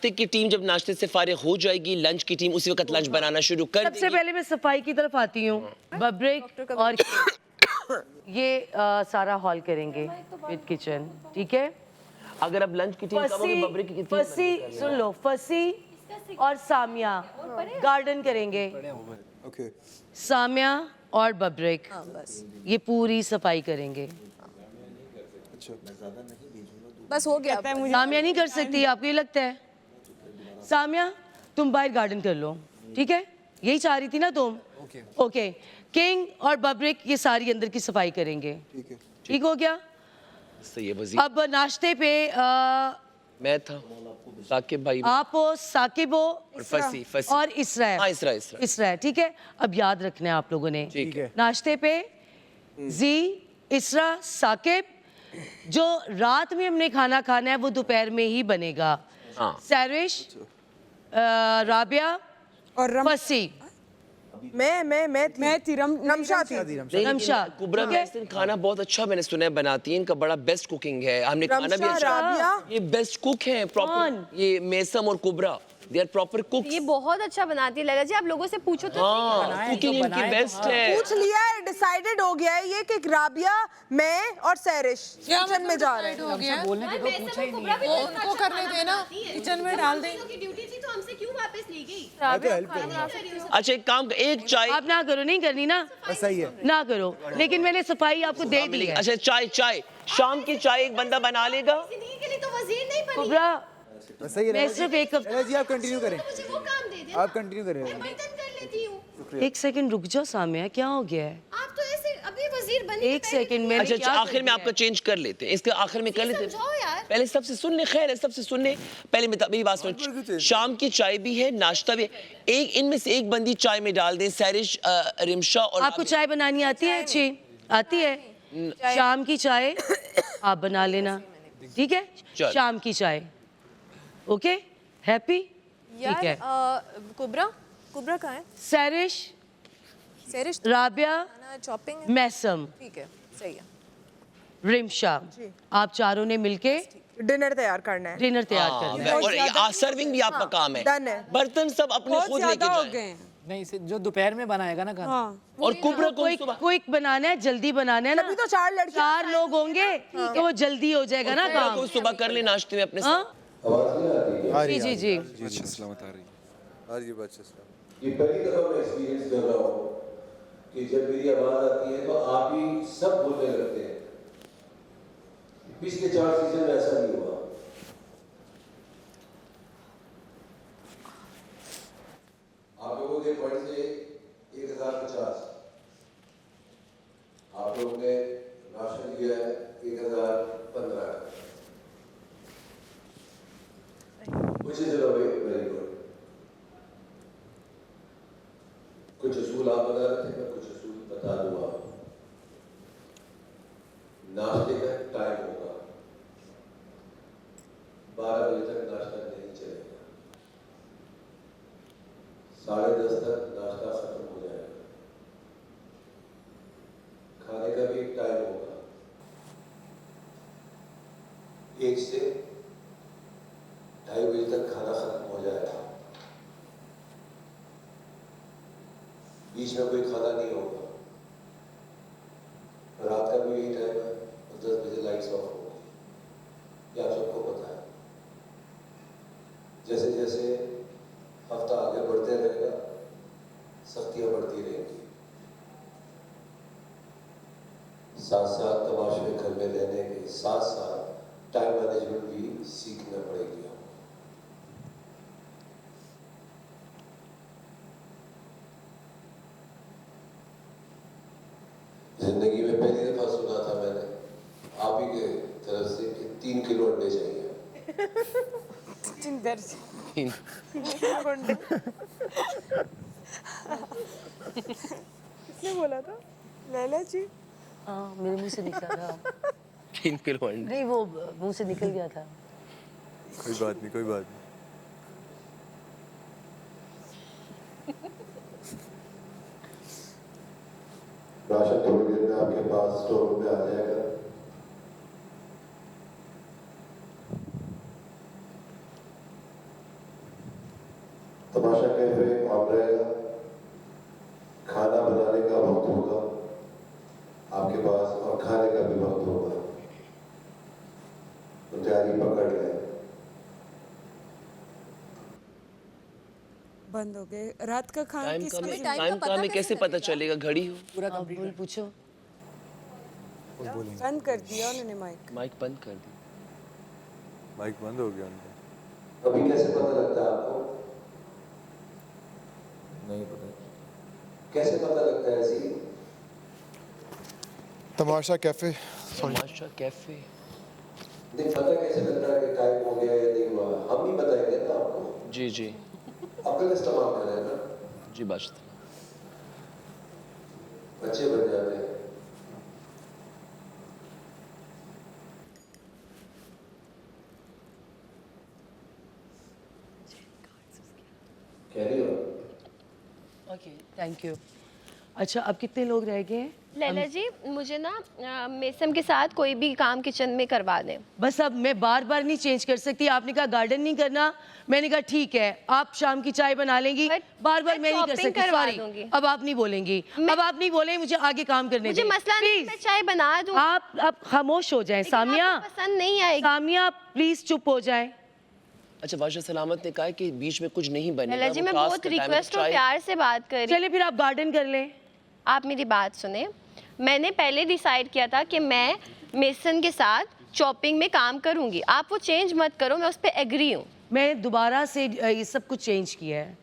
नाश्ते की टीम जब नाश्ते से फारिग हो जाएगी, लंच की टीम उसी वक्त लंच बनाना शुरू कर देगी। सबसे पहले मैं सफाई की तरफ आती हूँ। बब्रेक और ये सारा हॉल करेंगे विद किचन, ठीक है। अगर अब लंच की टीम कम होगी, बबरे की टीम फसी सुन लो, फसी और सामिया गार्डन करेंगे। ओके सामिया और बब्रेक ये पूरी सफाई करेंगे। बस हो गया। सामिया नहीं कर सकती, आपको ये लगता है? सामिया तुम बाहर गार्डन कर लो, ठीक है। यही चाह रही थी ना तुम? ओके। किंग और बब्रिक ये सारी अंदर की सफाई करेंगे, ठीक है। ठीक हो गया। सही है वज़ीर। अब नाश्ते पे मैं था, साकिब भाई आप हो, साकिब हो और फसी और इसरा है। हाँ, इसरा इसरा है, ठीक है। अब याद रखना है आप लोगों ने, ठीक है। नाश्ते पे जी, इसरा, साकिब। जो रात में हमने खाना खाना है वो दोपहर में ही बनेगा। हाँ। सैरिश, राबिया और फसी। मैं थी नमशा थी। रमशा, कुबरा मैसन खाना बहुत अच्छा मैंने सुना है बनाती है, इनका बड़ा बेस्ट कुकिंग है, हमने खाना भी अच्छा। राबिया ये बेस्ट कुक हैं प्रॉपर, ये मेसम और कुबरा, दे आर प्रॉपर कुक्स। ये बहुत अच्छा बनाती है लैला जी, आप लोगों से पूछो तो। हाँ, कुकिंग इनकी बेस्ट है। पूछ लिया है, डिसाइडेड हो गया है ये कि राबिया, मैं और सैरिश किचन में जा रहे हैं। हो गया वो उनको करने देना, किचन में डाल दें। ड्यूटी थी तो हमसे क्यों वापस ली गई? अच्छा एक काम, एक चाय। आप ना करो, नहीं करनी ना, सही है ना करो, लेकिन मैंने सफाई आपको दे दी है। अच्छा चाय शाम की चाय एक बंदा बना लेगा। जिंदगी के लिए तो वजीर नहीं बनी। कुबरा, सही है मैं सिर्फ एक जी आप कंटिन्यू करें, मुझे वो काम दे दे, आप कंटिन्यू करें। बर्तन कर लेती हूँ। एक सेकंड रुक जाओ सामिया, क्या हो गया है? आप तो ऐसे अभी वजीर बनी। एक सेकंड में अच्छा आखिर में आपका चेंज कर लेते हैं, इसके आखिर में कर लेते हैं। समझाओ यार। पहले सबसे सुन ले, खैर है सबसे सुन ले, पहले मेरी बात सुन। शाम की चाय भी है, नाश्ता भी है, एक इनमें से एक बंदी चाय में डाल दें, सैरिश, रिमशा और आपको चाय बनानी आती है? अच्छी आती है। शाम की चाय आप बना लेना, ठीक है। चल। शाम की चाय, ओके, हैप्पी, ठीक है। कुबरा कहाँ है? सैरिश, सैरिश राबिया, चॉपिंग है। मैसम, ठीक है, सही है। रिमशा, आप चारों ने मिलके डिनर तैयार करना है। डिनर तैयार करना है। और सर्विंग भी आपका काम है। डन है। बर्तन सब अपने खुद लेके जाएं। नहीं इसे जो दोपहर में बनाएगा ना खाना। और कुबरा को क्विक बनाना है, जल्दी बनाना है ना। अभी तो चार लोग होंगे तो वो जल्दी हो जाएगा ना काम। को सुबह कर ले नाश्ते में अपने साथ। जी जी जी। अच्छी सलामत आ रही है, आ रही है बात अच्छी। ये पहली दफा मैं एक्सपीरियंस कर रहा हूँ कि जब मेरी आवाज आती है तो आप ही सब बोलने लगते हैं। पिछले 4 सीजन में ऐसा नहीं हुआ। आप लोगों के फंड से 1050, आप लोगों ने राशन दिया है 1015, which is in a way very good. कुछ असूल आप बता रहे थे, मैं कुछ असूल बता दूंगा। नाश्ते का टाइम होगा, 12 बजे तक नाश्ता नहीं चलेगा, 10:30 तक नाश्ता खत्म हो जाएगा। खाने का भी एक टाइम होगा, 1 से 2:30 बजे तक खाना खत्म हो जाएगा। बीच में कोई खाना नहीं होगा। रात का भी यही टाइम है, 10 बजे लाइट्स ऑफ होगी, ये आप सबको पता है। जैसे जैसे हफ्ता आगे बढ़ते रहेगा, सख्तियां बढ़ती रहेंगी। साथ साथ तमाशे घर में रहने के साथ साथ टाइम मैनेजमेंट भी सीखना पड़ेगी। जिंदगी में पहली दफा सुना था मैंने आप ही के तरफ से कि 3 किलो अंडे चाहिए। किसने बोला था? लैला जी। हाँ, मेरे मुंह से निकला था। 3 किलो अंडे। नहीं, वो मुंह से निकल गया था। कोई बात नहीं, कोई बात नहीं। राशन थोड़ी देर में आपके पास स्टोर रूम में आ जाएगा। तमाशा कैफे ऑन रहेगा, खाना बनाने का वक्त होगा आपके पास और खाने का भी वक्त होगा, तो तैयारी पकड़ लें। बंद हो गए। रात का खाना टाइम किसमें? टाइम का हमें कैसे पता चलेगा? घड़ी हो। पूरा आप कंप्लीट बोल पूछो। बंद कर दिया उन्होंने माइक। माइक बंद कर दी। माइक बंद हो गया उनका। अभी कैसे पता लगता है आपको? नहीं पता। कैसे पता लगता है ऐसी? तमाशा कैफे तमाशा कैफे। नहीं पता कैसे लगता है कि टाइम हो गया या नहीं हुआ? हम ही बताएंगे ना आपको। जी जी अकल इस्तेमाल करें ना, जी बादशाह। बच्चे बन जाते हैं। Carry on. Okay thank you. अच्छा अब कितने लोग रह गए हैं? लैला जी मुझे ना मेसम के साथ कोई भी काम किचन में करवा दें। बस अब मैं बार बार नहीं चेंज कर सकती। आपने कहा गार्डन नहीं करना, मैंने कहा ठीक है आप शाम की चाय बना लेंगी। But बार बार मैं मैं नहीं कर shopping सकती, करवा सॉरी। दूंगी। अब आप नहीं बोलेंगी, अब आप नहीं बोलेंगे, मुझे आगे काम करने मुझे दें। मसला नहीं, Please, मैं चाय बना दूं। आप खामोश हो जाएं। लेकिन सामिया, आपको पसंद नहीं आएगी। सामिया प्लीज चुप हो जाएं। अच्छा बादशाह सलामत ने कहा कि बीच में कुछ नहीं बनेगा। लैला जी वो मैं टास्क बहुत का time है, रिक्वेस्ट और चाय- प्यार से बात कर रही हूँ। चलिए फिर आप गार्डन कर लें। आप मेरी बात सुने। मैंने पहले डिसाइड किया था कि मैं मेसन के साथ चॉपिंग में काम करूंगी। आप वो चेंज मत करो, मैं उस पर एग्री हूँ। मैं दोबारा से ये सब कुछ चेंज किया है,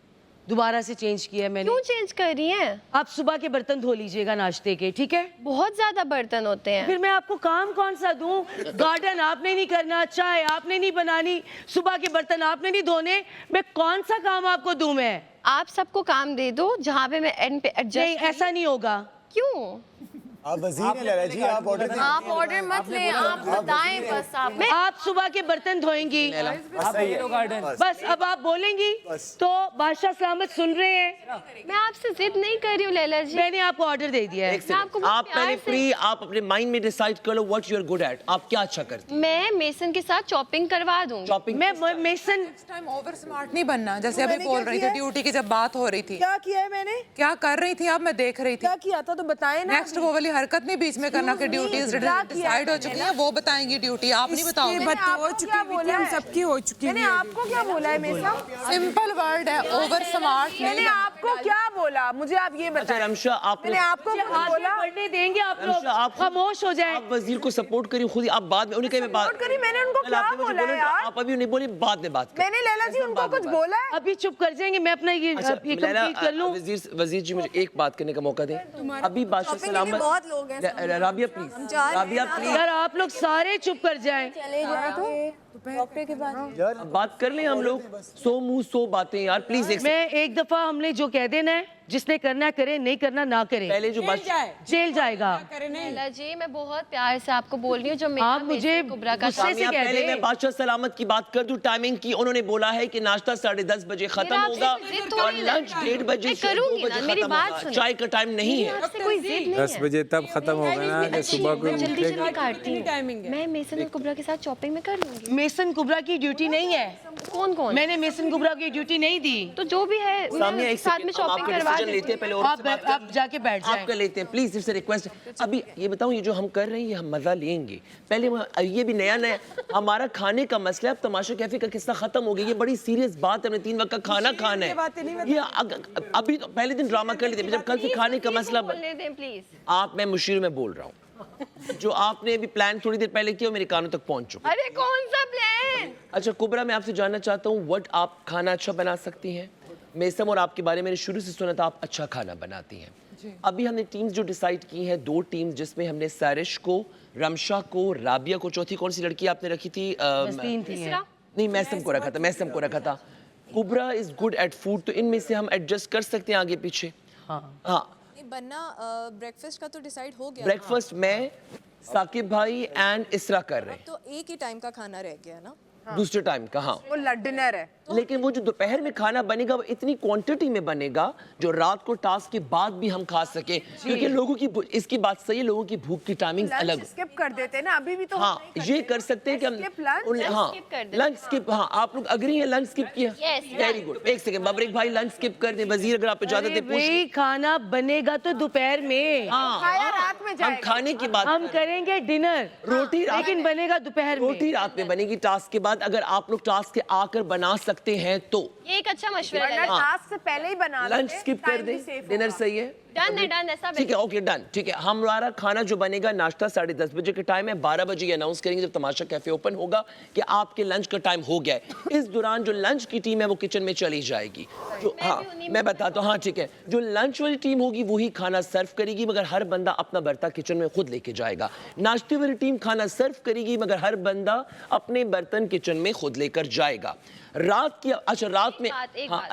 दोबारा से चेंज किया है मैंने। क्यों चेंज कर रही हैं? आप सुबह के बर्तन धो लीजिएगा नाश्ते के, ठीक है? बहुत ज्यादा बर्तन होते हैं। फिर मैं आपको काम कौन सा दूं? गार्डन आपने नहीं करना, चाय आपने नहीं बनानी, सुबह के बर्तन आपने नहीं धोने, मैं कौन सा काम आपको दूं? मैं आप सबको काम दे दो जहाँ पे मैं एंड पे नहीं, एडजस्ट। ऐसा नहीं होगा। क्यों? आप वजीर हैं लैला जी, आप ऑर्डर दें। आप ऑर्डर मत लें, आप बताएं बस। आप सुबह के बर्तन धोएंगी, आप ले लो गार्डन। बस अब आप बोलेंगी तो बादशाह सलामत सुन रहे हैं। मैं आपसे जिद नहीं कर रही हूँ लैला जी। मैंने आपको ऑर्डर दे दिया है। एक सेकंड। आपको बहुत आप प्यार पहले से- फ्री आप अपने माइंड में डिसाइड कर लो what you are good at. आप क्या अच्छा करती हैं? मैं मेसन के साथ चॉपिंग करवा दूंगी। शॉपिंग मैं मेसन टाइम ओवर स्मार्ट नहीं बनना। जैसे अभी मैंने बोल क्या रही किया थी है? ड्यूटी की जब बात हो रही थी, क्या किया है मैंने? क्या कर रही थी आप? मैं देख रही थी। क्या किया था तो बताएं ना। नेक्स्ट वो वाली हरकत नहीं बीच में करना कि ड्यूटीज क्या किया डिसाइड हो चुकी हैं, वो बताएंगी ड्यूटी, आप नहीं बताओगे। मैंने आपको क्या बोला है? सबकी हो चुकी है। मैंने आपको क्या बोला है मेसा? सिंपल वर्ड है, ओवर स्मार्ट मैंने नहीं। आपको क्या बोला? मुझे आप ये अच्छा बताएं। रमशा आप मैंने आपको कुछ आगे बोला? बढ़ने देंगे आप लोग? रमशा, आप खामोश हो जाएं। आप वजीर को सपोर्ट करिए खुद ही। आप बाद में उन्हें कहीं मैं बात सपोर्ट करी, मैंने उनको कल क्या आपने मुझे बोला है बोला, यार? आप अभी नहीं बोले, बाद में बात करें। मैंने लैला जी उनको कुछ बोला है? अभी चुप कर जाएंगे, मैं अपना ये अच्छा ये लैला, कंप्लीट कर लूं। वजीर जी मुझे एक बात करने का मौका दें। अभी बादशाह शॉपिंग के लिए सलामत बहुत लोग हैं सामने। राबिया प्लीज, जा रहे हैं राबिया ना। प्लीज यार आप लोग सारे चुप कर जाएं। चले जाए तो डॉक्टर के पास। अब बात कर लें हम लोग। सो मुंह सो बातें यार प्लीज। एक मैं एक दफा हमने जो कह देना है, जिसने करना है करे, नहीं करना ना करे, पहले जो बात जेल जाएगा। लैला जी मैं बहुत प्यार से आपको बोल रही हूँ जो मेरा आप मुझे मेसन कुबरा का गुस्से से सामिया, कह पहले दे। मैं बादशाह सलामत की बात कर दूं टाइमिंग की। उन्होंने बोला है कि नाश्ता 10:30 बजे खत्म मेरा आपसे होगा कोई जिद थोड़ी और है। लंच 1:30 बजे मैं से 2 करूंगी बजे ना, मेरी खत्म बात होगा। सुनो। चाय का टाइम नहीं है। आपसे कोई जिद नहीं 10 है। बजे तब खत्म होगा ना कि सुबह को जल्दी उठेगा। जल्दी काटती हूँ। मैं मेसन और कुबरा के साथ चॉपिंग में कर लूंगी। मेसन कुबरा की ड्यूटी नहीं है। कौन कौन? मैंने मेसन कुबरा की ड्यूटी नहीं दी। तो जो भी है सामिया मैं एक साथ में सेकंड, हम शॉपिंग आपका करवा डिसीजन लेते देती हैं। पहले हूँ। और आप जाके बैठ जाएं। आप कर लेते हैं प्लीज। It's request. अभी ये बताऊं, ये जो हम कर रहे हैं ये हम मजा लेंगे। पहले ये भी नया नया हमारा खाने का मसला है। अब तमाशा कैफे का किस्सा खत्म हो गया। ये बड़ी सीरियस बात है। हमने 3 वक्त का खाना खाना है। ये अभी तो पहले दिन ड्रामा कर लेते, जब कल से खाने का मसला बोलने दें प्लीज। आप, मैं मुशीर में बोल रहा हूँ। जो आपने अभी प्लान थोड़ी देर पहले किया वो मेरे कानों तक पहुंच चुका। अरे कौन सा प्लान? अच्छा कुबरा, मैं आपसे जानना चाहता हूँ व्हाट आप खाना अच्छा बना सकती हैं। मेसम और आपके बारे में मैंने शुरू से सुना था आप अच्छा खाना बनाती हैं। अभी हमने टीम्स जो डिसाइड की हैं, 2 टीम्स, जिसमें हमने सारिश को, रमशा को, राबिया को, चौथी कौन सी लड़की आपने रखी थी? बस 3 थी हैं। नहीं, मैसम को रखा था। मैसम को रखा था। कुबरा इज गुड एट फूड, तो इनमें से हम एडजस्ट कर सकते हैं आगे पीछे। हाँ बनना ब्रेकफास्ट का तो डिसाइड हो गया। ब्रेकफास्ट मैं, साकिब भाई एंड इसरा कर रहे हैं। तो एक ही टाइम का खाना रह गया ना। दूसरे टाइम का। हाँ वो डिनर है। लेकिन वो जो दोपहर में खाना बनेगा वो इतनी क्वांटिटी में बनेगा जो रात को टास्क के बाद भी हम खा सके, क्योंकि लोगों की इसकी बात सही है, लोगों की भूख की टाइमिंग अलग। स्किप कर देते हैं ना, अभी भी तो हम हाँ नहीं करते। ये कर सकते हैं कि हम हाँ skip कर देते लंच स्किप, हाँ आप लोग अग्री हैं लंच स्किप किया, Yes, वेरी गुड। एक सेकंड बबरेक भाई लंच स्किप कर दें, वजीर अगर आप इजाजत अरे दें पूछ। भाई खाना बनेगा तो दोपहर में, खाया रात में हम जाएगा। खाने की बात हम करेंगे डिनर, रोटी रात लेकिन बनेगा दोपहर में। रोटी रात में बनेगी टास्क के बाद, अगर आप लोग टास्क के आकर बना सकते हैं तो। ये एक अच्छा मशवरा वरना है। टास्क से पहले ही बना लंच लेते, स्किप कर time भी दें, safe डिनर होगा। सही है, डन है, डन ऐसा ठीक है, ओके डन, ठीक है। हमारा खाना जो बनेगा नाश्ता 10:30 बजे का टाइम है, 12 बजे ये अनाउंस करेंगे जब तमाशा कैफे ओपन होगा कि आपके लंच का टाइम हो गया है। इस दौरान जो लंच की टीम है वो किचन में चली जाएगी, जो हाँ मैं बताता हूँ, हाँ ठीक है, जो लंच वाली टीम होगी वही खाना सर्व करेगी, मगर हर बंदा अपना बर्तन किचन में खुद लेके जाएगा। नाश्ते वाली टीम खाना सर्व करेगी, मगर हर बंदा अपने बर्तन किचन में खुद लेकर जाएगा। रात की, अच्छा रात में, हाँ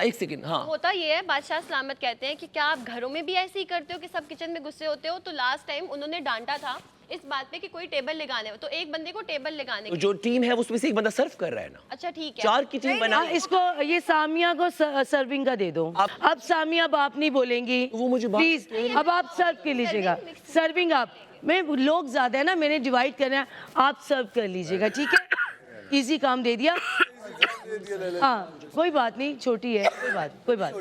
एक सेकंड, हाँ होता ये है, बादशाह सलामत कहते हैं कि क्या आप घरों में भी ऐसे ही करते हो कि सब किचन में गुस्से होते हो? तो लास्ट टाइम उन्होंने डांटा था इस बात पे कि कोई टेबल लगाने, तो एक बंदे को टेबल लगाने तो की। जो टीम है उसमें से एक बंदा सर्व कर रहा है ना, अच्छा ठीक है, 4 की टीम बना। हाँ, इसको ये सामिया को सर्विंग का दे दो। अब सामिया अब आप नहीं बोलेंगी, वो मुझे बात- प्लीज अब आप सर्व कर लीजिएगा। सर्विंग आप, मैं लोग ज्यादा है ना, मैंने डिवाइड करना है, आप सर्व कर लीजिएगा, ठीक है? इजी काम दे दिया। हाँ कोई बात नहीं, छोटी है, कोई बात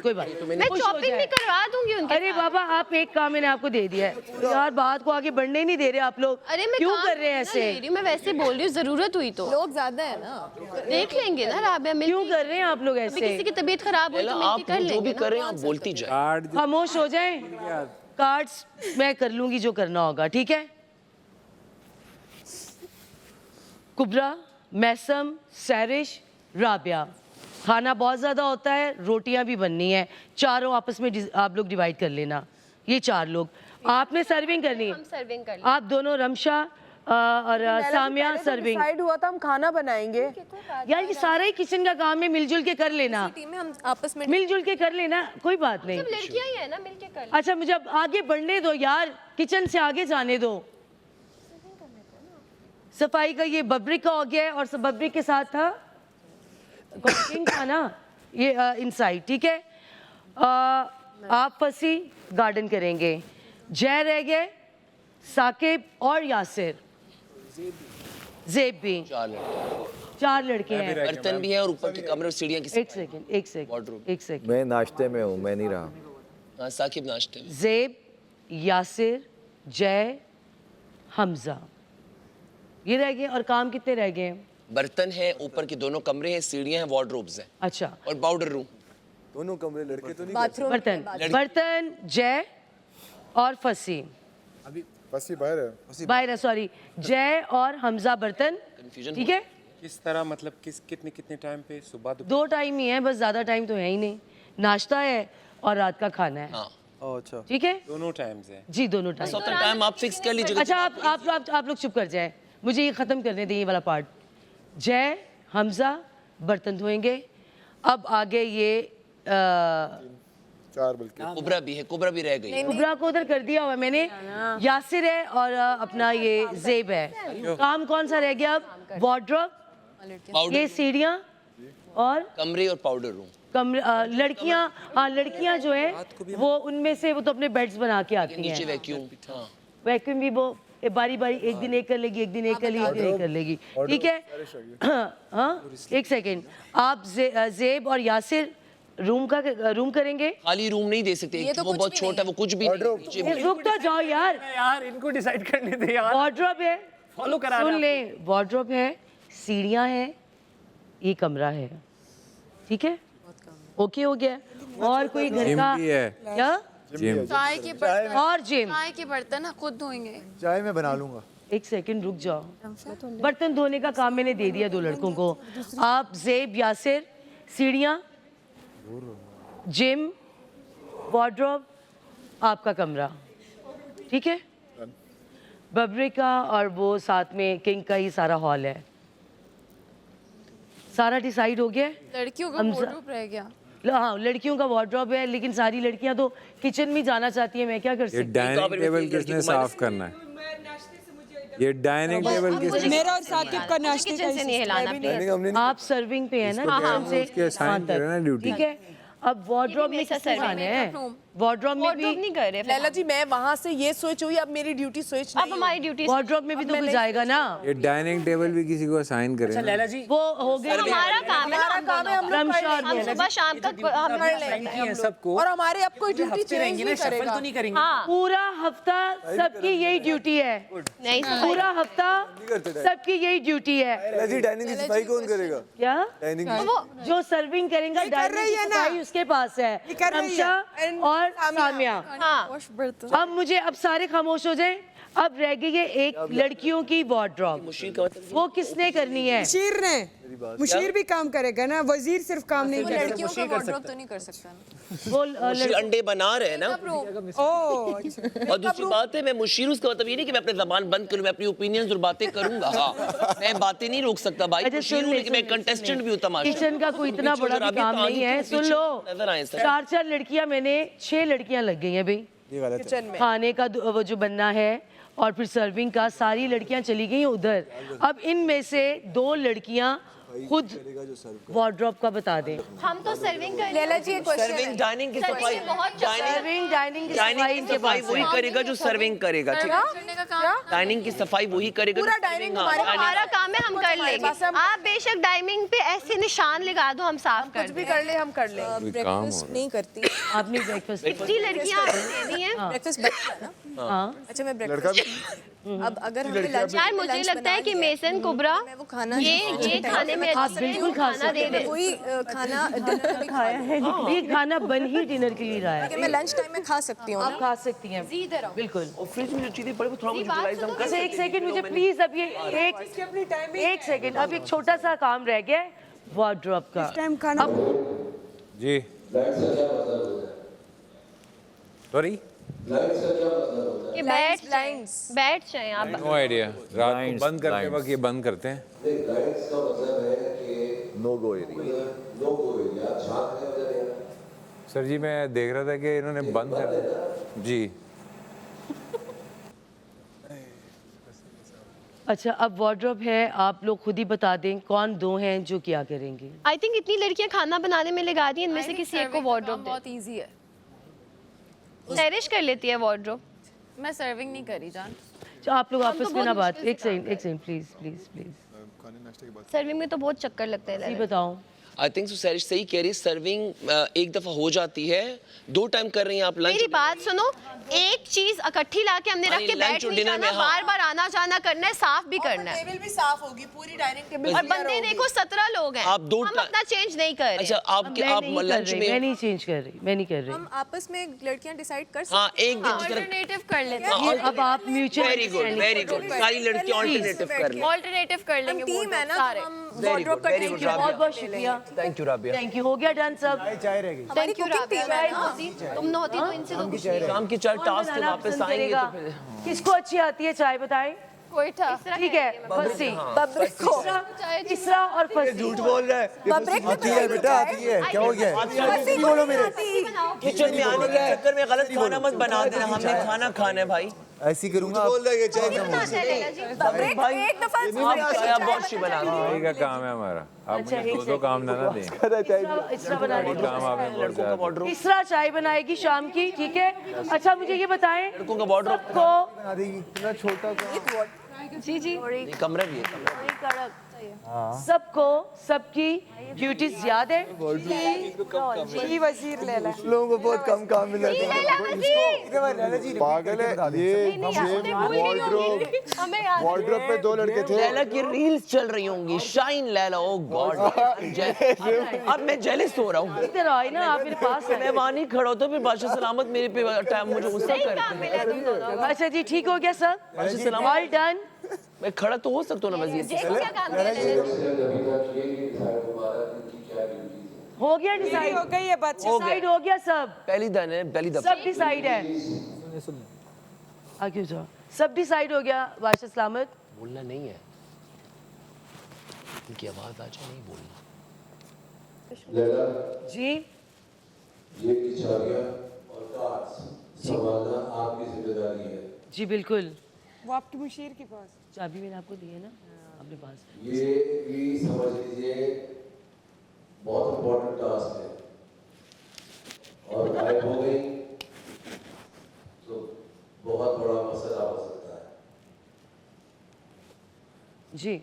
मैं खुश हो चॉपिंग जाए। भी करवा दूंगी उनके अरे साथ। बाबा आप एक काम मैंने आपको दे दिया है यार, बात को आगे बढ़ने ही नहीं दे रहे आप लोग। अरे मैं क्यों काम कर रहे हैं थोड़ी ना ले ऐसे? रही हूँ, मैं वैसे बोल रही हूँ, जरूरत हुई तो लोग ज्यादा है ना। देख लेंगे ना राबिया, मिल क्यों कर रहे हैं आप लोग किसी ऐसे? की तबीयत खराब हुई तो आप मिलके कर जो भी लेंगे कर रहे हैं आप बोलती जाए। कार्ड खामोश हो जाए, कार्ड्स मैं कर लूंगी जो करना होगा, ठीक है? कुबरा, मैसम, सैरिश, राबिया, खाना बहुत ज़्यादा होता है, रोटियां भी बननी है, चारों आपस में आप लोग डिवाइड कर लेना, ये 4 लोग। आपने सर्विंग करनी हम है, सर्विंग कर आप दोनों रमशा और सामिया सर्विंग। डिसाइड हुआ था हम खाना बनाएंगे। यार ये सारा ही किचन का काम है, मिलजुल के कर लेना, टीम में हम आपस में मिलजुल के कर लेना, कोई बात नहीं। सब लड़कियां ही है ना, मिलके कर लेंगे। अच्छा मुझे अब आगे बढ़ने दो यार, किचन से आगे जाने दो। सफाई का ये बब्रिक का हो गया है, और सब बब्रिक के साथ था कुकिंग था ना ये इनसाइड, ठीक है? आप फसी गार्डन करेंगे, जय रह गए, साकिब और यासिर, जेब भी, 4 लड़के हैं। बर्तन भी है और ऊपर के कमरे और सीढ़ियां की। एक सेकंड Wardrobe। मैं नाश्ते में हूँ, मैं नहीं रहा। हाँ साकिब नाश्ते में। जेब, यासिर, जय, हमजा, ये रह गए। और काम कितने रह गए हैं? बर्तन है, ऊपर के दोनों कमरे हैं, सीढ़ियां हैं, वार्डरोब्स हैं अच्छा, और पाउडर रूम। दोनों कमरे लड़के तो नहीं। बाथरूम बर्तन जय और फसी, बस ये बाहर है। बाहर, सॉरी, जय और हमजा बर्तन, Confusion ठीक है? किस तरह, मतलब कितने कितने टाइम पे? सुबह 2 टाइम ही है बस, ज्यादा टाइम तो है ही नहीं, नाश्ता है और रात का खाना है, हाँ अच्छा। ठीक है दोनों टाइम्स है? जी, दोनों टाइम। सब टाइम आप फिक्स कर लीजिएगा। अच्छा आप लोग चुप कर जाए, मुझे ये खत्म करने दें ये वाला पार्ट। जय, हमजा बर्तन धोएंगे। अब आगे ये 4 बल्कि। कुबरा भी है, कुबरा भी रह गई है। कुबरा को उधर कर दिया हुआ है मैंने, यासिर है और अपना ये जेब है। काम कौन सा रह गया अब? वार्डरोब, पाउडर ये सीढ़ियाँ और कमरे और पाउडर रूम। कमरे, लड़कियाँ, हाँ लड़कियाँ जो है वो उनमें से वो तो अपने बेड्स बना के आती नीचे हैं। वैक्यूम। हाँ वैक्यूम भी वो बारी बारी, एक दिन एक कर लेगी, एक दिन एक कर लेगी, एक दिन एक कर लेगी, ठीक है? हाँ एक सेकेंड, आप जेब और यासिर रूम करेंगे। खाली रूम नहीं दे सकते, ये तो वो कुछ बहुत भी छोटा है, वो कुछ भी नहीं। नीचे भी- रुक तो जाओ यार, यार इनको डिसाइड करने दे यार, वार्डरोब है, फॉलो करा सुन ले, वार्डरोब है, सीढ़ियाँ हैं, ये कमरा है, ठीक है? ओके हो गया। और कोई घर जिम का भी है। क्या? जिम। चाय के बर्तन, और जिम। चाय के बर्तन ना खुद धोएंगे। चाय मैं बना लूंगा। एक सेकंड रुक जाओ, बर्तन धोने का काम मैंने दे दिया 2 लड़कों को। आप जेब, यासिर, सीढ़ियाँ, जिम, वार्डरोब, आपका कमरा, ठीक है? बबरे का और वो साथ में किंग का ही सारा हॉल है। सारा डिसाइड हो गया है? लड़कियों का हमजा- वार्डरोब रह गया। हाँ लड़कियों का वार्डरोब है, लेकिन सारी लड़कियां तो किचन में जाना चाहती हैं, मैं क्या कर ये सकती हूँ? डाइनिंग टेबल किसने साफ करना है? ये डाइनिंग टेबल किसने मेरा और साकिब का नाश्ते किचन से नहीं हिलाना प्लीज। हमने आप सर्विंग पे है ना इसको किचन से उसके assign वहाँ तक। करे ना duty। ठीक है, अब वार्डरोब में मेसा किसने serving खाने हैं? वार्डरोब में भी नहीं कर रहे लैला जी मैं वहाँ से ये स्विच हुई, अब मेरी ड्यूटी स्विच अब हमारी ड्यूटी वार्डरोब में भी तो कुछ जाएगा ना। ये डाइनिंग टेबल भी किसी को असाइन करे ना। लैला जी वो हो गया हमारा काम है ना, हम दोनों का। रमशान हम सुबह शाम तक हम की है सबको और हमारे अब कोई ड्यूटी हफ्ते चेंज रहेंगी ना, नहीं शफल करेगा। तो नहीं करेंगे। हाँ पूरा हफ्ता सबकी यही ड्यूटी है। नहीं पूरा हफ्ता सबकी यही ड्यूटी है। जी डाइनिंग की सफाई कौन करेगा? क्या? डाइनिंग जो सर्विंग करेगा कर रही डाइनिंग है की ना। सफाई उसके पास है, ये कर रही है। रमशा And और सामिया। हाँ अब मुझे अब सारे खामोश हो जाएं, अब रह गई है एक लड़कियों की वार्डरोब, वो किसने करनी है? मुशीर ने, मुशीर भी काम करेगा ना, वजीर सिर्फ काम नहीं करेगा। लड़कियों का वार्डरोब तो नहीं कर सकता ना। वो मुशीर अंडे बना रहे हैं ना। ओह अच्छा। और दूसरी बात है, मैं मुशीर, उसका मतलब ये नहीं कि मैं अपनी जबान बंद करूं, मैं अपनी ओपिनियंस और बातें करूंगा। हाँ, मैं बातें नहीं रोक सकता भाई। अच्छा, मुशीर हूं, लेकिन मैं कंटेस्टेंट भी हूं तमाशा। किचन का कोई इतना बड़ा भी काम नहीं है। सुन लो, नजर आए सर। 4 लड़कियां, मैंने 6 लड़कियां लग गई हैं भाई। किचन में खाने का वो जो बनना है और फिर सर्विंग का, सारी लड़कियां चली गई हैं उधर। अब इनमें से 2 लड़कियां खुद वार्डरोब का बता दें। हम तो सर्विंग कर लैला जी एक क्वेश्चन सर्विंग डाइनिंग की सफाई, सर्विंग डाइनिंग की डाइनिंग सफाई की इनके सफाई पास वही है। करेगा जो सर्विंग करेगा। ठीक है, करने का काम डाइनिंग की सफाई वही करेगा। पूरा जो डाइनिंग serving, हमारे हाँ, हमारा काम है, हम कर लेंगे। आप बेशक डाइनिंग पे ऐसे निशान लगा दो, हम साफ कर कुछ भी कर ले हम कर ले। ब्रेकफास्ट नहीं करती। आपने ब्रेकफास्ट इतनी लड़कियां आपने दे दी हैं। ब्रेकफास्ट बनता है ना। हाँ अच्छा मैं ब्रेकफास्ट अब अगर हमें लंच यार मुझे लगता है कि मेसन कुबरा मैं वो खाना ये खाने में आप अच्छी बिल्कुल है, खा खाना दे दे। वही खाना डिनर में भी खाया है ये खाना बन ही डिनर के लिए रहा है, कि मैं लंच टाइम में खा सकती हूँ आप ना। खा सकती हैं बिल्कुल। और फ्रिज में जो चीजें पड़ी वो थोड़ा बहुत यूटिलाइज हम कर अच्छा, एक सेकंड मुझे प्लीज, अब ये एक सेकंड, अब एक छोटा सा काम रह गया है वार्डरोब का। टाइम खाना जी सॉरी कि बैठ जाएं आप। No idea. रात को बंद करते वक्त ये बंद करते हैं। लाइट्स का मतलब है कि no go area. No go area, झांक है उधर यहाँ। सर जी मैं देख रहा था कि इन्होंने बंद कर दिया जी। अच्छा, अब वार्डरोब है, आप लोग खुद ही बता दें कौन 2 हैं जो क्या करेंगे। आई थिंक इतनी लड़कियां खाना बनाने में लगा दी, इनमें से किसी एक को वार्डरोब दे। बहुत इजी है। सैरिश कर लेती है वार्डरोब। मैं सर्विंग नहीं करी जान। तो आप लोग आपस में ना बात, एक second please please please, serving में तो बहुत चक्कर लगते हैं। जी बताओ। आई थिंक सैरिश सही कह रही है। सर्विंग एक दफा हो जाती है, 2 टाइम कर रही हैं आप लंच। मेरी बात सुनो, एक चीज इकट्ठी लाके हमने रख के लंच बैठ और नहीं डिनर जाना, में, हाँ। बार बार आना जाना करना है, साफ भी करना है। टेबल भी साफ होगी, पूरी डाइनिंग टेबल और बंदे देखो 17 लोग हैं, आप 2 हम अपना चेंज नहीं कर रहे। अच्छा आप मैं नहीं कर लंच रही, में, मैं नहीं चेंज कर रही, मैं नहीं कर रही। हम आपस में लड़कियां डिसाइड कर सकते हाँ एक दिन ऑल्टरनेटिव कर लेते हैं। ये अब आप म्यूचुअल वेरी गुड, सारी लड़कियां ऑल्टरनेटिव कर लें। ऑल्टरनेटिव कर लेंगे। टीम है ना, सारे। हम Very वार्डरोब good, का very टेक good, केयर बहुत बहुत शुक्रिया, thank you Rabia. Thank you. हो गया डन सब। हमारी कुकिंग टीम है ना। तुम न होती तो इनसे तो कुछ नहीं। शाम की 4 टास्क के बनाना वापस पसंद आएंगे करेगा? तो फिर किसको अच्छी आती है चाय, बताएं। कोई था ठीक है, फंसी, बब्रिक को तीसरा और फंसी। झूठ बोल रहा है। बब्रिक में आती है बेटा, आती है। क्या हो गया? फंसी बोलो मेरे। किचन में आने के चक्कर में गलत खाना मत बना देना, हमने खाना खाना है भाई। ऐसी करूंगा। बोल रहा है ये चाय का बब्रिक भाई एक दफा आप क्या बहुत सी बना रहे यही का काम है हमारा। आप मुझे 2 काम ना दें। तीसरा बनाने ये काम आपने बहुत ज़्यादा। तीसरा चाय बनाएगी शाम की, ठीक है। अच्छा मुझे ये बताएं, लड़कों का वार्डरोब को इतना छोटा जी जी कमरा भी है। सबको सबकी ड्यूटीज याद है? जी वजीर लैला। लोगों को बहुत कम काम मिला पागल है ये वार्डरोब पे 2 लड़के थे। लैला की रील्स चल रही होंगी, शाइन लैला, ओ गॉड। अब मैं जेलस हो रहा हूँ। इधर आओ ना, आप मेरे पास मैं वहाँ नहीं खड़ा होता, फिर बादशाह सलामत मेरे पे टाइम मुझे गुस्सा करते हैं। अच्छा जी, ठीक हो गया सब, बादशाह सलामत, ऑल डन। मैं खड़ा तो हो सकता हूँ ना वजीर। क्या काम कर रहे हो गया डिसाइड, हो गई है बात। डिसाइड हो गया सब, पहली दन है, पहली दफा। सब डिसाइड है। आगे जाओ, सब डिसाइड हो गया। बादशाह सलामत, बोलना नहीं है, उनकी आवाज आ जाए, नहीं बोलना। लैला, जी ये की चाबियां और कार्ड्स संभालना आपकी जिम्मेदारी है। जी बिल्कुल। वो आपकी मुशीर के पास। चाबी मैंने आपको दी है ना अपने पास। ये भी समझ लीजिए बहुत इम्पोर्टेंट टास्क है और गायब हो गई तो बहुत बड़ा मसला हो सकता है। जी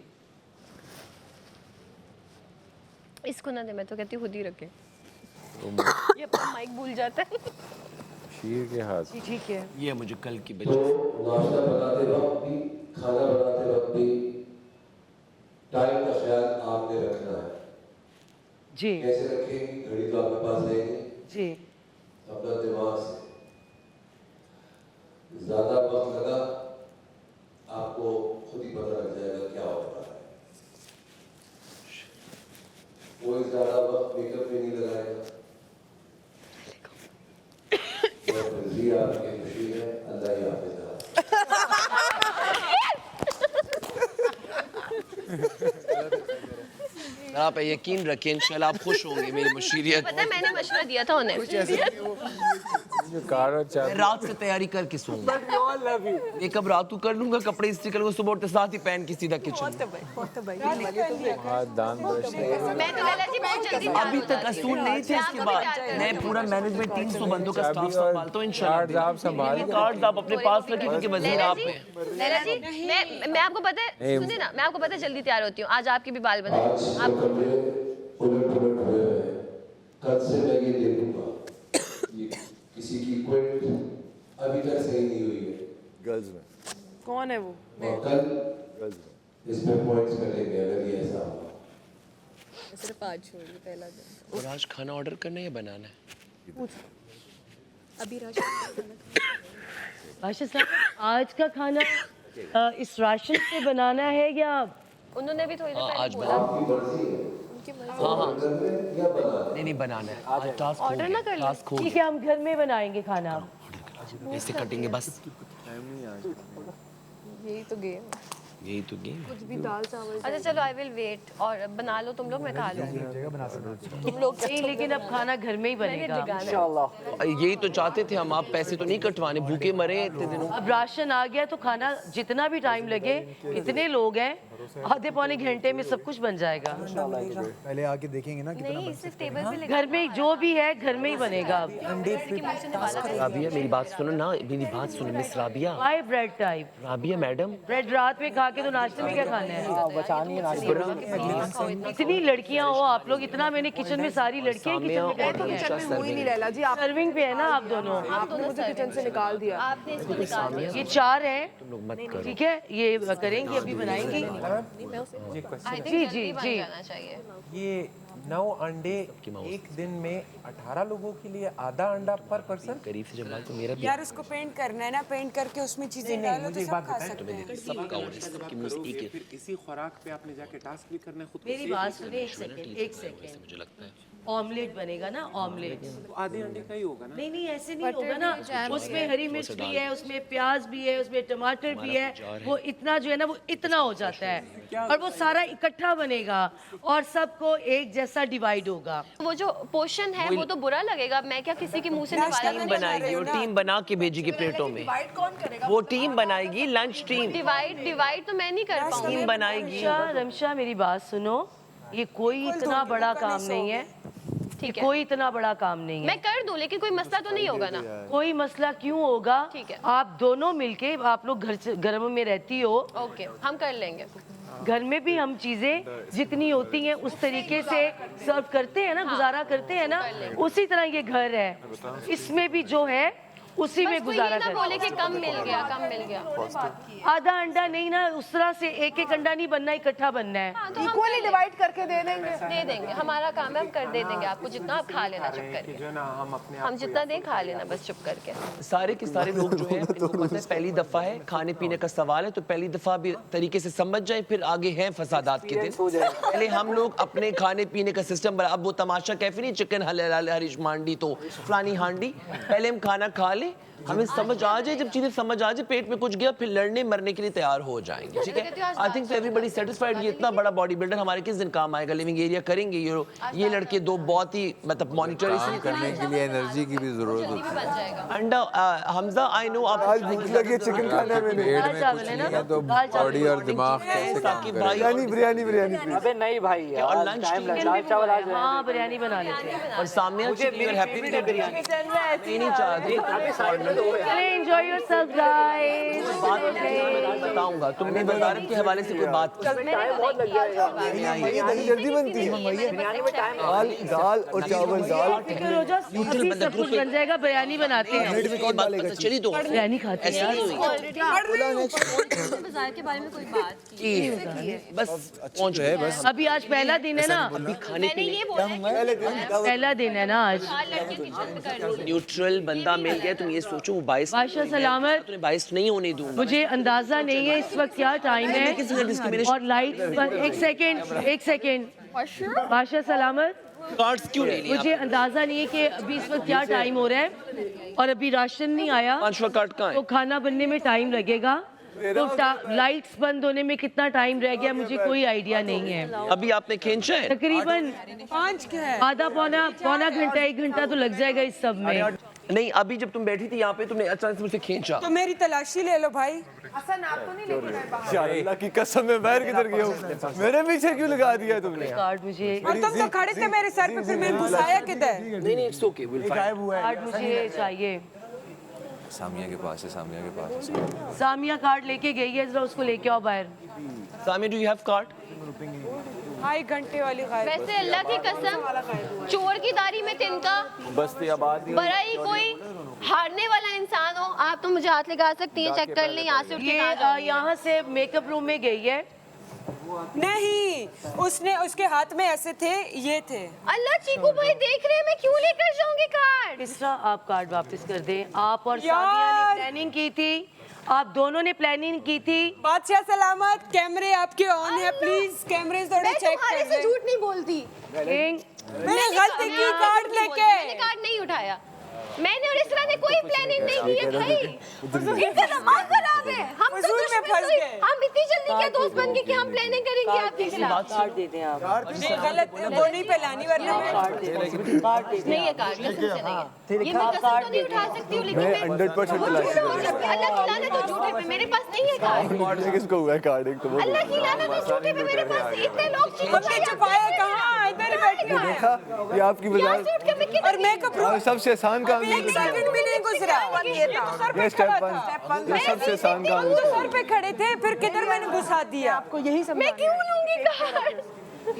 इसको ना दे, मैं तो कहती हूँ खुद ही रखे। ये अपना माइक भूल जाता है। शीर के हाथ जी ठीक है। ये मुझे कल की तो बचत नाश्ता बनाते वक्त भी खाना बनाते वक्त भी टाइम का ख्याल आपने रखना है। जी कैसे रखेंगी? घड़ी तो आपके पास रहेगी, जी अपना दिमाग से। ज्यादा वक्त लगा आपको खुद ही पता लग जाएगा क्या हो रहा है। कोई ज्यादा वक्त मेकअप में नहीं लगाएगा। जी आपकी खुशी है, अल्लाह ही हाफिज़। आप यकीन रखें इंशाल्लाह आप खुश होंगे मेरी मुशीरियत। पता है मैंने मशवरा दिया था उन्हें। जो कार और मैं चाबी रात से तैयारी करके सोऊंगा। मेकअप रात को कर लूंगा, कपड़े इस्त्री कर लूंगा, सुबह उठते साथ ही पहन के सीधा किचन। हाथ दान ब्रश मैं तो लैला जी बहुत जल्दी तैयार अभी हो तक जाती असूल हूँ। नहीं थे मैं इसके आपको भी बाद प्यार करती मैं हूँ। पूरा मैनेजमेंट 300 बंदों का स्टाफ चाबी और संभालता हूँ इंशाल्लाह। कार्ड्स आप संभाल ये कार्ड्स आप अपने पास रखें क्योंकि वजीर आप हैं। लैला जी मैं आपको पता है, सुनिए ना, मैं आपको पता है जल्दी तैयार होती हूँ। आज आपके भी बाल बने। आज जो कपड़े उलट पुलट हुए हैं, कल से मैं ये देखूंगा। ये किसी की क्विट अभी तक सही नहीं हुई है गर्ल्स में कौन है वो? और कल गर्ल्स में इसमें पॉइंट्स मिलेंगे अगर ये ऐसा हुआ। सिर्फ आज छोड़िए पहला दिन। और आज खाना ऑर्डर करना है या बनाना है? अभी राशन बादशाह साहब आज का खाना इस राशन से बनाना है या उन्होंने भी थोड़ी देर हाँ, पहले आज बोला। आपकी मर्जी है, या बना नहीं बनाना है आज टास्क हो ऑर्डर ना कर गया, लो। टास्क हो ठीक है हम घर में बनाएंगे खाना। गया। ऐसे कटेंगे बस। यही तो गेम। यही तो गेम है। कुछ भी दाल चावल अच्छा चलो आई विल वेट। और बना लो तुम लोग, मैं खा लूँगी। तुम लोग नहीं लेकिन अब खाना घर में ही बनेगा। यही तो चाहते थे हम, आप पैसे तो नहीं कटवाने, भूखे मरे हैं इतने दिनों। अब राशन आ गया तो खाना जितना भी टाइम लगे, इतने लोग हैं आधे पौने घंटे में सब कुछ बन जाएगा। पहले आके देखेंगे ना कितना नहीं सिर्फ टेबल पे लगा। घर में जो भी है घर में ही बनेगा अब। राबिया मेरी बात सुनो ना, मेरी बात सुनो miss Rabia. Why bread type? Rabia madam bread रात में खा के तो नाश्ते में क्या खाना है? इतनी लड़कियां हो आप लोग, इतना मैंने किचन में सारी लड़कियां किचन में बैठी हैं। सर्विंग पे है ना आप दोनों। मुझे किचन से निकाल दिया। आपने इसको निकाल दिया। ये 4 हैं, तुम लोग मत करो। ठीक है ये करेंगे अभी बनाएंगे। आई जी, थिंक जी, जल्दी बन जी। जाना चाहिए। ये 9 अंडे एक दिन में 18 लोगों के लिए आधा अंडा पर पर्सन। करीब से जब बात तो मेरा भी यार उसको पेंट करना है ना, पेंट करके उसमें चीजें डालो मुझे तो एक सब बात खा बताएं, सकते हैं। सबका और सबके मुंह से एक ही फिर इसी खुराक पे आपने जाके टास्क भी करना है खुद को मेरी सेव बात भी सुनिए एक सेकेंड। मुझे लगता है ऑमलेट बनेगा ना, ऑमलेट। करना है। तो आधे अंडे का ही होगा ना। नहीं नहीं ऐसे नहीं होगा ना, उसमें हरी मिर्च भी है, उसमें प्याज भी है, उसमें टमाटर भी है, वो इतना जो है ना वो इतना हो जाता है और वो सारा इकट्ठा बनेगा और सबको एक जैसा डिवाइड होगा। वो जो पोर्शन है वो तो बुरा लगेगा। मैं क्या किसी के मुंह से निकाला? टीम बनाएगी, वो टीम बना के भेजेगी प्लेटों में। वो टीम बनाएगी, लंच टीम डिवाइड तो मैं नहीं कर पाऊंगी। टीम बनाएगी। रमशा मेरी बात सुनो, ये कोई इतना बड़ा काम नहीं है, ठीक है कोई इतना बड़ा काम नहीं है। मैं कर दूं, लेकिन कोई मसला तो नहीं होगा ना? कोई मसला क्यों होगा? ठीक है। आप दोनों मिलके, आप लोग घर में रहती हो, ओके हम कर लेंगे। घर में भी हम चीजें जितनी होती हैं उस तरीके से सर्व करते हैं ना, गुजारा करते हैं ना, उसी तरह ये घर है, इसमें भी जो है उसी में बस वो ये गुजारा ना करते बोले कि कम मिल गया। हैं। आधा अंडा नहीं ना, उस तरह से एक एक अंडा नहीं बनना, इकट्ठा बनना है। हाँ, तो हम इक्वली डिवाइड करके दे देंगे। दे देंगे, हमारा काम है, हम कर दे देंगे आपको जितना आप खा लेना चुप कि करके। जो ना हम अपने हम जितना दें खा लेना बस चुप करके। सारे के सारे लोग जो हैं इनको पता है पहली दफा है, खाने पीने का सवाल है, तो पहली दफा भी तरीके से समझ जाए, फिर आगे हैं फसादात के दिन। पहले हम लोग अपने खाने पीने का सिस्टम बना। अब वो तमाशा कैफे नहीं, चिकन हरिश मांडी तो फलानी हांडी, पहले हम खाना खा लें लें, हमें समझ आ जाए, जब चीजें समझ आ जाए, पेट में कुछ गया, फिर लड़ने मरने के लिए तैयार हो जाएंगे, ठीक है? I think so everybody satisfied. ये इतना बड़ा बॉडी बिल्डर हमारे किस दिन काम आएगा? लिविंग एरिया करेंगे ये लड़के दो बहुत ही मतलब मॉनिटर इसलिए करने के लिए एनर्जी की भी जरूरत होती है। एंड हमजा आई नो आप आज भूख लगी चिकन खाने में नहीं। पेट में कुछ नहीं है तो बॉडी और दिमाग कैसे काम साकिब करेगा? भाई बिरयानी अबे नहीं भाई और लंच दाल चावल आज हाँ बिरयानी बना लेते हैं। और सामने हैप्पी विद बिरयानी नहीं चाहती चले एंजॉय योरसेल्फ गाइस। बात मैं बताऊंगा, तुमने वजारत के हवाले से कोई बात की? जल्दी बनती है दाल और चावल दाल रोजा अभी सब कुछ बन जाएगा, बिरयानी बनाते हैं। में कौन डालेगा? चली तो बिरयानी खाते हैं यार। बाजार के बारे में कोई बात की बस पहुंच गए बस। अभी आज पहला दिन है ना, अभी खाने मैंने ये बोला है कि पहला दिन है ना आज। हर लड़के की छत पे कर लो। न्यूट्रल बंदा मिल गया, तुम ये सोचो वो बाइस बादशाह सलामत, तुम्हें बाइस नहीं होने दूंगा। मुझे अंदाजा नहीं है इस वक्त क्या टाइम है और लाइट पर। एक सेकेंड बादशाह सलामत, कार्ड्स क्यों नहीं लिया? मुझे अंदाजा नहीं है कि अभी इस वक्त क्या टाइम हो रहा है और अभी राशन नहीं आया, पांचवा कार्ड कहाँ तो है? खाना बनने में टाइम लगेगा। तो लाइट्स बंद होने में कितना टाइम रह गया मुझे कोई आइडिया नहीं है। अभी आपने खींचा है? तकरीबन 5 क्या है? आधा पौना घंटा 1 घंटा तो लग जाएगा इस सब में। नहीं, अभी जब तुम बैठी थी यहाँ पे तुमने अचानक से मुझसे खींचा। तो मेरी तलाशी ले लो भाई। हसन आपको नहीं लेके गए बाहर। यार अल्लाह की कसम मैं बाहर किधर गया हूँ? मेरे पीछे क्यों लगा दिया तुमने? कार्ड मुझे और तुम तो खड़े थे मेरे सर पे, फिर मैंने घुसाया किधर? नहीं नहीं, it's okay, will find. Card मुझे चाहिए। सामिया के पास है, सामिया के पास है। सामिया कार्ड लेके गई है, जरा उसको लेके आओ बाहर। सामी डू यू हैव कार्ड? ढाई घंटे वाली गाय। वैसे अल्लाह की कसम, चोर की दाढ़ी में तिनका, बस्ती आबादी बड़ा ही कोई हारने वाला इंसान हो। आप तो मुझे हाथ लगा सकती हैं, चेक कर लें यहाँ से उठ के कहाँ ये जाऊंगी। यहाँ से मेकअप रूम में गई है। नहीं, उसने उसके हाथ में ऐसे थे, ये थे। अल्लाह चीकू भाई देख रहे हैं, मैं क्यों लेकर जाऊंगी कार्ड? इसरा आप कार्ड वापस कर दें। आप और सादिया ने प्लानिंग की थी, आप दोनों ने प्लानिंग की थी। बादशाह सलामत, कैमरे आपके ऑन है, प्लीज कैमरे थोड़े मैं चेक तुम्हारे कर से लें। झूठ नहीं बोलती, मैंने गलती की कार्ड लेके। मैंने कार्ड नहीं उठाया। मैंने और इसरा ने कोई प्लानिंग नहीं की है भाई। इनका दिमाग खराब है। हम तो फजूल में दुश्मन फंस कोई- गए। हम इतनी जल्दी क्या दोस्त बन गए कि हम प्लानिंग करेंगे आपके खिलाफ? कार्ड दे दें आप। नहीं, गलत वो नहीं फैलानी वरना मैं कार्ड दे दें। नहीं है कार्ड, कसम से नहीं है। ये मैं कसम तो नहीं उठा सकती हूँ, लेकिन मैं 100% तलाशी करूंगा। अल्लाह की लानत तो झूठे पे मेरे पास नहीं है कार्ड। किसको हुआ है कार्ड? एक तो वो अल्लाह की लानत तो झूठे पे मेरे पास इतने लोग हमने छुपाया कहाँ? इधर ही बैठी हूँ। देखा ये आपकी यहाँ वजह से उठ के मैं किधर और मेकअप रूम सबसे आसान काम एक सेकंड भी नहीं गुजरा। ये तो सर पे ये खड़ा स्टेप था। 1 ये सबसे आसान काम हम तो सर पे खड़े थे, फिर किधर मैंने घुसा दिया। आपको यही समझ। मैं क्यों लूंगी कार्ड?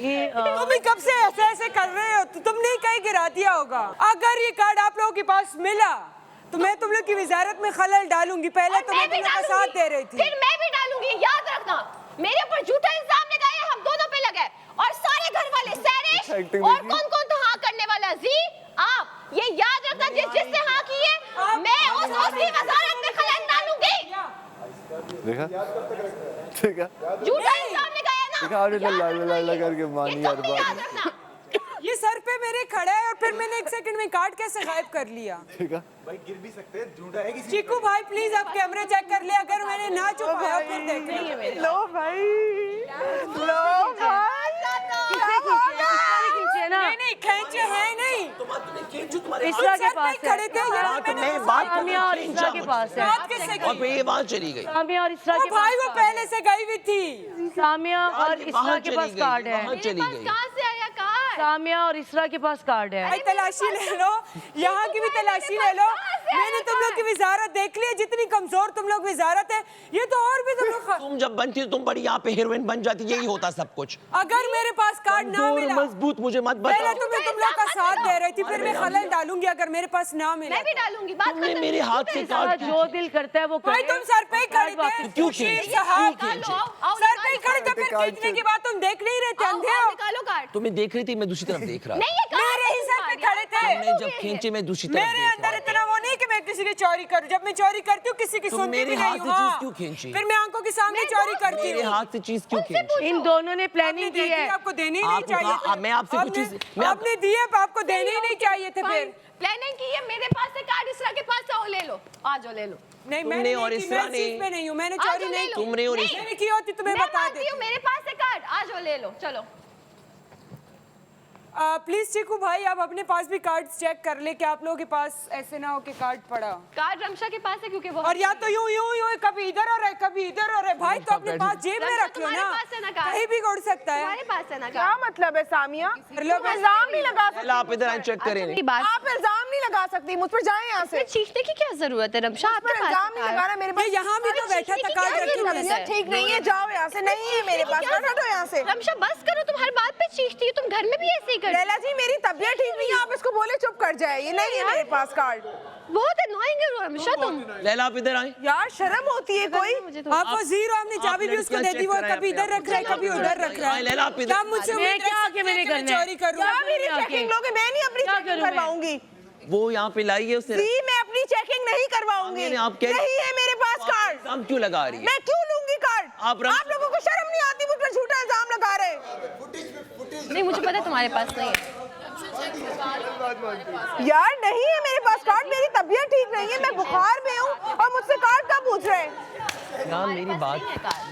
ये तुम ही कब से ऐसे ऐसे कर रहे हो? तो तुमने ही कहीं गिरा दिया होगा। अगर ये कार्ड आप लोगों के पास मिला तो मैं तुम लोग की वजारत में खलल डालूंगी। पहले तो मैं तुम लोग का साथ दे रही थी। फिर मैं भी डालूंगी, याद रखना। मेरे ऊपर झूठा इल्जाम लगाया, हम दोनों पे लगे और सारे घर वाले, सैरिश Acting और देखी। कौन कौन तो हाँ करने वाला, जी आप ये याद रखना, जिसने हाँ की है मैं उसकी वजारत में खलल डालूंगी। देखा देखा झूठा इल्जाम लगाया ना, देखा आपने ला ला ला करके मानी यार ये याद बात। रखना। ये सर पे मेरे खड़ा है और फिर मैंने 1 सेकंड में कार्ड कैसे गायब कर लिया? देखा चीकू भाई प्लीज आप कैमरे चेक कर ले, अगर मैंने ना छुपाया फिर देख लो भाई, लो भाई। खींचे ना, नहीं खींचे हैं नहीं, इसरा के सर पे पास खड़े है। थे। यहाँ तो मैंने मैं बात सामिया और इसरा के पास है। बात किससे और की? फिर ये वहाँ चली गई। सामिया और इसरा ओ के भाई वो पास पहले से गई हुई थी। सामिया और इसरा वहाँ के चली पास गई, कार्ड है। वहाँ मेरे चली पास गई। कहाँ से आया कार्ड? सामिया और इसरा के पास कार्ड है। भाई तलाशी ले लो, यहाँ की भी तलाशी ले लो। मैंने तुम लोग की वजारत देख ली है, जितनी कमजोर तुम लोग वजारत है। ये तो और भी तुम लोग तुम जब बनती हो तुम बड़ी यहाँ पे हीरोइन बन जाती, यही होता सब कुछ। अगर मेरे पास कार्ड ना कमजोर, मिला, मजबूत मुझे मत पहले बताओ। तो मैं तुम लोग का साथ दे रही थी, फिर मैं खलल डालूंगी अगर मेरे पास ना मिला। मैं भी डालूंगी, बात तुमने खत्म। मेरे हाथ से इसरा कार्ड जो दिल करता है वो भाई करे। तुम सर पे ही खड़े थे, क्यों शीर खींचे? साहब। क्यों खींचे? आओ, सर पे ही खड़े थे, फिर खींचने की बात तुम देख नहीं रहे थे, अंधे हो। निकालो कार्ड। तुम्हें देख रही थी, मैं दूसरी तरफ देख रहा। नहीं ये कार्ड मेरे ही सर पे खड़े थे। तुमने जब खींचे मैं दूसरी तरफ मेरे देख अंदर रहा। इतना वो नहीं कि मैं किसी की चोरी करूं। जब मैं चोरी करती हूँ किसी की तुम सुनती मेरे भी हाथ नहीं से हूँ। चीज हाँ। क्यों खींची? फिर मैं आंखों के सामने चोरी करती मेरे हूँ। हाथ से चीज क्यों खींची? इन दोनों ने प्लानिंग की है। आपको देनी ही नहीं आपको चाहिए कहा- मैं आपसे कुछ चीज़- मैं आपने दी है, आपको देनी ही नहीं चाहिए चाहिए थे फिर? प्लानिंग की है, मेरे पास से कार्ड इसरा के पास है, वो ले लो, आ जाओ ले लो। नहीं तुमने मैंने और नहीं की, इसरा मैं ने- चीज पे नहीं हूँ, मैंने आ चोरी जाओ ले नहीं लो। की। तुमने और नहीं, मैंने की होती तुम्हें मैं बता मानती देती। हूँ, मेरे पास है कार्ड, आ जाओ ले लो, चलो। प्लीज चीकू भाई आप अपने पास भी कार्ड चेक कर ले कि आप लोगों के पास ऐसे ना हो कि कार्ड पड़ा। कार्ड रमशा के पास है क्योंकि वो और या तो यूं यूं यूं कभी इधर हो रहा है कभी इधर हो रहा है। भाई तो अपने पास जेब में रमशा, रख लो तुम्हारे ना, पास है ना कार्ड? कहीं भी उड़ सकता है। तुम्हारे पास है ना क्या कार्ड? मतलब है सामिया? कर लो तुम इल्जाम नहीं लगा सकती। पहले आप इधर आए चेक करें। मेरी बात आप इल्जाम नहीं लगा सकती मुझ पर, जाए यहाँ से। इसमें चीखने की क्या जरूरत है रमशा? मुझ आपके पर पास इल्जाम है नहीं कार्ड। लगाना मेरे ये पास। यहाँ भी तो बैठा था कार्ड रखे हुए जरूरत है? तबीयत ठीक नहीं है, जाओ यहाँ से। नहीं है मेरे पास, हटो यहाँ से। रमशा बस करो, तुम हर बात पे चीखती हो, तुम घर में भी ऐसे ही करती लैला जी मेरी तबीयत ठीक नहीं है, आप इसको बोले चुप कर जाए। ये नहीं है मेरे पास कार्ड। हो। बहुत annoying है रमशा तुम। लैला आप इधर आए। यार शर्म होती है कोई? मुझे तो आप वो जीरो आपने चाबी भी उसको दे दी, वो कभी इधर रख रहा है कभी उधर रख रहा हाँ, लैला, आप है। इधर- क्या मुझसे मैं उम्मीद क्या रख आके सकते मैंने हैं कि मैं करना है? चोरी करूँ? क्या मेरी आके। चेकिंग लोगे? मैं नहीं अपनी क्या चेकिंग करूं मैं? करवाऊंगी। वो यहाँ पे लाई है उसने। जी मैं अपनी चेकिंग नहीं करवाऊंगी। नहीं, आप कह- नहीं है मेरे पास कार्ड। हम क्यों लगा रही है? मैं क्यों लूंगी कार्ड? आप रम- लोगों को शर्म नहीं आती मुझ पर झूठा इल्जाम लगा रहे? नहीं, मुझे पता है तुम्हारे पास नहीं है। यार नहीं है मेरे पास कार्ड, मेरी तबीयत ठीक नहीं है, मैं बुखार में हूँ और मुझसे कार्ड का पूछ रहे हैं। यार मेरी बात,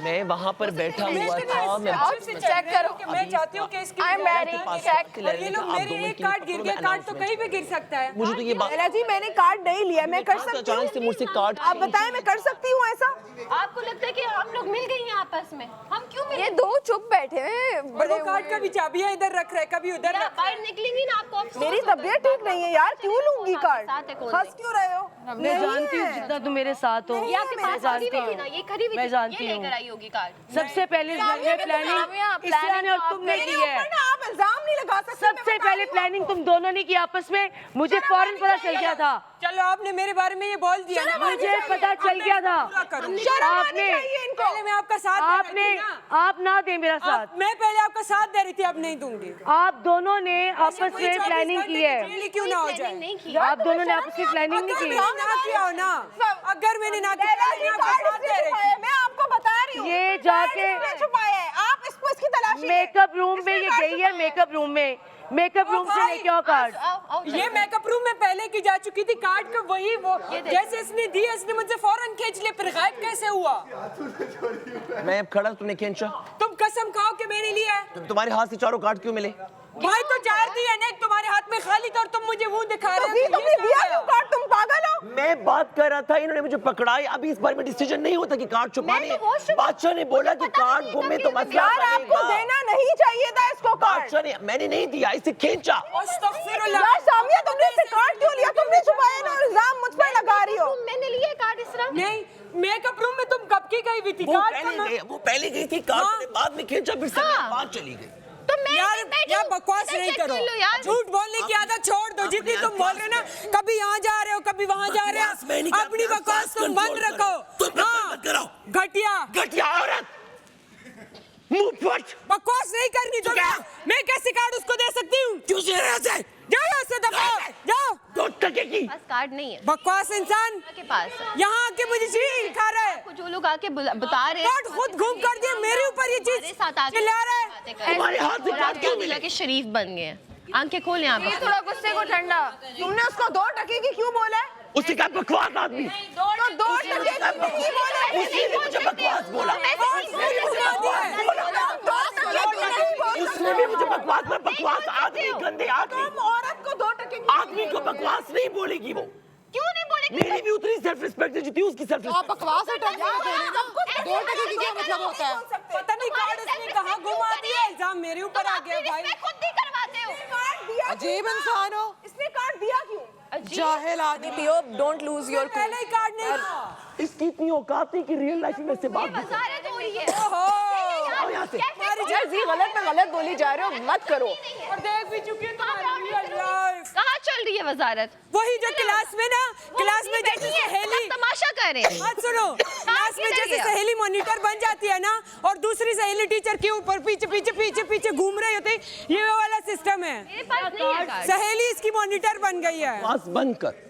मैं वहाँ पर बैठा हुआ था, मैं आपसे चेक करो कि मैं चाहती हूँ कि इसकी I'm ready, check। और ये लोग मेरे एक कार्ड गिर गया, कार्ड तो कहीं भी गिर सकता है। मुझे तो ये बात लैला जी मैंने कार्ड नहीं लिया, मैं कर सकती अचानक से हूँ? मुझसे कार्ड आप बताएं मैं कर सकती हूँ ऐसा? आपको लगता है कि हम लोग मिल गई हैं आपस में? हम क्यों मिले? ये दो चुप बैठे हैं और बड़े वो कार्ड कभी चाबियां इधर रख रहा है कभी उधर या रख रहा है। बाहर निकलेंगी ना आपको अफसोस मेरी होगा। तबीयत ठीक नहीं है यार, क्यों लूंगी कार्ड? साथ है कौन हंस क्यों रहे हो? मैं जानती हूँ जितना तुम मेरे साथ हो। ये आपके पास खड़ी हुई थी ना, ये खड़ी हुई मैं थी, जानती ये हूँ। लेकर आई होगी कार्ड। सबसे पहले इस घर में प्लानिंग इसरा ने और तुमने की है। आप इल्जाम नहीं लगा सकते। सबसे पहले प्लानिंग तुम दोनों ने की आपस में, मुझे फौरन पता चल गया था। चलो आपने मेरे बारे में ये बोल दिया ना, मुझे पता चल गया था। आपने पहले मैं आपका साथ दे आपने रही थी ना। आप ना दे मेरा साथ। मैं पहले आपका साथ दे रही थी, अब नहीं दूंगी। आप दोनों ने आपस में 24 प्लानिंग घंटे की है। जेल क्यों ना हो प्लानिंग जाए? नहीं की। आप दोनों ने आपस में प्लानिंग नहीं अगर की। मैंने ना किया हो ना, अगर मैंने ना किया लैला तो जी मैं आपका कार्ड साथ इसने दे रही छुपाया है, मैं आपको बता रही हूँ। ये जाके कार्ड इसने छुपाया है, आप इसको इसकी तलाशी मेकअप रूम में ये गई है, मेकअप रूम में, मेकअप रूम से लेके आओ कार्ड। आओ आओ थी। ये मेकअप रूम में पहले की जा चुकी थी, कार्ड का वही वो जैसे इसने दी इसने मुझसे फौरन खींच लिया, फिर गायब कैसे हुआ? मैं अब खड़ा, तुमने खींचा। तुम कसम खाओ कि मैंने लिया है। तुम्हारे हाथ से चारों कार्ड क्यों मिले? भाई तो 4 दिए ना, तुम्हारे हाथ में खाली था और तुम मुझे मुंह दिखा रहे हो कि तुमने ये दिया क्या क्यों है? कार्ड? तुम पागल हो? मैं बात कर रहा था, इन्होंने मुझे पकड़ाई। अभी इस बारे में डिसीजन नहीं होता कि कार्ड छुपाने मैं तो वॉशरूम- बादशाह ने बोला कि कार्ड गुमे तो मसला यार आपको बनेगा। देना नहीं चाहिए था इसको कार्ड। बादशाह ने, मैंने नहीं दिया, इसे खींचा। अस्तगफिरुल्लाह। यार सामिया तुमने इससे कार्ड क्यों लिया? तुमने छुपाया ना और इल्जाम मुझ पर लगा रही हो। मैंने लिया है कार्ड इसरा। नहीं, मेकअप रूम में तुम कब की गई हुई थी? वो कार्ड पहले का गई, वो पहले गई थी, कार्ड हाँ। ने बाद में खींचा, फिर सब हाँ। बाद चली गई। तो मैं यार बकवास नहीं करो, झूठ बोलने की आदत छोड़ दो। जितनी तुम बोल रहे ना, कभी यहाँ जा रहे हो कभी वहाँ जा रहे बकवास मैं नहीं हो, करता, अपनी बकवास तुम बंद कंट्रोल रखो। करो। तुम बकवास मत करो। घटिया घटिया औरत, मुंह फट। बकवास नहीं करनी तो मैं कैसे कार्ड उसको दे सकती हूँ? क्यों से रहे थे? जाओ यहाँ से, दफा जाओ। 2 टके की पास कार्ड नहीं है, बकवास इंसान के पास है। यहाँ आके मुझे चीज दिखा रहा है। आपको जो लोग आके बता रहे कार्ड खुद घूम कर दिया मेरे ऊपर, ये हमारे चीज साथ आके चिल्ला रहा है। बातें कर रहे हैं। तुम्हारे हाथ से और कार्ड आप क्यों अब्दुल्ला मिले? के शरीफ बन गए हैं। आंखें खोलें आप। थोड़ा गुस्से को ठंडा। तुमने उसको 2 टके की क्यों बोला है? उससे क्या बकवास आदमी? तो 2 टके की क्यों बोला है? उसने मुझे बकवास बोला। उसने भी मुझे बकवास पर बकवास, आदमी गंदे आदमी। तुम औरत को 2 टके की आदमी को बकवास नहीं बोलेगी वो। क्यों नहीं बोलेगी? मेरी भी उतनी सेल्फ रिस्पेक्ट है जितनी उसकी सेल्फ आप बकवास हटाइए ना, 2 टके की क्या मतलब होता है? पता नहीं कार्ड उसने कहाँ घुमा दिया, इल्जाम मेरे ऊपर आ गया भाई। मैं खुद नहीं करवाते हो। कार्ड दिया अजीब इंसान हो। इसने कार्ड दिया क्यों? जाहिल आदमी पियो, डोंट लूज योर पहले ही कार्ड नहीं था। इसकी इतनी औकात नहीं कि रियल लाइफ में से बात भी करे। वजारत हो रही है। आओ यहाँ से। यार जी गलत में गलत बोली जा रहे हो, मत करो। और देख भी चुकी है तुम्हारी रियल लाइफ। कहाँ चल रही है वजारत? वही जो क्लास में ना, क्लास में जैसे सहेली, तमाशा कर रहे हैं। बात सुनो, क्लास में जैसे सहेली मॉनिटर बन जाती है ना, और दूसरी सहेली टीचर के ऊपर पीछे पीछे पीछे पीछे घूम रही होती, ये वाला सिस्टम है। मेरे पास नहीं है कार्ड। सहेली इसकी मॉनिटर बन गई है। बकवास बंद कर।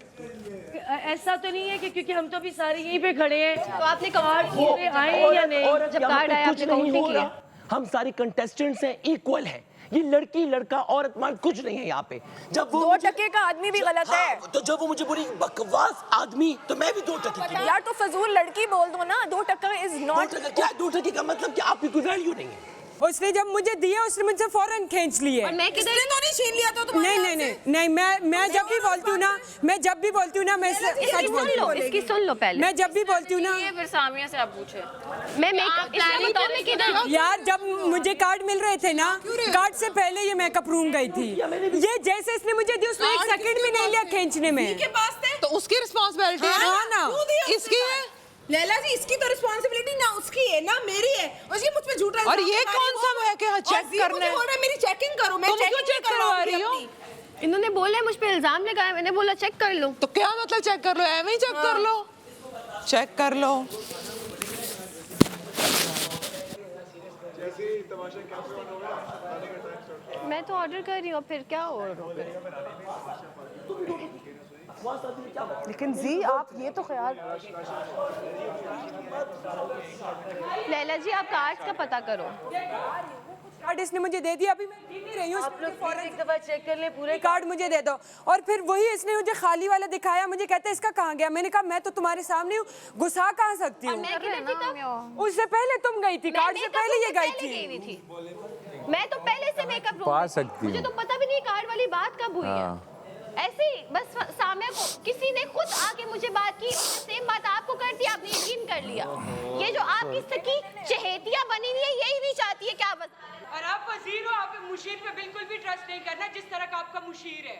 ऐसा तो नहीं है कि क्योंकि हम तो भी सारे यहीं पे खड़े हैं, तो आपने कार्ड पूरे आए हैं या नहीं? औरत जब यहाँ कार्ड पे आया कुछ आपने नहीं काउंट नहीं हो किया? रहा। हम सारे कंटेस्टेंट्स हैं, इक्वल हैं। ये लड़की लड़का औरत मर्द कुछ नहीं है यहाँ पे। जब वो 2 टके का आदमी भी गलत है। तो जब वो मुझे बोली बकवास आदमी, तो मैं भी 2 टके की। यार तो फजूल लड़की बोल दो ना, 2 टका इज 2 नॉट। टके क्या? 2 टके का मतलब कि आपकी कोई वैल्यू नहीं है। उसने जब मुझे दिया उसने मुझसे फौरन खींच लिए। और मैं किधर तो नहीं छीन लिया तो नहीं, मैं जब भी बोलती हूँ ना, मैं सच बोलती हूँ। इसकी सुन लो पहले। मैं जब भी बोलती हूँ ना, फिर सामिया से आप पूछे। मैं किधर यार जब मुझे कार्ड मिल रहे थे ना, कार्ड से पहले ये मेकअप रूम गई थी। ये जैसे इसने मुझे दी उसने 1 सेकंड भी नहीं लिया खींचने में। के पास थे तो उसकी रिस्पांसिबिलिटी है हाँ ना, इसकी है। लैला जी इसकी तो रिस्पांसिबिलिटी ना उसकी है ना मेरी है। उसकी मुझ पे झूठा और ये कौन सा है कि चेक करना है? मेरी चेकिंग करो। मैं चेक करवा रही हूँ। इन्होंने बोला मुझ पे इल्जाम लगाया, मैंने बोला चेक कर लो। तो क्या मतलब चेक कर लो? ऐਵੇਂ ही चेक कर लो, चेक कर लो। मैं तो ऑर्डर कर रही हूँ, फिर क्या हो रहा है? लेकिन जी आप ये तो ख्याल। लैला जी आप कार्ड्स का पता करो। कार्ड इसने मुझे दे दिया, अभी मैं गिन नहीं रही हूँ। आप लोग फौरन एक दफा चेक कर ले पूरे कार्ड मुझे दे दो। और फिर वही इसने मुझे खाली वाला दिखाया, मुझे कहता है इसका कहाँ गया? मैंने कहा मैं तो तुम्हारे सामने हूँ, घुसा कहाँ सकती हूँ? मैं किधर थी तब? उससे पहले तुम गई थी, कार्ड से पहले ये गई थी। मैं तो पहले से मेकअप रूम पा में। सकती मुझे हूँ। तो पता भी नहीं कार्ड वाली बात कब हुई है। ऐसे ही बस सामने को किसी ने खुद आके मुझे बात की, सेम बात आपको कर दी, आपने यकीन कर लिया। ये जो आपकी सकी चहेतियां बनी हुई है, यही नहीं चाहती है क्या? बस और आप वजीर हो, आप मुशीर पे बिल्कुल भी ट्रस्ट नहीं करना जिस तरह का आपका मुशीर है।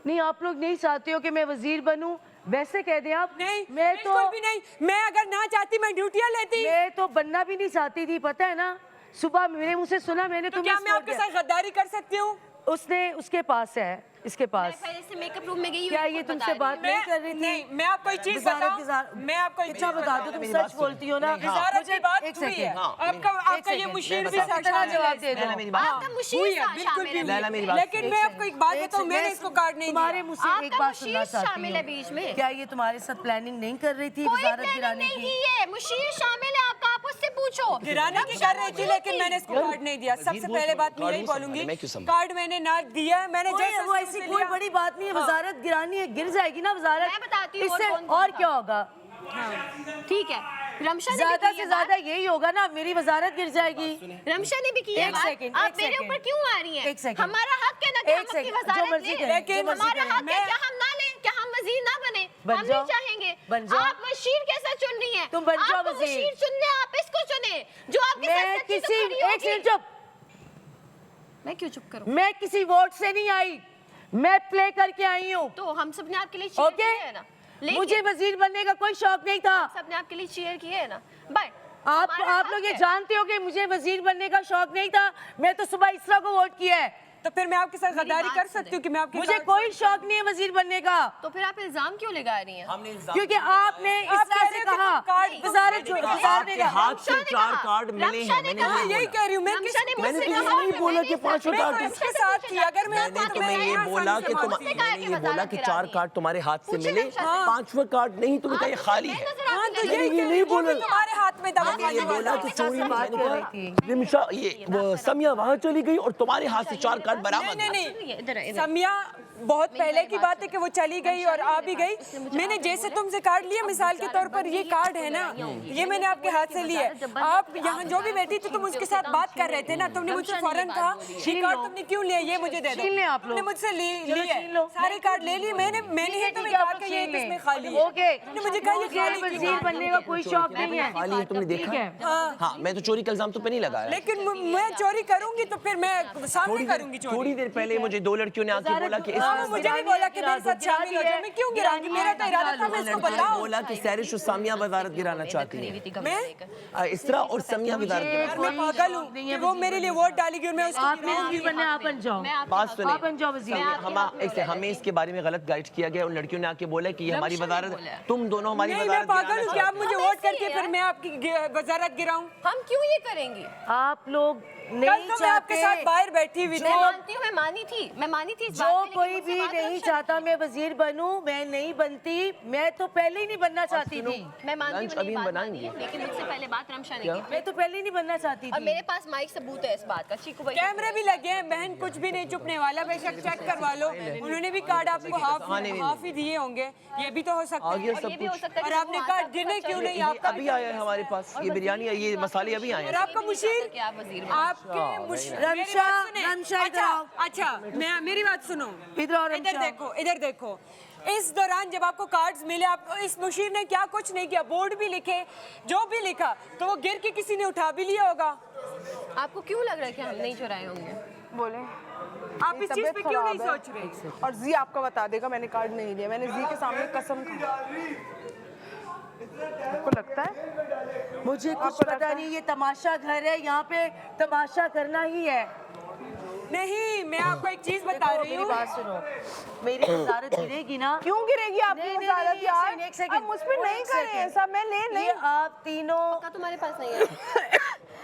नहीं, आप लोग नहीं चाहते हो कि मैं वजीर बनूं, वैसे कह दें आप। नहीं, मैं बिल्कुल भी नहीं। मैं अगर ना चाहती मैं ड्यूटियां लेती। मैं तो बनना भी नहीं चाहती थी, पता है ना। सुबह मेरे मुंह से सुना मैंने, तो तुम्हें क्या मैं आपके साथ गद्दारी कर सकती हूँ? उसने उसके पास है, इसके पास। मैं पहले से मेकअप रूम में गई हूँ। क्या ये तुमसे बात नहीं कर रही थी? नहीं, मैं आपको एक चीज बताऊं। मैं आपको एक चीज बता दो, तुम सच बोलती हो ना। वजारत की बात एक हुई है। सेकंड, आपका ये मुशीर भी साथ जवाब दे दो। आपका मुशीर हुई है, शामिल बिल्कुल भी है। हुई है। लेकिन मैं आपको एक बात बताऊं, मैंने इसको कार्ड नहीं दिया। तुम्हारे मुझ से एक आपका बात सुनना मुशीर चाहती शामिल है हूँ। बीच में। क्या ये तुम्हारे साथ प्लानिंग नहीं कर रही थी कोई वजारत प्लानिंग गिराने नहीं की? की है, मुशीर शामिल है आपका, आप उससे पूछो। गिराने की कर रही थी, लेकिन मैंने इसको कार्ड नहीं दिया। सबसे पहले बात मैं यही बोलूंगी, कार्ड मैंने ना दिया। मैंने जैसे वो ऐसी कोई बड़ी बात नहीं है, वजारत गिरानी है, गिर जाएगी ना वजारत। मैं बताती हूँ इससे और कौन और क्या होगा? ठीक है, रमशा ने भी ज्यादा की से है ज्यादा यही होगा ना, मेरी वजारत गिर जाएगी। रमशा ने भी किया एक बात। सेकंड, आप एक मेरे सेकंड। ऊपर क्यों आ रही हैं? एक सेकंड। हमारा हक है ना कि एक हम अपनी सेकंड, जो वजारत मर्जी लें। करें, लेकिन जो मर्जी हमारा करें। हक है, क्या हम ना लें? क्या हम वजीर ना बने? बन हम जाओ। नहीं चाहेंगे। बन जाओ। आप मशीर कैसा चुन रही हैं? तुम बन जाओ आपको वजीर। मशीर चुनने, आप इसको चुने जो आपके साथ मैं सच्ची तो किसी खड़ी एक होगी। सेकंड चुप, मैं क्यों चुप करूं? मैं किसी वोट से नहीं आई, मैं प्ले करके आई हूँ। तो हम सबने आपके लिए चीयर ओके, किए है ना। लेकिन मुझे वजीर बनने का कोई शौक नहीं था। सबने आपके लिए चीयर किए है ना। बट आप लोग ये जानते हो कि मुझे वजीर बनने का शौक नहीं था। मैं तो सुबह इसरा को वोट किया है। तो फिर मैं आपके साथ गद्दारी बात कर सुने। सकती हूँ कि मैं आपके मुझे कोई शौक नहीं है वजीर बनने का, तो फिर आप इल्जाम क्यों लगा रही हैं? क्योंकि आपने इसरा से कहा वजारत गुजारने का। हाथ से 4 कार्ड मिले हैं। मैंने हाँ, यही कह रही हूँ मैं। रमशा ने मैंने मुझसे तो ये कहा, नहीं बोला कि 5 मैं कार्ड। तो इसके साथ किया। अगर मैं मैंने तुम्हें ये बोला कि तुम मैंने ये बोला कि 4 कार्ड तुम्हारे हाथ से मिले, 5वां कार्ड नहीं, तुमने कहा ये खाली है। हाँ, तो मैंने यही ये नहीं बोला। तुम्हारे हाथ में दवा मैंने ये बोला कि चोरी बात मैंने कर कहा, रही थी। रिमशा ये वो समिया वहां चली गई और तुम्हारे हाथ से 4 कार्ड बरामद। नहीं, इधर समिया बहुत पहले की बात है कि वो चली गई और आ भी गई। मैंने जैसे तुमसे कार्ड लिया, मिसाल के तौर पर ये कार्ड है ना, ये मैंने आपके हाथ से लिया है। आप यहाँ जो भी बैठी थी तुम उसके साथ बात कर रहे थे ना, तुमने मुझसे फौरन कहा ये कार्ड तुमने क्यों लिया, ये मुझे दे दो। छीन लें आप लोग। तुमने मुझसे लिए छीन लो। सारे कार्ड ले लिए। मैंने ही तुम्हें कहा कि ये किसमें खाली है। ओके, तुमने मुझे कहा ये खाली क्यों वजीर बनने का कोई शौक नहीं है। खाली है, तुमने देखा? ठीक है। हाँ, मैं तो चोरी का इल्जाम तो पे नहीं लगाया। लेकिन मैं चोरी करूंगी तो फिर मैं सामने करूंगी चोरी। थोड़ी देर पहले मुझे 2 लड़कियों ने आके बोला कि हाँ, मुझे भी बोला कि मेरे साथ शामिल हो जाओ। मैं क्यों गिराऊंगी? मेरा तो इरादा था मैं इसको बताऊं। बोला कि सैरिश और सामिया वजारत गिराना चाहती है। मैं इसरा और समिया वजारत गिराना। मैं पागल हूँ कि वो मेरे लिए वोट डालेगी और मैं उसको आपने वजीर बनना, आप बन जाओ। बात सुनिए, आप बन जाओ वजीर। हमें इसके बारे में गलत गाइड किया गया। उन लड़कियों ने आके बोला कि ये हमारी वजारत, तुम दोनों हमारी नहीं, मैं वजारत पागल गिराना हूँ कि आप चाहती मुझे हम वोट ऐसे ही करके हैं। फिर मैं आपकी वजारत गिराऊं। हम क्यों ये करेंगे? आप लोग कल नहीं तो मैं आपके साथ चाहते। बाहर बैठी हुई थी। जो मानती हूँ, मैं मानी थी इस बात जो पे, लेकिन कोई मुझसे भी बात नहीं रक्षा चाहता मैं वजीर बनूं, मैं नहीं बनती, मैं तो पहले ही नहीं बनना चाहती थी। मैं मानती लंच हूँ, अभी मेरी हम बात बनाएंगे। मानिए, लेकिन मुझसे पहले बात रमशा ने की मैं तो पहले ही नहीं बनना चाहती और थी। मेरे पास माइक सबूत है इस बात का। चीकू भाई कैमरे भी लगे हैं, बहन कुछ भी नहीं छुपने वाला, बेशक चेक करवा लो। उन्होंने भी कार्ड आपको हाफ ही दिए होंगे, ये भी तो हो सकता आ है। गया और सब ये भी हो कुछ। सकता है और कि आपने वो कार्ड आपको गिने अच्छा क्यों नहीं? ये आपका अभी आया है हमारे पास, ये बिरयानी, ये मसाले अभी आए और हैं। आपका मुशीर, कि आप वजीर बनो। आपके मुशीर, रमशा, मेरी बात सुने। रमशा इधर आओ। अच्छा, मैं मेरी बात सुनो, इधर आओ, इधर रमशा। देखो, इधर देखो। इस दौरान जब आपको कार्ड्स मिले, आपको इस मुशीर ने क्या कुछ नहीं किया, बोर्ड भी लिखे, जो भी लिखा, तो वो गिर के किसी ने उठा भी लिया होगा। आपको क्यों लग रहा है कि हम नहीं चुराए होंगे? बोले आप इस चीज पे क्यों नहीं सोच रहे? और जी आपका बता देगा मैंने कार्ड नहीं लिया, मैंने जी के सामने कसम खाई। आपको लगता है? मुझे कुछ पता नहीं, ये तमाशा घर है, यहाँ पे तमाशा करना ही है। नहीं, मैं आपको एक चीज बता रही मेरी हूँ। बात सुनो, मेरी वजारत गिरेगी ना? क्यों गिरेगी आपकी नहीं, नहीं, वजारत नहीं, यार? एक सेकंड, अब मुझ पे नहीं एक करें सेकंड। ऐसा, मैं ले ये नहीं। आप तीनों पक्का तुम्हारे पास नहीं है?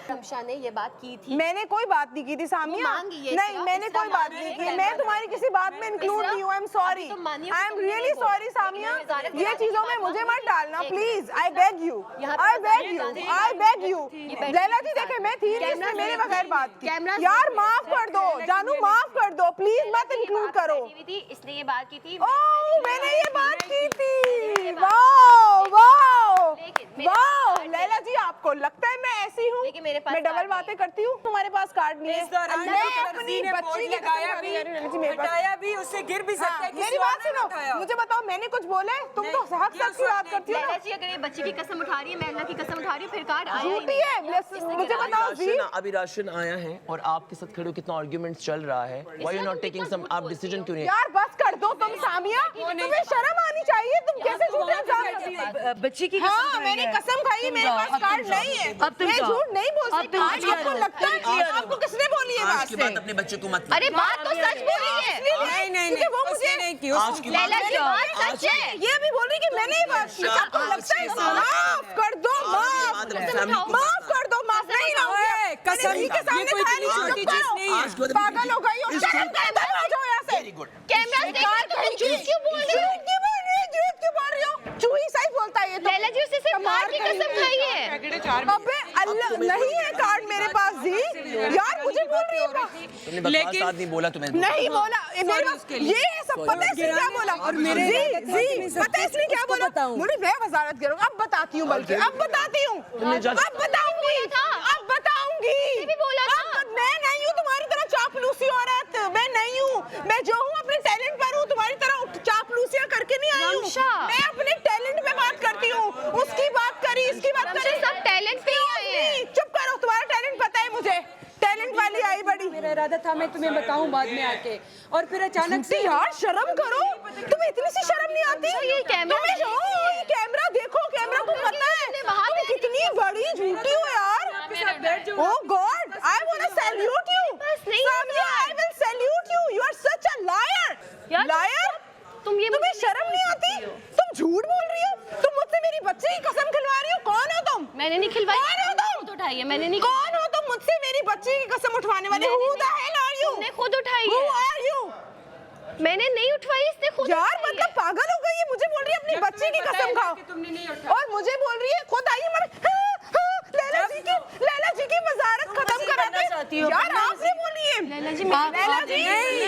रमशा ने ये बात की थी। मैंने कोई बात नहीं की थी सामिया, वो मान गई है नहीं इसरा, मैंने इसरा कोई बात मान नहीं गई की, है। मैं तुम्हारी किसी बात में इंक्लूड इसरा, नहीं हूँ। आई एम सॉरी, अभी तुम मानिए आई कि एम तुमने रियली नहीं बोला। सॉरी सामिया, लेकिन वजारत ये कराने चीजों की में बात मुझे मानी मत डालना एक प्लीज, आई बेग यू, यहाँ पे आई बेग वजारत यू, कराने की आई बात बेग यू। ये बैठी लैला जी थी देखे मैं थी नहीं इसमें, मेरे बगैर बात की। कैमरा यार माफ कर दो जानू, माफ कर दो प्लीज, मत इंक्लूड करो। इसने ये बात की थी। ओह मैंने ये बात की थी, वाह वाह लेकिन वाह। लैला जी आपको लगता है मैं ऐसी हूँ? लेकिन मेरे पास मैं डबल कार्ड बातें करती हूँ, तुम्हारे पास कार्ड नहीं है। इस दौरान मैं जो अपनी दर्जी ने बच्ची बोर्ड की लगाया कसम भी, खा रही हूँ, मेरे पास- हटाया भी, उससे गिर भी सकता है। हाँ, मेरी बात सुनो, मुझे बताओ मैंने कुछ बोला है? तुम तो हक ये सक की बात करती हो ना। लैला जी अगर ये बच्ची की कसम उठा रही है, मैं अल्लाह की कसम उठा रही हूँ, फिर कार्ड आया ही झूठी नहीं। है, मुझे बताओ जी। अभी राशन आया है और आपके साथ खड़े हो कितना आर्ग्यूमेंट चल रहा है। Why you not taking some, आप डिसीजन क्यों नहीं? यार बस कर दो तुम सामिया, तुम्हें शर्म आनी चाहिए, तुम कैसे झूठे इल्जाम करती हो? बच्ची की हाँ मैंने कसम खाई, मेरे पास कार्ड नहीं है, अब तुम मैं जाओ। झूठ नहीं बोल अब सकती। तुम आज क्लियर आपको हो। लगता है, क्लियर हो। आपको किसने बोली है आज बात की से? बात अपने बच्चे को मत। अरे बात तो सच बोली है। नहीं नहीं नहीं, वो उसने मुझे नहीं की, आज की लैला बात जी बात सच है। ये भी बोल रही कि मैंने ये बात की। आपको लगता है माफ कर दो, माफ कर दो, माफ नहीं ओए, कसम जी के सामने ये कोई खाया इतनी नहीं, छोटी चुप चीज करो। नहीं है। पागल हो गई हो, शर्म कर दो, आ जाओ यहाँ से। Very good. कैमरा देख के तुम झूठ क्यों बोल रही हो? झूठ क्यों बोल रही हो? झूठ क्यों बोल रही हो? चूही सही बोलता है ये तो। लैला जी उससे सिर्फ कार्ड की कसम खाई है। अबे अल्लाह नहीं है कार्ड मेरे पास जी, यार मुझे बोल रही है तुमने बकवास साथ नहीं बोला तुम्हें। नहीं बोला मेरे पास ये है सब पता है इसलिए क्या बोला। और मेरे जी पता है इसलिए क्या बोला, बोली मैं वजारत करूंगा। अब बताती हूँ, बल्कि अब बताती हूँ, अब बताऊंगी, अब बताऊंगी। मैं नहीं हूँ तुम्हारी तरह चापलूसी औरत, मैं नहीं हूँ। मैं जो हूँ अपने टैलेंट पर हूँ, तुम्हारी तरह चापलूसियाँ करके नहीं आई हूँ। मैं अपने टैलेंट पे बात करती हूँ, उसकी बात करी, इसकी बात करी, सब टैलेंट पे ही आए हैं। चुप करो, तुम्हारा टैलेंट पता है मुझे, टैलेंट वाली आई बड़ी। मेरा इरादा था मैं तुम्हें बताऊं बाद में आके, और फिर अचानक से यार शर्म करो, तुम्हें इतनी सी शर्म नहीं आती? ये कैमरा तुम्हें ये कैमरा देखो, कैमरा को पता है तुम कितनी बड़ी झूठी हो यार। Oh god, I want to salute you Samia, I will salute you, you are such a liar. Liar, तुम्हें शर्म नहीं आती? तुम झूठ बोल रही हो, तुम मुझसे मेरी बच्ची की कसम खिलवा रही हो। कौन हो तुम? मैंने नहीं खिलवाई। कौन हो तुम? खुद उठाई है, मैंने नहीं। कौन हो तुम मुझसे मेरी बच्ची की कसम उठवाने वाले? Who the hell are you? तुमने खुद उठाई Who है। are you? मैंने नहीं उठवाई, इसने खुद यार उठाई है। मतलब पागल हो गई है, मुझे बोल रही है अपनी बच्ची की कसम खाओ, तुमने नहीं उठाया। और मुझे बोल रही है खुद आई लैला जी की वजारत खत्म कराते। यार आपने बोली है लैला जी, लैला जी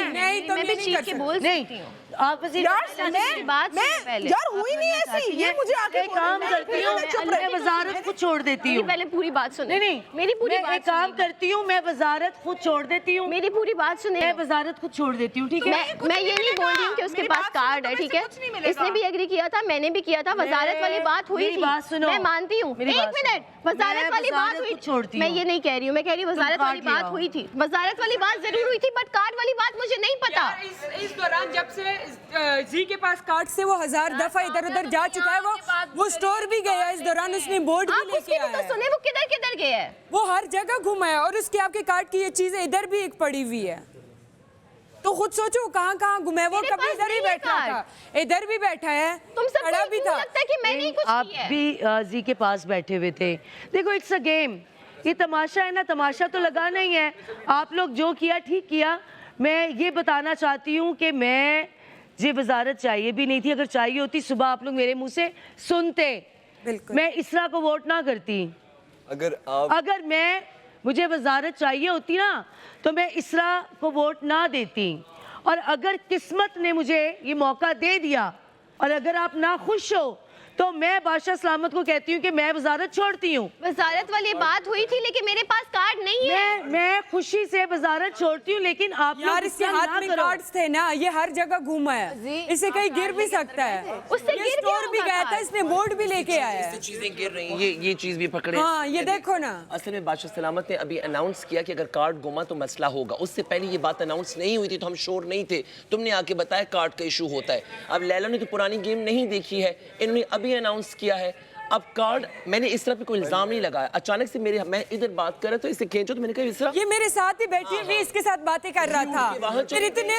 नहीं, तुम मैं ये भी नहीं चीख कर के सकती। बोल सकती हूँ। आप वजीर यार बात मैं सुनो पहले। यार हुई नहीं ऐसी, ये मुझे आके एक काम करती हूँ, मैं वजारत खुद छोड़ देती मेरी हूँ। पहले पूरी बात सुने। नहीं मेरी पूरी मैं बात एक काम सुनिए। करती हूँ, मैं वजारत खुद छोड़ देती हूँ। मेरी पूरी बात सुने। मैं वजारत खुद छोड़ देती हूँ, ठीक है? मैं ये नहीं बोल रही हूँ कि उसके मेरी पास बात सुनो, कार्ड है, तुम्हें ठीक से है? कुछ नहीं मिलेगा। इसने भी एग्री किया था, मैंने भी किया था। वजारत वाली बात हुई मेरी थी, बात सुनो। मैं मानती हूँ। मेरी एक बात मिनट, सुनो। वजारत मैं वाली बात वजारत हुई को छोड़ती मैं हूँ। ये नहीं कह रही हूँ, मैं कह रही हूँ वजारत वाली कार्ड ले बात आओ। हुई थी। वजारत वाली बात जरूर हुई थी, बट कार्ड वाली बात मुझे नहीं पता। यार, इस दौरान जब से जी के पास कार्ड से वो 1000 दफा इधर उधर जा चुका है, वो स्टोर भी गया इस दौरान, उसने बोर्ड भी आप लेके उसकी भी आया तो है। सुने, वो किधर किधर गया है? वो हर जगह घूमा है, और उसके आपके कार्ड की ये चीजें इधर भी एक पड़ी हुई है। तो खुद सोचो कहाँ कहाँ घूमा है। वो मेरे कभी पास इधर ही नहीं है बैठा था, इधर भी बैठा है, तुम खड़ा सबको भी क्यों था। लगता है कि मैंने ही कुछ आप किया है? भी जी के पास बैठे हुए थे। देखो इट्स अ गेम, ये तमाशा है ना, तमाशा तो लगाना ही है। आप लोग जो किया ठीक किया, मैं ये बताना चाहती हूँ कि मुझे वजारत चाहिए भी नहीं थी। अगर चाहिए होती सुबह आप लोग मेरे मुंह से सुनते, मैं इसरा को वोट ना करती। अगर मुझे वजारत चाहिए होती ना तो मैं इसरा को वोट ना देती। और अगर किस्मत ने मुझे ये मौका दे दिया और अगर आप ना खुश हो तो मैं बादशाह सलामत को कहती हूँ कि मैं वजारत छोड़ती हूँ। वजारत वाली बात हुई थी लेकिन मेरे पास कार्ड नहीं है। मैं खुशी से वजारत छोड़ती हूँ, लेकिन आप यार इसके हाथ में कार्ड्स थे ना, ये हर जगह घूमा है, इसे कहीं गिर भी सकता है। उससे ये गिर स्टोर भी गया था, इसने बोर्ड भी लेके आया है। चीजें गिर रही हैं, ये चीज भी पकड़े। हाँ ये देखो ना, असल में बादशाह सलामत ने अभी अनाउंस किया कि अगर कार्ड गुमा तो मसला होगा। उससे पहले ये बात अनाउंस नहीं हुई थी तो हम श्योर नहीं थे। तुमने आके बताया कार्ड का इशू होता है। अब लैला ने तो पुरानी गेम नहीं देखी है, इन्होंने अभी अनाउंस किया है। अब कार्ड, मैंने इस तरह पे कोई इल्जाम नहीं लगाया। अचानक से मैं इधर बात कर रहा तो इसे खींचो तो मैंने कहा इस तरह ये मेरे साथ ही बैठी हुई इसके साथ बातें कर रहा था। फिर इतने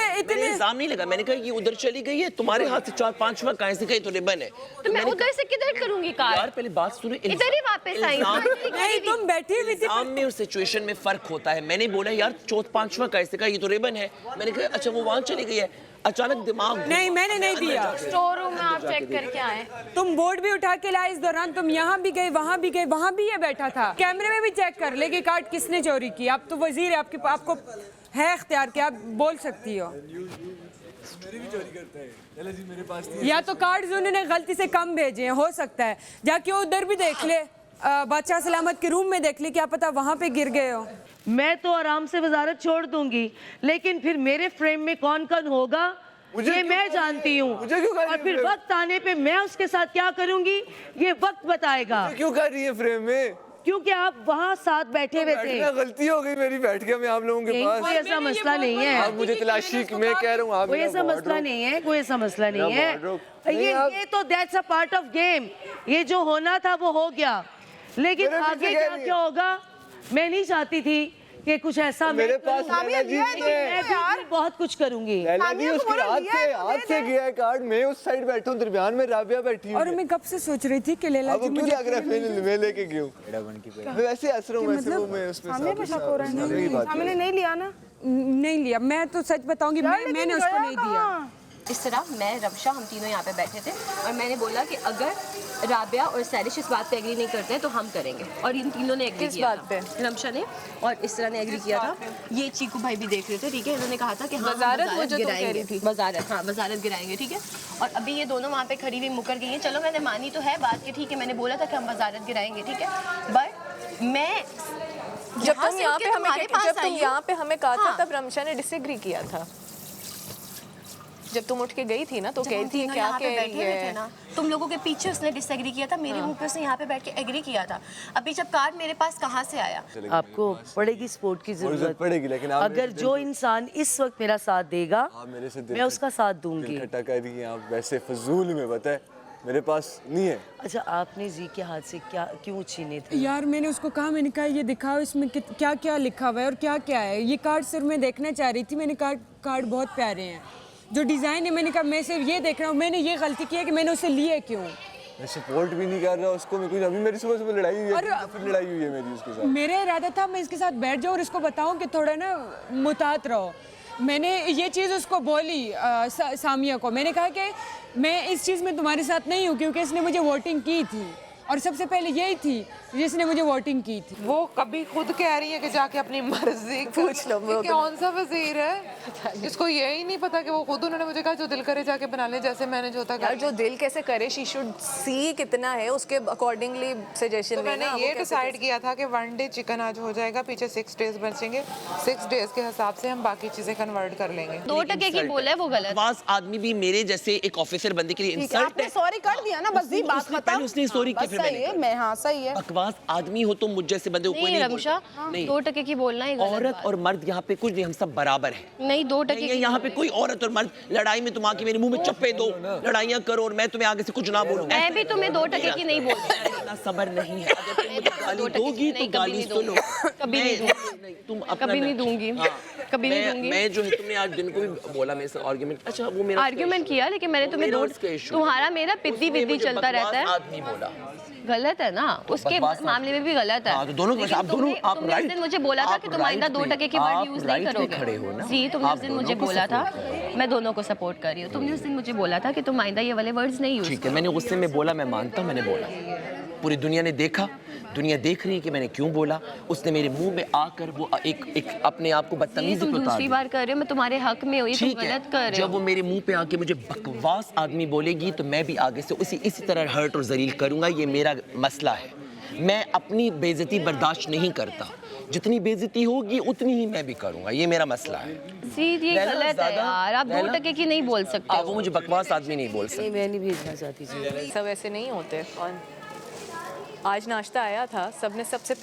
इल्जाम नहीं लगा। मैंने कहा ये उधर चली गई है, तुम्हारे हाथ से 4-5 कहाँ से गई तो रिबन है। तो मैं उधर से किधर करूंगी कार्ड? यार पहले बात सुनो, इधर ही वापस आई। नहीं तुम बैठी हुई थी। इल्जाम में और सिचुएशन में फर्क होता है। मैंने बोला यार 4-5 कैसे का, ये तो रिबन है। मैंने कहा अच्छा वो वहां चली गई है। अचानक दिमाग नहीं मैंने नहीं दिया। स्टोर रूम में आप चेक करके आए। तुम बोर्ड भी उठा के लाए, इस दौरान तुम यहाँ भी गए, वहाँ भी गए, वहाँ भी ये बैठा था। कैमरे में भी चेक कर ले कि कार्ड किसने चोरी की। आप तो वजीर है, आपको है इख्तियार कि आप बोल सकती हो। या तो कार्ड्स उन्होंने गलती से कम भेजे हैं, हो सकता है। जाके उधर भी देख ले, बादशाह सलामत के रूम में देख ले, क्या पता वहाँ पे गिर गए हो। मैं तो आराम से वजारत छोड़ दूंगी, लेकिन फिर मेरे फ्रेम में कौन कौन होगा ये मैं जानती हूँ। और फिर वक्त आने पे मैं उसके साथ क्या करूंगी ये वक्त बताएगा। क्यों कर रही है फ्रेम में? क्योंकि आप वहाँ साथ बैठे हुए थे। गलती हो गई मेरी, बैठ गया मैं आप लोगों के पास। कोई ऐसा मसला नहीं है। आप मुझे तलाशी, मैं कह रहा हूँ आप कोई ऐसा मसला नहीं है, कोई ऐसा मसला नहीं है। ये तो that's a part of game. ये जो होना था वो हो गया, लेकिन आगे क्या होगा मैं नहीं चाहती थी कि कुछ ऐसा। मेरे पास मैं भी बहुत कुछ करूंगी। उसके हाथ से गया है कार्ड। मैं उस साइड बैठा हूँ, दरमियान में राबिया बैठी हूँ। और मैं कब से सोच रही थी कि लैला जी मुझे लग रहा है मैं लेके गया हूँ। मैं वैसे हंस रहा हूँ, वैसे वो मैं उसमें सामने नहीं लिया ना? नहीं लिया। मैं तो सच बताऊंगी, मैंने उसको नहीं दिया। इस तरह मैं रमशा हम तीनों यहाँ पे बैठे थे और मैंने बोला कि अगर राबिया और सैरिश इस बात पे एग्री नहीं करते हैं तो हम करेंगे। और इन तीनों ने एग्री किया। किस बात पे? रमशा ने और इसरा ने एग्री किया था। ये चीकू भाई भी देख रहे थे, ठीक है। इन्होंने कहा था कि हाँ वजारत गिराएंगे, वजारत गिराएंगे, ठीक है। और अभी ये दोनों वहाँ पे खड़ी हुई मुकर गई हैं। चलो मैंने मानी तो है बात कि ठीक है, मैंने बोला था कि हम वजारत गिराएंगे, ठीक है। बट मैं जब तुम यहाँ पे हमें कहा था तब रमशा ने डिसएग्री किया था। जब तुम उठ के गई थी ना तो कह थी क्या कह रही है ना, तुम लोगों के पीछे उसने डिसएग्री किया था, मेरे मुंह पे उसने यहाँ पे बैठ के एग्री किया था। अभी जब कार्ड मेरे पास कहाँ से आया? आपको पड़ेगी सपोर्ट की जरूरत पड़ेगी, लेकिन अगर जो इंसान इस वक्त मेरा साथ देगा मैं उसका साथ दूंगी। खट्टा कर रही हैं आप वैसे फजूल में, पता है मेरे पास नहीं है। अच्छा आपने जी के हाथ से क्या क्यों छीने थे? यार मैंने उसको कहा, मैंने कहा ये दिखाओ इसमें क्या क्या लिखा हुआ है और क्या क्या है। ये कार्ड सिर्फ मैं देखना चाह रही थी। मैंने कार्ड बहुत प्यारे हैं, जो डिज़ाइन है। मैंने कहा मैं सिर्फ ये देख रहा हूँ। मैंने ये गलती की है कि मैंने उसे लिए क्यों। मैं सपोर्ट भी नहीं कर रहा उसको। मैं कुछ अभी मेरी सुबह लड़ाई हुई है, फिर लड़ाई हुई है मेरी उसके साथ। मेरा इरादा था मैं इसके साथ बैठ जाऊँ और इसको बताऊँ कि थोड़ा ना मुतात रहो। मैंने ये चीज़ उसको बोली सामिया को। मैंने कहा कि मैं इस चीज़ में तुम्हारे साथ नहीं हूँ क्योंकि इसने मुझे वोटिंग की थी और सबसे पहले यही थी जिसने मुझे वोटिंग की थी। वो कभी खुद कह रही है कि जाके अपनी मर्जी पूछ लो। कौन सा वजीर है इसको यही नहीं पता कि वो खुद, उन्होंने मुझे कहा जो दिल करे जाके बना ले, जैसे मैंने जो था यार जो दिल कैसे करे, शी शुड सी कितना है उसके अकॉर्डिंगली सजेशन। तो मैंने ये डिसाइड किया था कि 1 डे चिकन आज हो जाएगा, पीछे 6 डेज बचेंगे। 6 डेज के हिसाब से हम बाकी चीजें कन्वर्ट कर लेंगे। 2% की बोला है वो गलत। बकवास आदमी भी मेरे जैसे एक ऑफिसर बंदे के लिए इंसल्ट है। सॉरी कर दिया ना, बस ये बात खत्म। उसने सॉरी की, फिर मैं हाँ सही है। बकवास आदमी हो तो मुझ जैसे बंदे को नहीं रमशा, 2% की बोलना है गलत। औरत और मर्द यहाँ पे कुछ नहीं, हम सब बराबर हैं। नहीं 2% की यहाँ पे कोई औरत और मर्द लड़ाई में तुम आके मेरे मुंह में चप्पे दो, लड़ाइयाँ करो और मैं तुम्हें आगे से कुछ ना बोलूं। मैं भी तुम्हें 2% की नहीं बोलती। इतना सब्र नहीं है। अगर तुम मुझे गाली दोगी तो गाली सुनो। कभी नहीं दूंगी। तुम कभी नहीं दूंगी। कभी नहीं दूंगी। मैं जो है तुमने आज दिन को भी बोला मेरे से आर्गुमेंट, अच्छा वो मेरा आर्ग्यूमेंट किया, लेकिन मैंने तुम्हें मेरा दो उसका issue। तुम्हारा मेरा पिद्दी विद्दी चलता रहता है। आदमी बोला गलत है ना, उसके बकवास मामले में भी गलत है। हाँ, तो दोनों लेकिन आप दोनों आप तुमने उस राइट दिन मुझे बोला था कि तुम आइंदा 2% की वर्ड यूज नहीं करोगे। खड़े हो ना, जी, तुमने आप उस दिन दोनों मुझे को बोला था, support कर मैं दोनों को सपोर्ट कर रही हूँ। तुमने उस दिन मुझे बोला था कि तुम आइंदा ये वाले वर्ड्स नहीं यूज। ठीक है, मैंने गुस्से में बोला, मैं मानता हूँ मैंने बोला, पूरी दुनिया ने देखा, दुनिया देख रही है कि मैंने क्यों बोला। उसने मेरे मुंह में आकर वो एक अपने आप को बदतमीजी तुम पे उतार दूसरी दिया। बार कर रहे हो, मैं तुम्हारे हक में हुई, तुम ठीक है, गलत कर रहे हो। जब वो मेरे मुंह पे आके मुझे बकवास आदमी बोलेगी तो मैं भी आगे से इसी तरह हर्ट और जलील करूंगा। ये मेरा मसला है, मैं अपनी बेइज्जती बर्दाश्त नहीं करता, जितनी बेइज्जती होगी उतनी ही मैं भी करूंगा, ये मेरा मसला है। जी, ये लैला, गलत है ज़्यादा- यार, आप 2% की नहीं बोल सकते आप हो। वो मुझे बकवास आदमी नहीं बोल सकते। मैं नहीं भेजना चाहती थी। सब ऐसे नहीं होते। आज नाश्ता आया था, सबने सबसे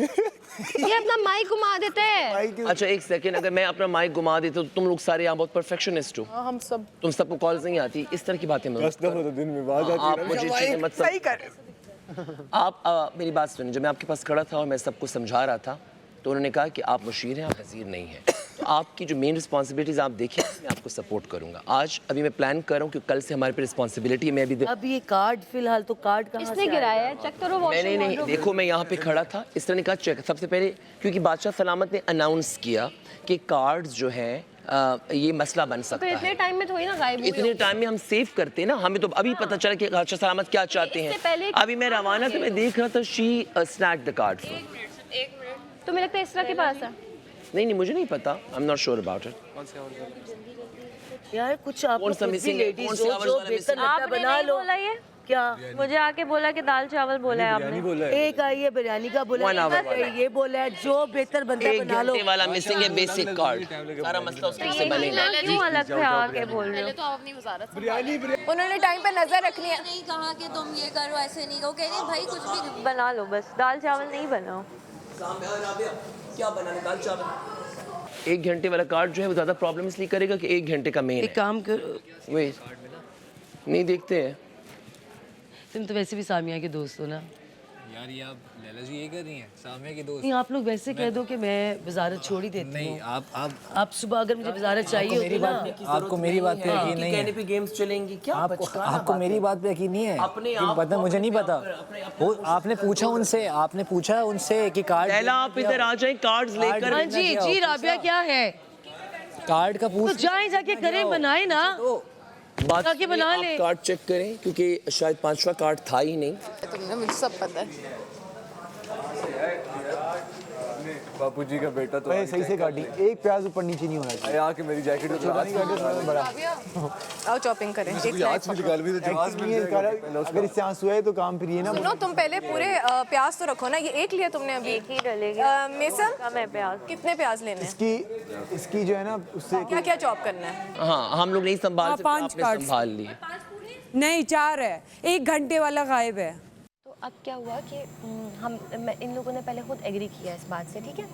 ये अपना माइक घुमा देते हैं। अच्छा एक सेकंड, अगर मैं अपना माइक घुमा देता तो तुम लोग सारे यहाँ बहुत परफेक्शनिस्ट हो। हम सब तुम सबको कॉल्स नहीं आती, इस तरह की बातें मत 10 दफा तो दिन में बात आती आप है। मुझे चीजें मत सही कर आप मेरी बात सुनिए। जब मैं आपके पास खड़ा था और मैं सबको समझा रहा था तो उन्होंने कहा कि आप मुशीर हैं, आप वज़ीर नहीं हैं, तो आपकी जो मेन रिस्पॉन्सिबिलिटीज़ आप देखिए, मैं आपको सपोर्ट करूंगा। आज अभी मैं प्लान कर रहा हूँ कि कल से हमारे पे रिस्पॉन्सिबिलिटी है। मैं अभी अब ये कार्ड फिलहाल तो कार्ड कहाँ इसने गिराया है, चेक करो मैंने वॉशरूम नहीं, देखो मैं यहाँ पे खड़ा था, इस तरह ने कहा चेक। सबसे पहले क्योंकि बादशाह सलामत ने अनाउंस किया कि कार्ड्स जो हैं ये मसला बन तो सकता इतने है। टाइम में थोड़ी ना गायब हुई इतने हो। टाइम में हम सेव करते हैं ना, हमें तो अभी पता चला कि बादशाह सलामत क्या चाहते इससे हैं। पहले- अभी मैं रवाना तो मैं देख रहा था, शी स्नैक द कार्ड। तुम्हें लगता है इसरा के पास है? नहीं, मुझे नहीं पता, I am not sure about it. यार कुछ आप कौन सा खुद भी missing है? लेडीज कौन हो से hours जो वाला बेहतर missing है? लगता है, आपने बना नहीं लो। बोला ये? क्या मुझे आके बोला कि दाल चावल बोला है आपने। बोला है। एक आई है बिरयानी का बोला 1 hour है, वाला। ये बोला है जो बेहतर बनता है एक बना लो। घंटे वाला मिसिंग है, बेसिक कार्ड। सारा मसला उससे बनेगा। क्यों अलग से आके बोल रहे हो? उन्होंने टाइम पे नजर रखनी है। नहीं कहा कि तुम ये करो, ऐसे नहीं कहो, कह रही भाई कुछ भी बना लो बस, दाल चावल नहीं बनाओ। क्या बनाने, दाल चावल? 1 घंटे वाला कार्ड जो है वो ज़्यादा प्रॉब्लम इसलिए करेगा कि 1 घंटे का मेन एक है। काम करो, वेट, नहीं देखते हैं। तुम तो वैसे भी सामिया के दोस्त हो ना। यार ये आप लैला जी ये कर रही हैं, सामिया की दोस्त। नहीं, आप लोग वैसे कह दो कि मैं वजारत छोड़ ही देती नहीं, हूँ। आप सुबह अगर मुझे वजारत चाहिए होती ना, आपको मेरी बात पे यकीन नहीं कहने है। पे गेम्स चलेंगी क्या? आपको मेरी बात पे यकीन नहीं है। अपने ये आप पता, मुझे नहीं पता। वो आपने पूछा उनसे कि कार्ड। पहला आप इधर आ जाए, कार्ड्स लेकर। हाँ जी जी राबिया क्या है, कार्ड का तो पूछ। जाए जाके करें, बनाए ना, बात जाके बना आप ले। कार्ड चेक करें क्योंकि शायद 5वां कार्ड था ही नहीं। तुमने मुझे सब पता है। बापूजी का बेटा तो सही से काटी, एक प्याज ऊपर नीचे नहीं होना चाहिए। आके मेरी जैकेट को छोटा नहीं काटे बड़ा। आओ चॉपिंग करें। एक आज भी निकाल भी तो जवाब मिल जाएगा। अगर इससे आंसू आए तो काम फिर ये ना सुनो, तुम पहले पूरे प्याज तो रखो ना। ये एक लिया तुमने अभी? एक ही डलेगी। मेसन कम है प्याज। कितने प्याज लेने हैं? इसकी जो है ना उससे क्या क्या चॉप करना है? हाँ, हम लोग नहीं संभाल हाँ, सकते, 5 आपने कार्ड्स। संभाल लिए। नहीं 4 है, 1 घंटे वाला गायब है। तो अब क्या हुआ कि इन लोगों ने पहले खुद एग्री किया इस बात से, ठीक है?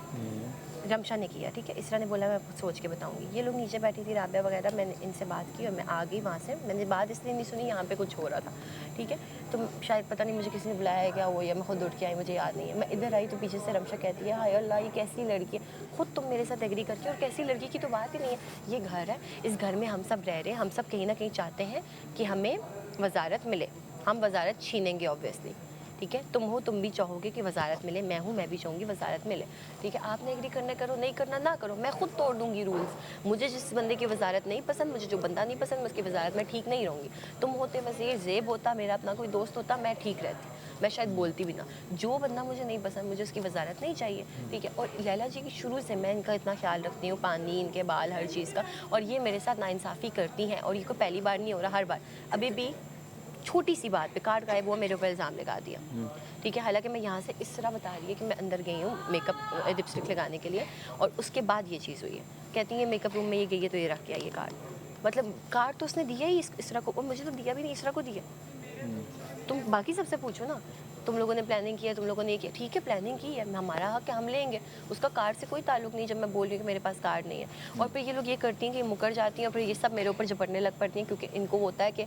रमशा ने किया, ठीक है? इसरा ने बोला मैं सोच के बताऊंगी। ये लोग नीचे बैठी थी, राबिया वगैरह, मैंने इनसे बात की और मैं आ गई वहाँ से। मैंने बात इसलिए नहीं सुनी, यहाँ पे कुछ हो रहा था, ठीक है? तो शायद पता नहीं मुझे किसी ने बुलाया है क्या वो, या मैं खुद उठ के आई, मुझे याद नहीं है। मैं इधर आई तो पीछे से रमशा कहती है हाय अल्लाह ये कैसी लड़की है, खुद तुम मेरे साथ एग्री करके, और कैसी लड़की की तो बात ही नहीं है। ये घर है, इस घर में हम सब रह रहे हैं, हम सब कहीं ना कहीं चाहते हैं कि हमें वजारत मिले। हम वजारत छीनेंगे ऑब्वियसली, ठीक है? तुम हो, तुम भी चाहोगे कि वजारत मिले, मैं हूँ, मैं भी चाहूँगी वजारत मिले, ठीक है? आपने एग्री करना करो, नहीं करना ना करो, मैं खुद तोड़ दूँगी रूल्स। मुझे जिस बंदे की वजारत नहीं पसंद, मुझे जो बंदा नहीं पसंद, मैं उसकी वजारत में ठीक नहीं रहूँगी। तुम होते वज़ीर, ज़ेब होता, मेरा अपना कोई दोस्त होता, मैं ठीक रहती, मैं शायद बोलती भी ना। जो बंदा मुझे नहीं पसंद, मुझे उसकी वजारत नहीं चाहिए, ठीक है? और लैला जी की शुरू से मैं इनका इतना ख्याल रखती हूँ, पानी, इनके बाल, हर चीज़ का, और ये मेरे साथ नाइंसाफ़ी करती हैं, और ये को पहली बार नहीं हो रहा, हर बार। अभी भी छोटी सी बात पे कार्ड गायब हुआ, मेरे ऊपर इल्ज़ाम लगा दिया, ठीक है? हालांकि मैं यहाँ से इस तरह बता रही है कि मैं अंदर गई हूँ मेकअप लिपस्टिक लगाने के लिए, और उसके बाद ये चीज़ हुई है। कहती है मेकअप रूम में ये गई है तो ये रख के आई ये कार्ड। मतलब कार्ड तो उसने दिया ही इसरा को, और मुझे तो दिया भी नहीं, इसरा को दिया। तुम बाकी सबसे पूछो ना, तुम लोगों ने प्लानिंग किया, तुम लोगों ने ये किया, ठीक है प्लानिंग की है, हमारा हक है, हम लेंगे, उसका कार्ड से कोई ताल्लुक नहीं। जब मैं बोल रही हूँ कि मेरे पास कार्ड नहीं है, और फिर ये लोग ये करती हैं कि मुकर जाती हैं, और फिर ये सब मेरे ऊपर झपटने लग पड़ती हैं, क्योंकि इनको होता है कि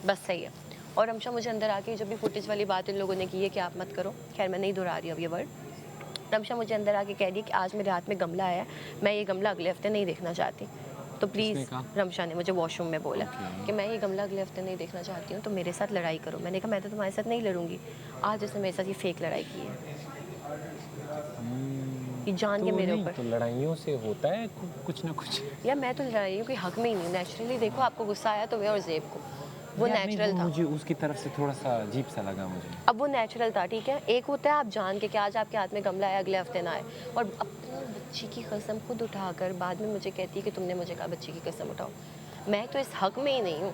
बस सही है। और हमशा मुझे अंदर आके जब भी फुटेज वाली बात इन लोगों ने की है कि आप मत करो, खैर मैं नहीं दोहरा रही अब ये वर्ड, रमशा मुझे अंदर आके कह रही है कि आज मेरे हाथ में गमला आया है, मैं ये गमला अगले हफ्ते नहीं देखना चाहती। तो प्लीज़, रमशा ने मुझे वॉशरूम में बोला कि मैं ये गमला अगले हफ्ते नहीं देखना चाहती हूँ, तो मेरे साथ लड़ाई करो। मैंने कहा मैं तो तुम्हारे साथ नहीं लड़ूंगी। आज उसने मेरे साथ ये फेक लड़ाई की है, ये जान के मेरे ऊपर। तो लड़ाइयों से होता है कुछ ना कुछ। या मैं तो लड़ाइयों के हक में ही नहीं, नेचुरली। देखो आपको गुस्सा आया तो मैं और ज़ेब को, वो नेचुरल था। मुझे उसकी तरफ से थोड़ा सा अजीब सा लगा मुझे। अब वो नेचुरल था, ठीक है। एक होता है आप जान के कि आज आपके हाथ में गमला आया, अगले हफ्ते ना आए, और अपनी बच्ची की कसम खुद उठाकर बाद में मुझे कहती है कि तुमने मुझे कहा बच्ची की कसम उठाओ। मैं तो इस हक में ही नहीं हूँ।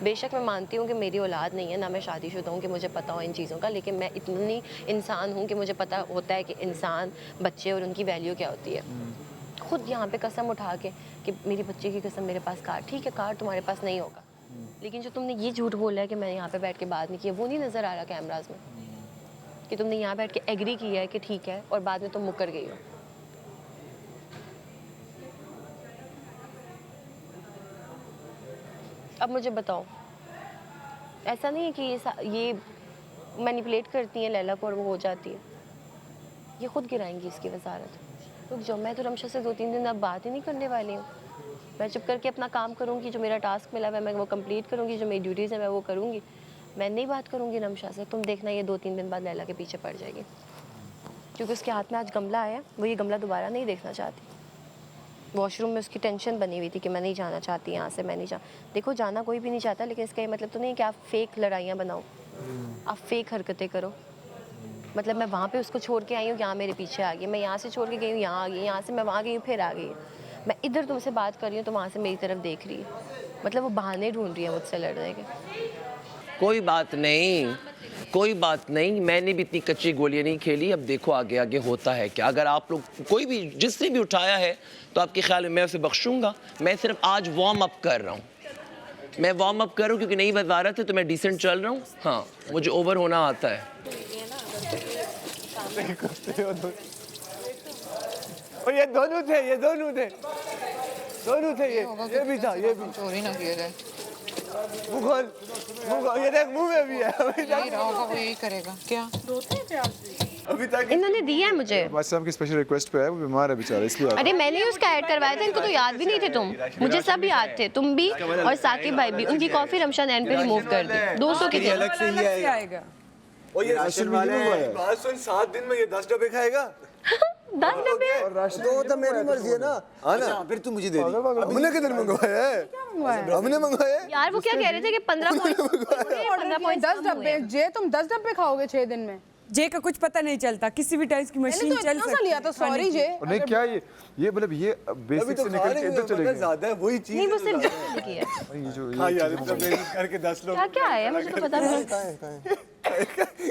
बेशक मैं मानती हूँ कि मेरी औलाद नहीं है, ना मैं शादीशुदा हूँ कि मुझे पता हो इन चीज़ों का, लेकिन मैं इतनी इंसान हूँ कि मुझे पता होता है कि इंसान, बच्चे और उनकी वैल्यू क्या होती है। खुद यहाँ पे कसम उठा के कि मेरी बच्ची की कसम, मेरे पास कार, ठीक है कार तुम्हारे पास नहीं होगा, लेकिन जो तुमने ये झूठ बोला है कि मैं यहाँ पे बैठ के बात नहीं किया, वो नहीं नज़र आ रहा कैमराज में कि तुमने यहाँ बैठ के एग्री किया है कि ठीक है, और बाद में तुम मुकर गई हो। अब मुझे बताओ, ऐसा नहीं है कि ये मैनिपुलेट करती हैं लैला को और वो हो जाती है। ये खुद गिराएंगी इसकी वजारत। रुक जाओ, मैं तो रमशा से 2-3 दिन अब बात ही नहीं करने वाली हूँ। मैं चुप करके अपना काम करूँगी, जो मेरा टास्क मिला है मैं वो कंप्लीट करूँगी, जो मेरी ड्यूटीज़ है मैं वो करूँगी। मैं नहीं बात करूँगी रमशा से। तुम देखना ये 2-3 दिन बाद लैला के पीछे पड़ जाएगी, क्योंकि उसके हाथ में आज गमला आया, वो ये गमला दोबारा नहीं देखना चाहती। वॉशरूम में उसकी टेंशन बनी हुई थी कि मैं नहीं जाना चाहती यहाँ से, मैं नहीं देखो जाना कोई भी नहीं चाहता, लेकिन इसका ये मतलब तो नहीं कि आप फेक लड़ाइयाँ बनाओ, आप फेक हरकतें करो। मतलब मैं वहाँ पे उसको छोड़ के आई हूँ, यहाँ मेरे पीछे आ गई, मैं यहाँ से छोड़ के गई हूँ, यहाँ आ गई, यहाँ से मैं वहाँ गई हूँ, फिर आ गई। मैं इधर तुमसे बात कर रही हूँ तो वहाँ से मेरी तरफ देख रही है। मतलब वो बहाने ढूंढ रही है मुझसे लड़ने के। कोई बात नहीं, कोई बात नहीं, मैंने भी इतनी कच्ची गोलियां नहीं खेली। अब देखो आगे आगे होता है क्या। अगर आप लोग कोई भी जिसने भी उठाया है तो आपके ख्याल में मैं उसे बख्शूंगा। मैं सिर्फ आज वार्म अप कर रहा हूँ, मैं वार्म अप कर रहा हूँ क्योंकि नई वजारत है तो मैं डिसेंट चल रहा हूँ। हाँ, मुझे ओवर होना आता है। और ये दोनों थे ये भी था, ये भी चोरी ना किया जाए। मुँह खोल, ये देख मुँह में भी है। यही रहा होगा, वो यही करेगा क्या? अभी तक इन्होंने दिया है मुझे। साहब की स्पेशल रिक्वेस्ट पे है, वो बीमार है बेचारा इसलिए। अरे मैंने उसका ऐड करवाया था, इनको तो याद भी नहीं थे तुम। मुझे सब याद थे, तुम भी और साकिब भाई भी। उनकी कॉफी रमशा ने एंड पे रिमूव कर दी। 200 की थी। अलग से ही आएगा। और ये राशन वाले बात सुन, 7 दिन में ये 10 डब्बे खाएगा। 10 डब्बे? तो मेरी मर्जी है ना। हाँ, फिर तू मुझे दे दी। हमने किधर मंगवाया है? हमने मंगवाया। यार वो क्या कह रहे थे कि 15 पॉइंट 10 डब्बे। जे तुम 10 डब्बे खाओगे 6 दिन में? जे का कुछ पता नहीं चलता, किसी भी टाइप की मशीन चल सकती है। लिया तो सॉरी जे। नहीं क्या ये मतलब ये बेसिक से निकल के इधर चले गए। ज्यादा है वही चीज। नहीं वो सिर्फ की है। ये जो हाँ यार, इतना मेहनत करके 10 लोग। क्या है मुझे तो पता नहीं।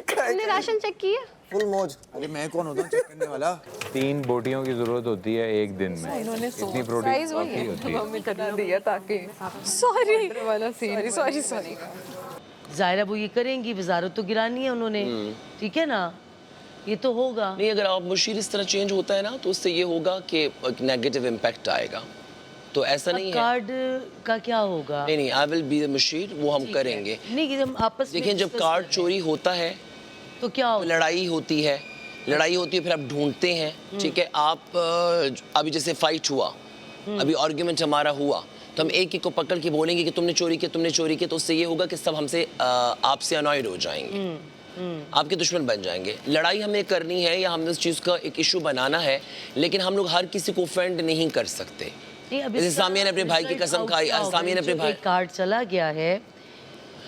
तुमने राशन चेक किया? फुल मौज। अरे मैं कौन होता हूँ चेक करने वाला? 3 बोटियों की जरूरत होती है एक दिन में। इतनी प्रोटीन काफी होती है। मम्मी करना दिया ताकि सॉरी वाला सीन। सॉरी ज़ाहिर है वो ये करेंगी, वजारत तो गिरानी है उन्होंने, ठीक है ना, ये तो होगा। नहीं, अगर आप मुशीर इस तरह चेंज होता है ना तो उससे ये होगा कि एक नेगेटिव इम्पैक्ट आएगा। तो ऐसा नहीं है। कार्ड का क्या होगा? नहीं, I will be the mushir, वो हम करेंगे। नहीं, हम आपस में देखिए जब कार्ड चोरी होता है तो क्या होगा? लड़ाई होती है, फिर आप ढूंढते हैं, ठीक है। आप अभी जैसे फाइट हुआ, अभी आर्ग्यूमेंट हमारा हुआ, तो हम एक को पकड़ के बोलेंगे कि तुमने चोरी किया, तो उससे ये होगा कि सब हमसे आपसे अनॉयड हो जाएंगे, आपके दुश्मन बन जाएंगे। लड़ाई हमें करनी है या हमें उस चीज़ का एक इशू बनाना है, लेकिन हम लोग हर किसी को ऑफेंड नहीं कर सकते। जैसे सामिया ने अपने भाई की कसम खाई, सामिया ने अपने भाई, कार्ड चला गया है,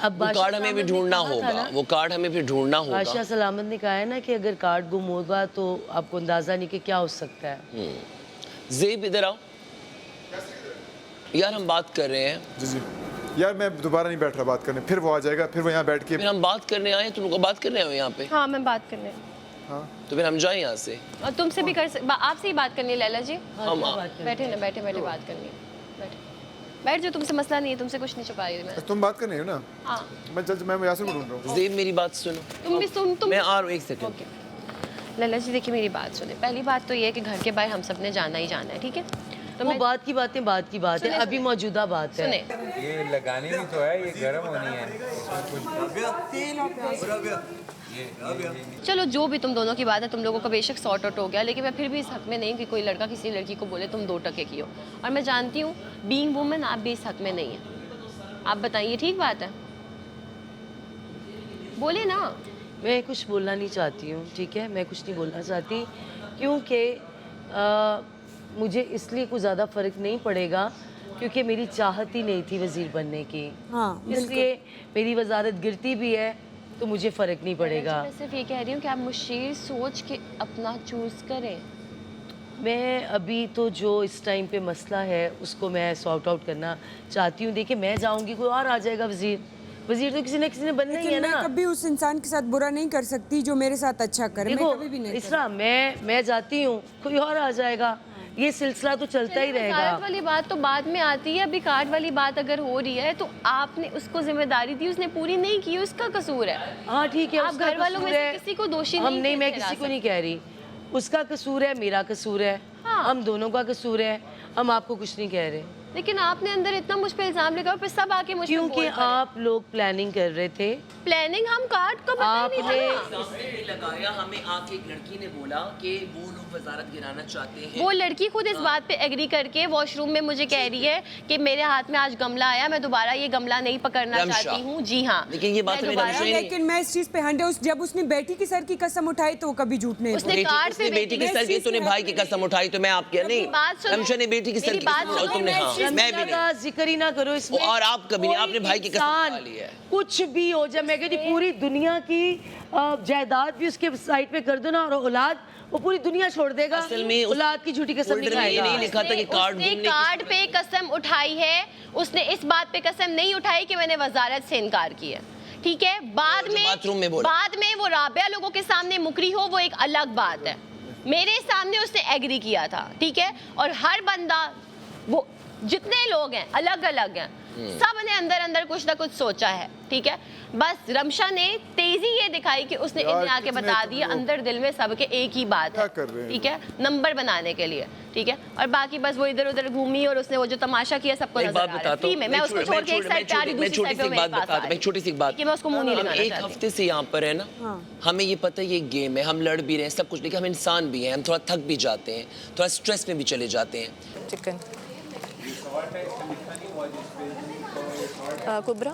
अब वो कार्ड हमें भी ढूंढना होगा, वो कार्ड हमें भी ढूंढना होगा। बादशाह सलामत ने कहा है ना कि अगर कार्ड गुम होगा तो आपको अंदाजा नहीं कि क्या हो सकता है। ज़ेब इधर आओ यार, हम बात कर रहे हैं। जी यार, मैं दोबारा नहीं बैठ रहा बात करने, फिर वो आ जाएगा, फिर वो यहाँ बैठ के। फिर हम बात करने आए, तुम लोग बात करने आए यहाँ पे? हाँ मैं बात करने। हाँ तो फिर हम जाए यहाँ से। और तुमसे भी आपसे ही बात करनी है लैला जी। हम बैठे ना, बैठे बात करनी है। बैठ जाओ, तुमसे मसला नहीं है, तुमसे कुछ नहीं छुपा रही मैं। तुम बात करने हो ना? हाँ मैं यासिर को ढूंढ रहा हूँ। ज़ेब मेरी बात सुनो। तुम भी सुन। मैं आ रहा हूँ, एक सेकंड। लैला जी देखिए मेरी बात सुने। पहली बात तो ये है कि घर के बाहर हम सब ने जाना ही जाना है, ठीक है। तो वो बात की बातें बात की बात है, अभी मौजूदा बात है। सुने ये लगानी भी तो है, ये गर्म होनी है। चलो जो भी तुम दोनों की बात है, तुम लोगों का बेशक सॉर्ट आउट हो गया, लेकिन मैं फिर भी इस हक में नहीं कि कोई लड़का किसी लड़की को बोले तुम 2 टके की हो। और मैं जानती हूँ बीइंग वुमन आप भी इस हक में नहीं है। आप बताइए ठीक बात है, बोले ना। मैं कुछ बोलना नहीं चाहती हूँ, ठीक है, मैं कुछ नहीं बोलना चाहती क्योंकि मुझे इसलिए कुछ ज़्यादा फ़र्क नहीं पड़ेगा क्योंकि मेरी चाहत ही नहीं थी वज़ीर बनने की। हाँ, इसलिए मेरी वजारत गिरती भी है तो मुझे फ़र्क नहीं पड़ेगा। मैं सिर्फ ये कह रही हूँ कि आप मुशीर सोच के अपना चूज़ करें। मैं अभी तो जो इस टाइम पे मसला है उसको मैं सॉर्ट आउट करना चाहती हूँ। देखिए मैं जाऊँगी कोई और आ जाएगा वज़ीर, वज़ीर तो किसी न किसी ने बनना ही है ना। मैं कभी उस इंसान के साथ बुरा नहीं कर सकती जो मेरे साथ अच्छा करे। देखो मैं कभी भी नहीं इसरा मैं जाती हूँ कोई और आ जाएगा, ये सिलसिला तो चलता ही रहेगा। वजारत वाली बात तो बाद में आती है, अभी कार्ड वाली बात अगर हो रही है तो आपने उसको जिम्मेदारी दी, उसने पूरी नहीं की, उसका कसूर है। हाँ ठीक है, आप उसका घर वालों में कसूर से है। किसी को दोषी हम नहीं नहीं, मैं ठहरा किसी को सकते। नहीं कह रही, उसका कसूर है, मेरा कसूर है, हम दोनों का कसूर है, हम आपको कुछ नहीं कह रहे। लेकिन आपने अंदर इतना मुझ पे इल्जाम लगाया, फिर सब आके मुझ पे बोल क्योंकि पड़े। आप लोग प्लानिंग कर रहे थे। प्लानिंग हम कार्ड का पता ही नहीं था। आपने लगाया, हमें आके एक लड़की ने बोला कि वो लोग वजारत गिराना चाहते हैं। वो लड़की खुद इस बात पे एग्री करके वॉशरूम में मुझे कह रही है कि मेरे हाथ में आज गमला आया, मैं दोबारा ये गमला नहीं पकड़ना चाहती हूँ। जी हाँ, लेकिन ये बात लेकिन मैं इस चीज पे जब उसने बेटी की सर की कसम उठाई तो वो कभी झूठ नहीं उसने कार्ड पे बेटी की सर की, तूने भाई की कसम उठाई तो मैं आपके नहीं। रमशा ने बेटी की सर की कसम उठाई, तुमने हाँ, मैं भी नहीं। जिक्र ही ना करो इसमें। और आप कभी नहीं, आपने भाई की कसम उठा ली है। कुछ भी हो जाए, मैं कहती पूरी दुनिया की जायदाद भी उसके साइड पे कर दो ना, और औलाद वो पूरी दुनिया छोड़ देगा। असल में औलाद की झूठी कसम नहीं खाएगा। नहीं लिखा था कि कार्ड पे कसम उठाई है, उसने इस बात पे कसम नहीं उठाई कि मैंने वजारत से इनकार किया। ठीक है, बाद में वो राबिया लोगों के सामने मुकरी हो, वो एक अलग बात है। मेरे सामने उसने एग्री किया था, ठीक है। और हर बंदा, वो जितने लोग हैं अलग अलग हैं, सब ने अंदर अंदर कुछ ना कुछ सोचा है, ठीक है। बस रमशा ने तेजी ये दिखाई कि उसने इन्हें आके बता दिया, अंदर दिल में सबके एक ही बात है, ठीक है, नंबर बनाने के लिए, ठीक है। और बाकी बस वो इधर उधर घूमी और उसने वो जो तमाशा किया सबको नजर आ रहा है। मैं उसको छोड़ के एक साइड प्यारी दूसरी साइड पे मेरे पास आ रही। छोटी सी बात, कि मैं उसको मुंह नहीं लगाना एक हफ्ते से यहाँ पर है ना, हमें ये पता है ये गेम है, हम लड़ भी रहे हैं सब कुछ, लेकिन हम इंसान भी हैं, हम थोड़ा थक भी जाते हैं, थोड़ा स्ट्रेस में भी चले जाते हैं। चिकन कुबरा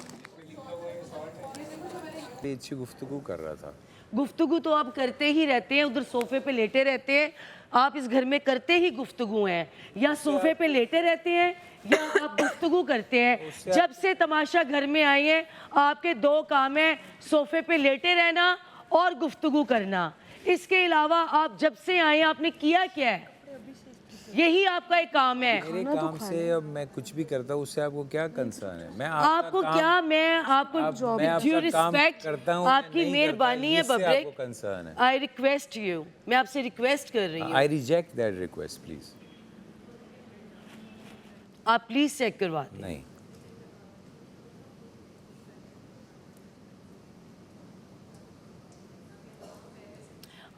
अच्छी गुफ्तगू कर रहा था। गुफ्तगू तो आप करते ही रहते हैं, उधर सोफे पे लेटे रहते हैं। आप इस घर में करते ही गुफ्तगू हैं, या सोफे पे लेटे रहते हैं या आप गुफ्तगू करते हैं। जब से तमाशा घर में आई है, आपके 2 काम हैं, सोफे पे लेटे रहना और गुफ्तगू करना। इसके अलावा आप जब से आए आपने किया क्या है? यही आपका एक काम है। मेरे काम से अब मैं कुछ भी करता हूँ, उससे आपको क्या कंसर्न है? मैं आपको क्या, मैं आपको ड्यू रिस्पेक्ट, आपकी मेहरबानी है बब्रिक, कंसर्न है। आई रिक्वेस्ट यू, मैं आपसे रिक्वेस्ट कर रही हूँ। I reject that request please. आप प्लीज चेक करवा दें। नहीं,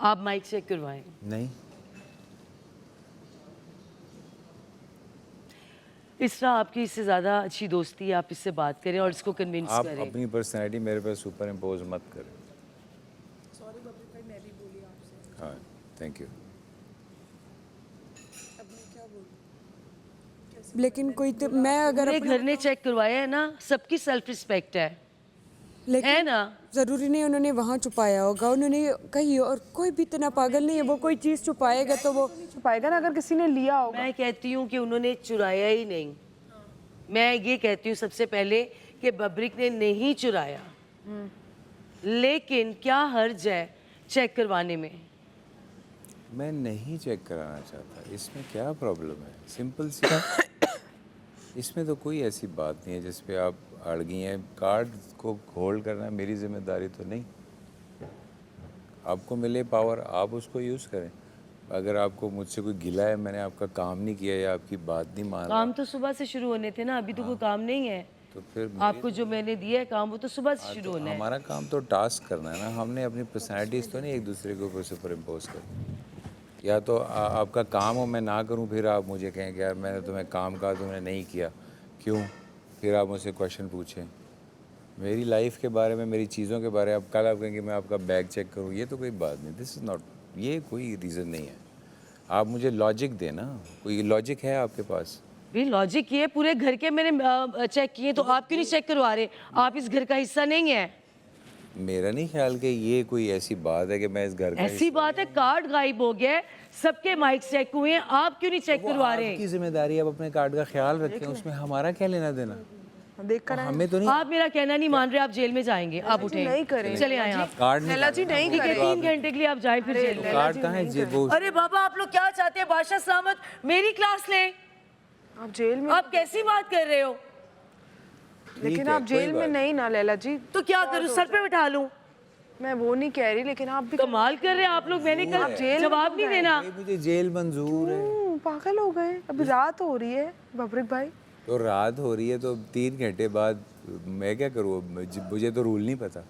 आप माइक चेक करवाएं। नहीं, इसरा आपकी इससे ज़्यादा अच्छी दोस्ती है, आप इससे बात करें और इसको कन्विंस आप करें। अपनी पर्सनैलिटी मेरे पे सुपर इम्पोज मत करें। हाँ, थैंक यू। लेकिन कोई तो मैं अगर घर ने चेक करवाया है ना, सबकी सेल्फ रिस्पेक्ट है, लेकिन है ना? जरूरी नहीं उन्होंने वहाँ छुपाया होगा, उन्होंने कहीं और, कोई भी इतना पागल नहीं है, वो कोई चीज छुपाएगा तो वो छुपाएगा ना, अगर किसी ने लिया होगा। मैं कहती हूँ कि उन्होंने चुराया ही नहीं। मैं ये कहती हूँ सबसे पहले कि बब्रिक ने नहीं चुराया, लेकिन क्या हर्ज है चेक करवाने में? मैं नहीं चेक कराना चाहता, इसमें क्या प्रॉब्लम है? सिंपल सी इसमें तो कोई ऐसी बात नहीं है जिस पे आप अड़ गई हैं। कार्ड को होल्ड करना मेरी जिम्मेदारी तो नहीं। आपको मिले पावर, आप उसको यूज़ करें। अगर आपको मुझसे कोई गिला है, मैंने आपका काम नहीं किया या आपकी बात नहीं मान रहा, काम तो सुबह से शुरू होने थे ना, अभी तो कोई काम नहीं है। तो फिर आपको जो मैंने दिया है काम, वो तो सुबह से शुरू होना है। हमारा काम तो टास्क करना है ना, हमने अपनी पर्सनैलिटीज़ तो नहीं एक दूसरे के ऊपर सुपर इम्पोज करनी। या तो आपका काम हो मैं ना करूं, फिर आप मुझे कहें कि यार मैंने तुम्हें काम कहा तुमने नहीं किया, क्यों? फिर आप मुझसे क्वेश्चन पूछें मेरी लाइफ के बारे में, मेरी चीज़ों के बारे में। अब कल आप कहेंगे मैं आपका बैग चेक करूं, ये तो कोई बात नहीं। दिस इज़ नॉट, ये कोई रीज़न नहीं है। आप मुझे लॉजिक देना, कोई लॉजिक है आपके पास? भी लॉजिक ये पूरे घर के मैंने चेक किए, तो आप क्यों नहीं चेक करवा रहे? आप इस घर का हिस्सा नहीं है। मेरा नहीं ख्याल कि ये कोई ऐसी बात है कि मैं इस घर का ऐसी बात है, कार्ड गायब हो गया, सबके माइक चेक हुए हैं, आप क्यों नहीं चेक करवा रहे? आपकी जिम्मेदारी है, आप अपने कार्ड का ख्याल रखें, उसमें हमारा क्या लेना देना? देख कर हमें तो नहीं। आप मेरा कहना नहीं मान रहे, आप जेल में जाएंगे। आप उठे, नहीं करें। चले आए आप। कार्ड लैला जी नहीं ठीक है, करें। 3 घंटे के लिए आप जाए फिर जेल में। कार्ड कहाँ है? वो अरे बाबा, आप लोग क्या चाहते हैं? बादशाह सलामत मेरी क्लास लें, आप जेल में, आप कैसी बात कर रहे हो? लेकिन है, आप जेल कोई में बात नहीं ना लैला जी। तो क्या करूं, सर पे बिठा लूं? मैं वो नहीं कह रही, लेकिन आप भी कमाल कर रहे हैं आप लोग। मैंने कहा जेल जवाब नहीं देना। मुझे जेल मंजूर है। पागल हो गए, अभी रात हो रही है बबरिक भाई। तो रात हो रही है तो 3 घंटे बाद मैं क्या करूँ? मुझे तो रूल नहीं पता,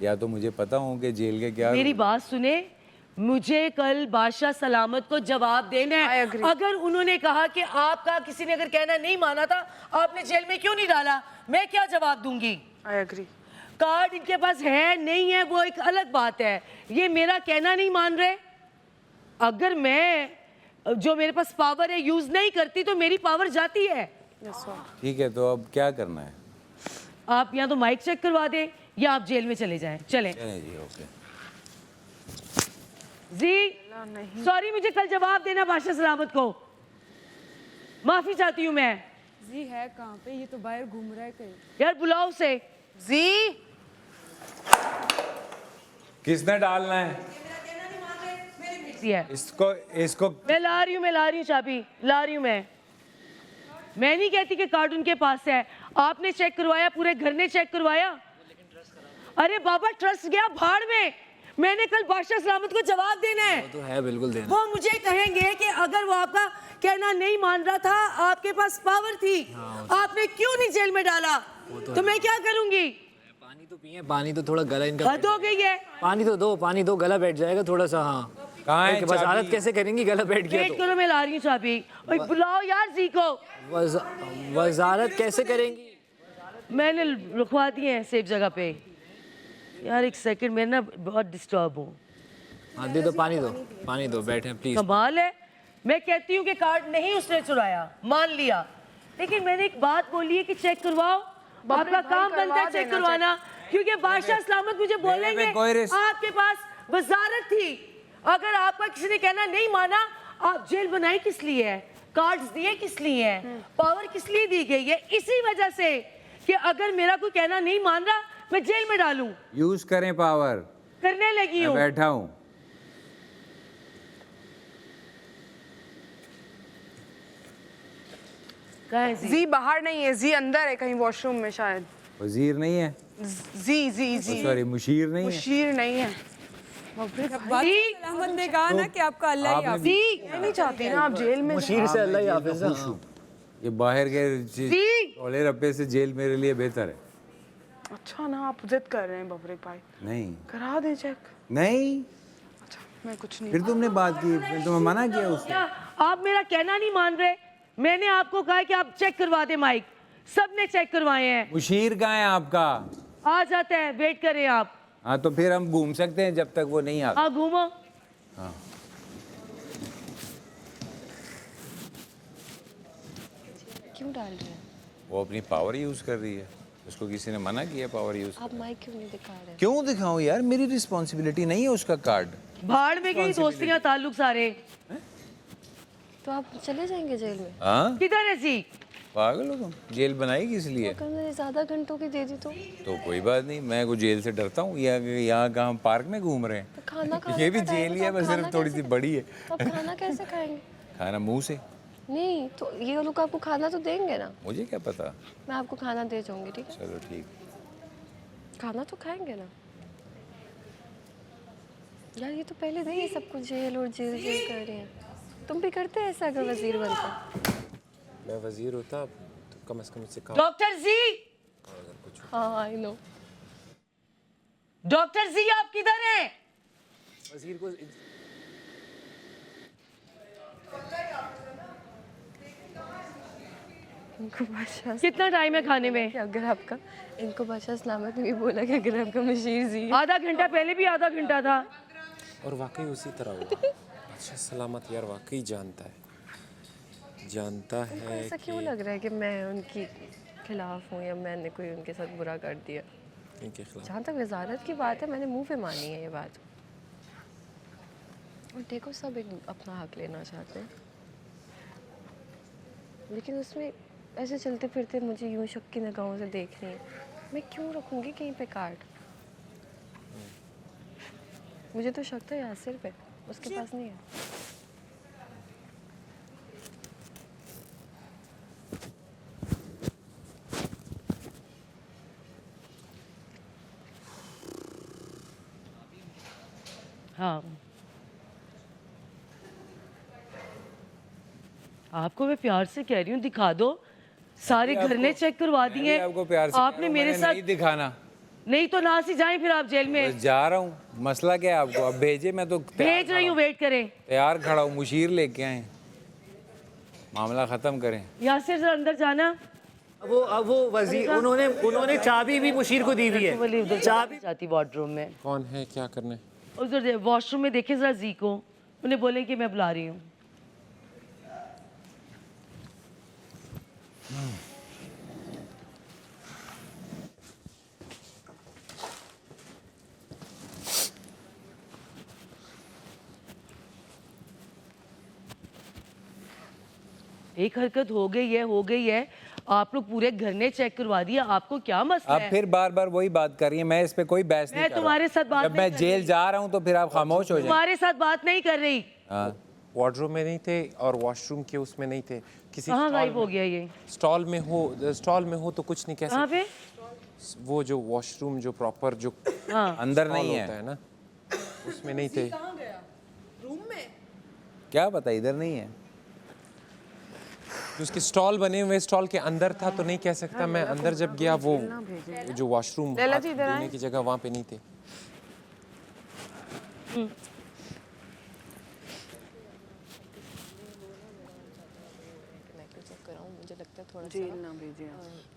या तो मुझे पता हो कि जेल के क्या। मेरी बात सुने, मुझे कल बादशाह सलामत को जवाब देना है। अगर उन्होंने कहा कि आपका किसी ने अगर कहना नहीं माना था, आपने जेल में क्यों नहीं डाला, मैं क्या जवाब दूंगी? I agree. कार्ड इनके पास है नहीं है वो एक अलग बात है, ये मेरा कहना नहीं मान रहे। अगर मैं जो मेरे पास पावर है यूज नहीं करती तो मेरी पावर जाती है। ठीक है, तो अब क्या करना है? आप या तो माइक चेक करवा दें या आप जेल में चले जाएं। चलें जी, ओके। जी सॉरी, मुझे कल जवाब देना बादशाह सलामत को, माफी चाहती हूँ मैं। जी है कहाँ पे? ये तो बाहर घूम रहा है कहीं। यार बुलाओ उसे। जी किसने डालना है इसको? इसको मैं ला रही हूँ चाबी ला रही हूँ। मैं नहीं कहती कि कार्ड उनके पास है। आपने चेक करवाया, पूरे घर ने चेक करवाया। अरे बाबा, ट्रस्ट गया भाड़ में। मैंने कल बादशाह सलामत को जवाब देना है। वो तो है, बिल्कुल देना। वो मुझे कहेंगे कि अगर वो आपका कहना नहीं मान रहा था, आपके पास पावर थी, आपने क्यों नहीं जेल में डाला? तो मैं क्या करूंगी? पानी तो पिए, पानी तो थोड़ा गला इनका हद हो गई है। पानी तो दो, गला बैठ जाएगा थोड़ा सा। हाँ, कहाँ है वजारत कैसे करेंगी गला बैठ गया वेट करो, मैं ला रही हूँ चाबी। ओए बुलाओ यार जी को। वजारत कैसे करेंगी? मैंने रुकवा दिए हैं सेफ जगह पे। यार एक सेकंड, मैं ना बहुत डिस्टर्ब हूँ। हाँ दे दो, पानी दो, बैठे प्लीज। कमाल है, मैं कहती हूँ कि कार्ड नहीं उसने चुराया, मान लिया, लेकिन मैंने एक बात बोली है कि चेक करवाओ। आपका काम बनता है चेक करवाना, क्योंकि बादशाह सलामत मुझे बोलेंगे आपके पास वजारत थी। अगर आपका किसी ने कहना नहीं माना, आप जेल बनाई किस लिए है? कार्ड्स दिए किस लिए हैं? पावर किस लिए दी गई है? इसी वजह से कि अगर मेरा कोई कहना नहीं मान रहा, मैं जेल में डालूं। यूज करें पावर। करने लगी हूँ। बैठा हूँ। जी बाहर नहीं है, जी अंदर है कहीं वॉशरूम में शायद। वजीर नहीं है? जी सॉरी, मुशीर नहीं है? मुशीर नहीं है। अहमद ने कहा ना कि आपका अल्लाह ही हाफिज। मैं नहीं चाहती ना आप जेल में। मुशीर से अल्लाह ही हाफिज। ये बाहर के ओले रब्बे से जेल मेरे लिए बेहतर है। अच्छा ना, आप जिद कर रहे हैं बबरिक भाई। नहीं करा दे चेक। नहीं, अच्छा मैं कुछ नहीं। फिर तुमने बात की, फिर तुम्हें मना किया उसने। आप मेरा कहना नहीं मान रहे। मैंने आपको कहा कि आप चेक करवा दे माइक, सबने चेक करवाए हैं। मुशीर कहाँ है आपका? आ जाता है, वेट करें आप। हाँ तो फिर हम घूम सकते हैं जब तक वो नहीं आता। हाँ घूमो। हाँ क्यों डाल रहे हैं? वो अपनी पावर यूज कर रही है, उसको किसी ने मना किया पावर यूज। आप माइक क्यों नहीं दिखा रहे? क्यों दिखाऊं यार, मेरी रिस्पॉन्सिबिलिटी नहीं है उसका कार्ड। भाड़ में गई दोस्तियां ताल्लुक सारे। तो आप चले जाएंगे जेल में? हाँ, किधर है जी? पागल हो तुम? जेल बनाएगी इसलिए अगर मैंने ज्यादा घंटों की दे दी तो कोई बात नहीं, मैं को जेल से डरता हूँ। यहाँ कहाँ पार्क में घूम रहे हैं? खाना ये भी जेल ही है, बस सिर्फ थोड़ी सी बड़ी है। आप खाना कैसे खाएंगे? खाना मुंह से। नहीं तो ये लोग आपको खाना तो देंगे ना? मुझे क्या पता। मैं आपको खाना दे जाऊंगी, ठीक है? चलो ठीक। खाना तो खाएंगे ना यार? ये तो पहले नहीं है सब कुछ जेल और जेल कर रहे हैं। तुम भी करते ऐसा अगर वजीर बनते? मैं वजीर होता तो कम से कम मुझसे कहा। डॉक्टर जी। हाँ आई नो। डॉक्टर जी आप किधर हैं? वजीर को इनको बादशाह कितना टाइम है खाने में? अगर आपका इनको बादशाह सलामत ने भी बोला कि अगर आपका मशीर जी आधा घंटा पहले भी आधा घंटा था। और वाकई उसी तरह हुआ। अच्छा सलामत यार वाकई जानता है ऐसा क्यों लग रहा है कि मैं उनकी खिलाफ हूँ या मैंने कोई उनके साथ बुरा कर दिया? इनके खिलाफ जहाँ तक वजारत की बात है मैंने मुंह पे मानी है ये बात। और देखो सब एक अपना हक लेना चाहते हैं, लेकिन उसमें ऐसे चलते फिरते मुझे यूं शक की निगाहों से देख रही है। मैं क्यों रखूँगी कहीं पे कार्ड? मुझे तो शक था यासिर पे, उसके पास नहीं है। हाँ आपको मैं प्यार से कह रही हूँ, दिखा दो। सारे घर ने चेक करवा दिए। आपको प्यार से आपने मेरे साथ नहीं दिखाना। नहीं तो ना सी जाएं फिर आप जेल में। बस जा रहा हूँ, मसला क्या है आपको? अब भेजे, मैं तो भेज रही हूँ, वेट करें। तैयार खड़ा हूँ, मुशीर लेके आए, मामला खत्म करें। यासिर जरा अंदर जाना। वो वजीर उन्होंने चाबी भी मुशीर को दी हुई है। चाबी जाती वार्डरूम में। कौन है, क्या करने? उधर वॉशरूम में देखे जरा जी को, उन्हें बोले कि मैं बुला रही हूँ। एक हरकत हो गई है। आप लोग पूरे घर ने चेक करवा दिया, आपको क्या मसला है? आप फिर बार बार वही बात कर रही है, मैं इस पे कोई बहस नहीं कर रहा। मैं तुम्हारे साथ बात जब मैं जेल जा रहा हूँ तो फिर आप खामोश हो जाए। तुम्हारे साथ बात नहीं कर रही। वार्डरोब में नहीं थे और वॉशरूम के उसमें नहीं थे। किसी कहाँ गायब हो गया ये? स्टॉल में हो तो कुछ नहीं कह सकते। पे? वो जो वॉशरूम जो प्रॉपर जो अंदर नहीं होता है ना, उसमें नहीं थे। रूम में क्या पता, इधर नहीं है। उसके स्टॉल बने हुए, स्टॉल के अंदर था तो नहीं कह सकता मैं। अंदर जब गया वो जो वॉशरूम धोने की जगह वहाँ पे नहीं थे।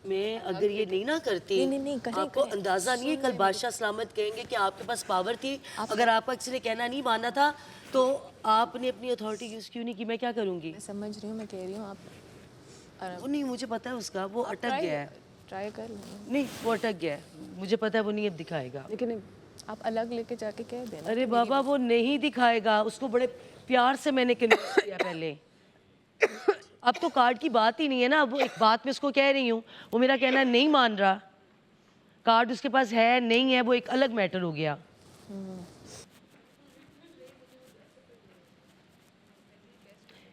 मैं अगर ये नहीं ना करती, नहीं, आपको अंदाजा नहीं है कल बादशाह सलामत कहेंगे कि आपके पास पावर थी। अगर आपका किसी ने कहना नहीं माना था तो आपने अपनी अथॉरिटी यूज क्यों नहीं की? मैं क्या करूँगी? मैं समझ रही हूँ, मैं कह रही हूँ आप वो नहीं, मुझे पता है उसका, वो अटक गया है। ट्राई कर लो। नहीं, वो अटक गया है, मुझे पता है वो नहीं अब दिखाएगा। लेकिन आप अलग लेके जाके कह देना। अरे बाबा वो नहीं दिखाएगा, उसको बड़े प्यार से मैंने कन्विंस किया पहले। अब तो कार्ड की बात ही नहीं है ना। वो एक बात मैं उसको कह रही हूँ, वो मेरा कहना नहीं मान रहा। कार्ड उसके पास है नहीं है वो एक अलग मैटर हो गया।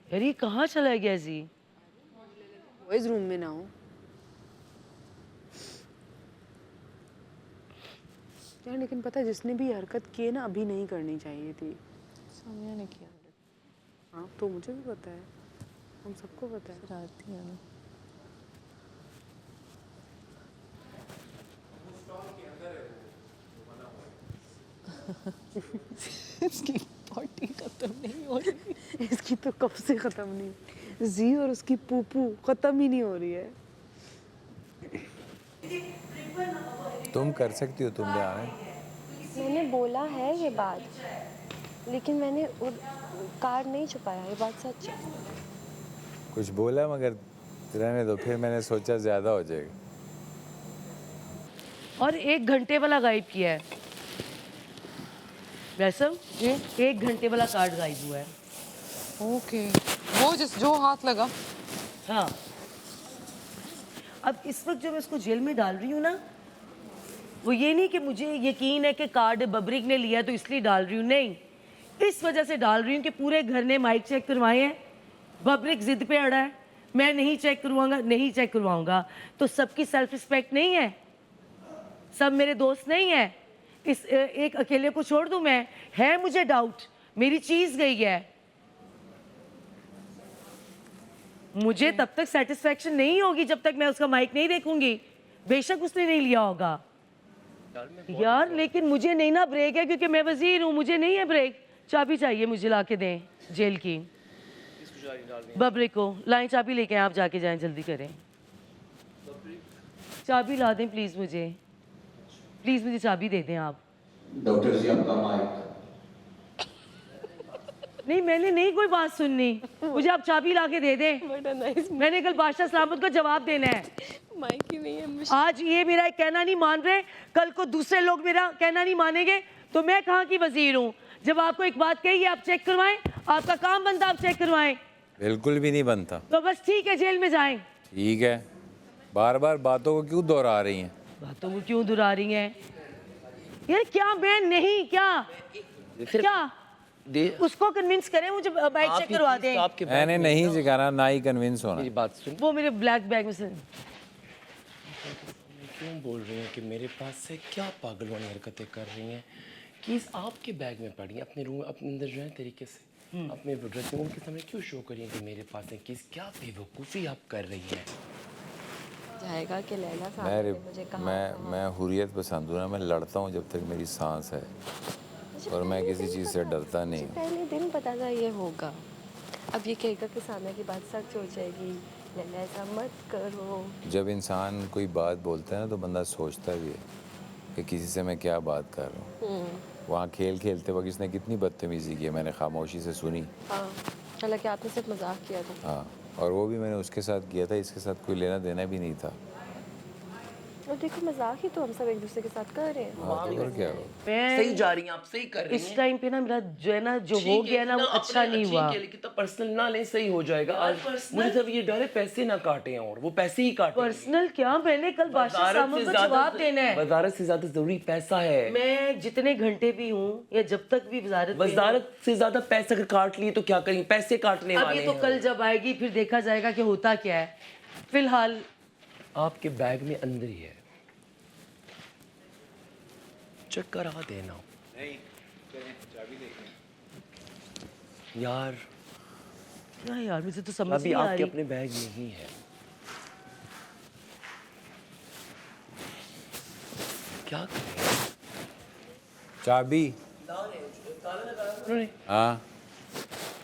यार ये कहाँ चला गया जी? इस रूम में ना हो। यार लेकिन पता है जिसने भी हरकत की है ना, अभी नहीं करनी चाहिए थी। सामने ने किया। हाँ तो मुझे भी पता है, हम सबको पता है। शरारती है ना। इसकी पार्टी खत्म नहीं हो रही। इसकी तो कब से खत्म नहीं। जी और उसकी पूपू खत्म ही नहीं हो रही है। तुम कर सकती हो, तुम जाने। मैंने बोला है ये बात, लेकिन मैंने कार्ड नहीं छुपाया, ये बात सच है। कुछ बोला मगर रहने दो, फिर मैंने सोचा ज्यादा हो जाएगा। और 1 घंटे वाला गायब किया है वैसे, ये 1 घंटे वाला कार्ड गायब हुआ है। ओके, वो जो हाथ लगा। हाँ अब इस वक्त जब मैं इसको जेल में डाल रही हूँ ना, वो ये नहीं कि मुझे यकीन है कि कार्ड बबरिक ने लिया तो इसलिए डाल रही हूँ, नहीं, इस वजह से डाल रही हूँ कि पूरे घर ने माइक चेक करवाए हैं। बबरिक जिद पे अड़ा है, मैं नहीं चेक करवाऊंगा, तो सबकी सेल्फ रिस्पेक्ट नहीं है? सब मेरे दोस्त नहीं है? इस एक अकेले को छोड़ दूं मैं? है मुझे डाउट, मेरी चीज गई है। मुझे तब तक सेटिस्फेक्शन नहीं होगी जब तक मैं उसका माइक नहीं देखूंगी। बेशक उसने नहीं लिया होगा यार, लेकिन मुझे नहीं ना ब्रेक है, क्योंकि मैं वजीर हूँ, मुझे नहीं है ब्रेक। चाबी चाहिए मुझे, ला के दें जेल की। बबरिक को लाएं, चाबी लेके आप जाके जाएं, जल्दी करें। चाबी ला दें प्लीज मुझे, प्लीज मुझे चाबी दे दें आप। डॉक्टर जी आपका माइक। नहीं मैंने नहीं कोई बात सुननी, मुझे आप चाबी ला के दे दें। मैंने कल बादशाह सलामत को जवाब देना है। माइक ही नहीं है। आज ये मेरा एक कहना नहीं मान रहे, कल को दूसरे लोग मेरा कहना नहीं मानेंगे, तो मैं कहाँ की वजीर हूँ? जब आपको एक बात कही आप चेक करवाएं, आपका काम बनता आप चेक करवाएं। बिल्कुल भी नहीं बनता। तो बस ठीक है, जेल में जाएं। ठीक है, बार बार बातों को क्यों दोहरा रही हैं? बातों को क्यों दोहरा रही हैं यार? क्या मैं नहीं क्या उसको कन्विंस करें मुझे बाइक चेक करवा दें। मैंने नहीं सिखाना, ना ही कन्विंस होना। मेरी बात सुन। वो मेरे ब्लैक बैग में से क्यों बोल रही हैं कि मेरे पास से क्या पागलवानी हरकतें कर रही हैं? कीज आपके बैग में पड़ी है, अपने रूम अपने अंदर जो है तरीके से अपने ड्रेसिंग रूम के सामने क्यों शो करिए कि मेरे पास है? कीज क्या बेवकूफ़ी आप कर रही हैं? जाएगा कि लैला साहब ने मुझे कहा मैं हुर्रियत पसंद हूँ ना, मैं लड़ता हूँ जब तक मेरी सांस है, और मैं किसी चीज़ से डरता नहीं हूँ। पहले दिन पता था ये होगा, अब ये कहेगा कि सामने की बात सच हो जाएगी, लैला ऐसा मत करो। जब इंसान कोई बात बोलता है ना तो बंदा सोचता भी है कि किसी से मैं क्या बात कर रहा हूँ। वहाँ खेलते वक्त इसने कितनी बदतमीज़ी की है, मैंने खामोशी से सुनी। हाँ, हालांकि आपने सिर्फ मजाक किया था। हाँ, और वो भी मैंने उसके साथ किया था, इसके साथ कोई लेना देना भी नहीं था। और देखो मजाक ही तो हम सब एक दूसरे के साथ कर रहे हैं। हाँ, तो और क्या हो? सही जा रही हैं आप, सही कर रही हैं। इस टाइम पे ना मेरा जो है ना जो हो गया ना वो अच्छा नहीं हुआ। लेकिन तो पर्सनल ना ले, सही हो जाएगा। आज मुझे सब ये डर है पैसे ना काटे हैं, और वो पैसे ही काटे। पर्सनल क्या, मैंने कल बादशाह साहब को जवाब देना है। वजारत से ज्यादा जरूरी पैसा है। मैं जितने घंटे भी हूँ या जब तक भी वजारत से ज्यादा पैसा अगर काट लिए तो क्या करेंगे? पैसे काटने अब वाले ये तो कल जब आएगी फिर देखा जाएगा कि होता क्या है। फिलहाल आपके बैग में अंदर ही है, चेक करा देना। नहीं, चाबी देखनी यार। क्या यार, मुझे तो समझ अभी नहीं आ आपके रही। अपने बैग में ही है। क्या करें? चाबी? हाँ,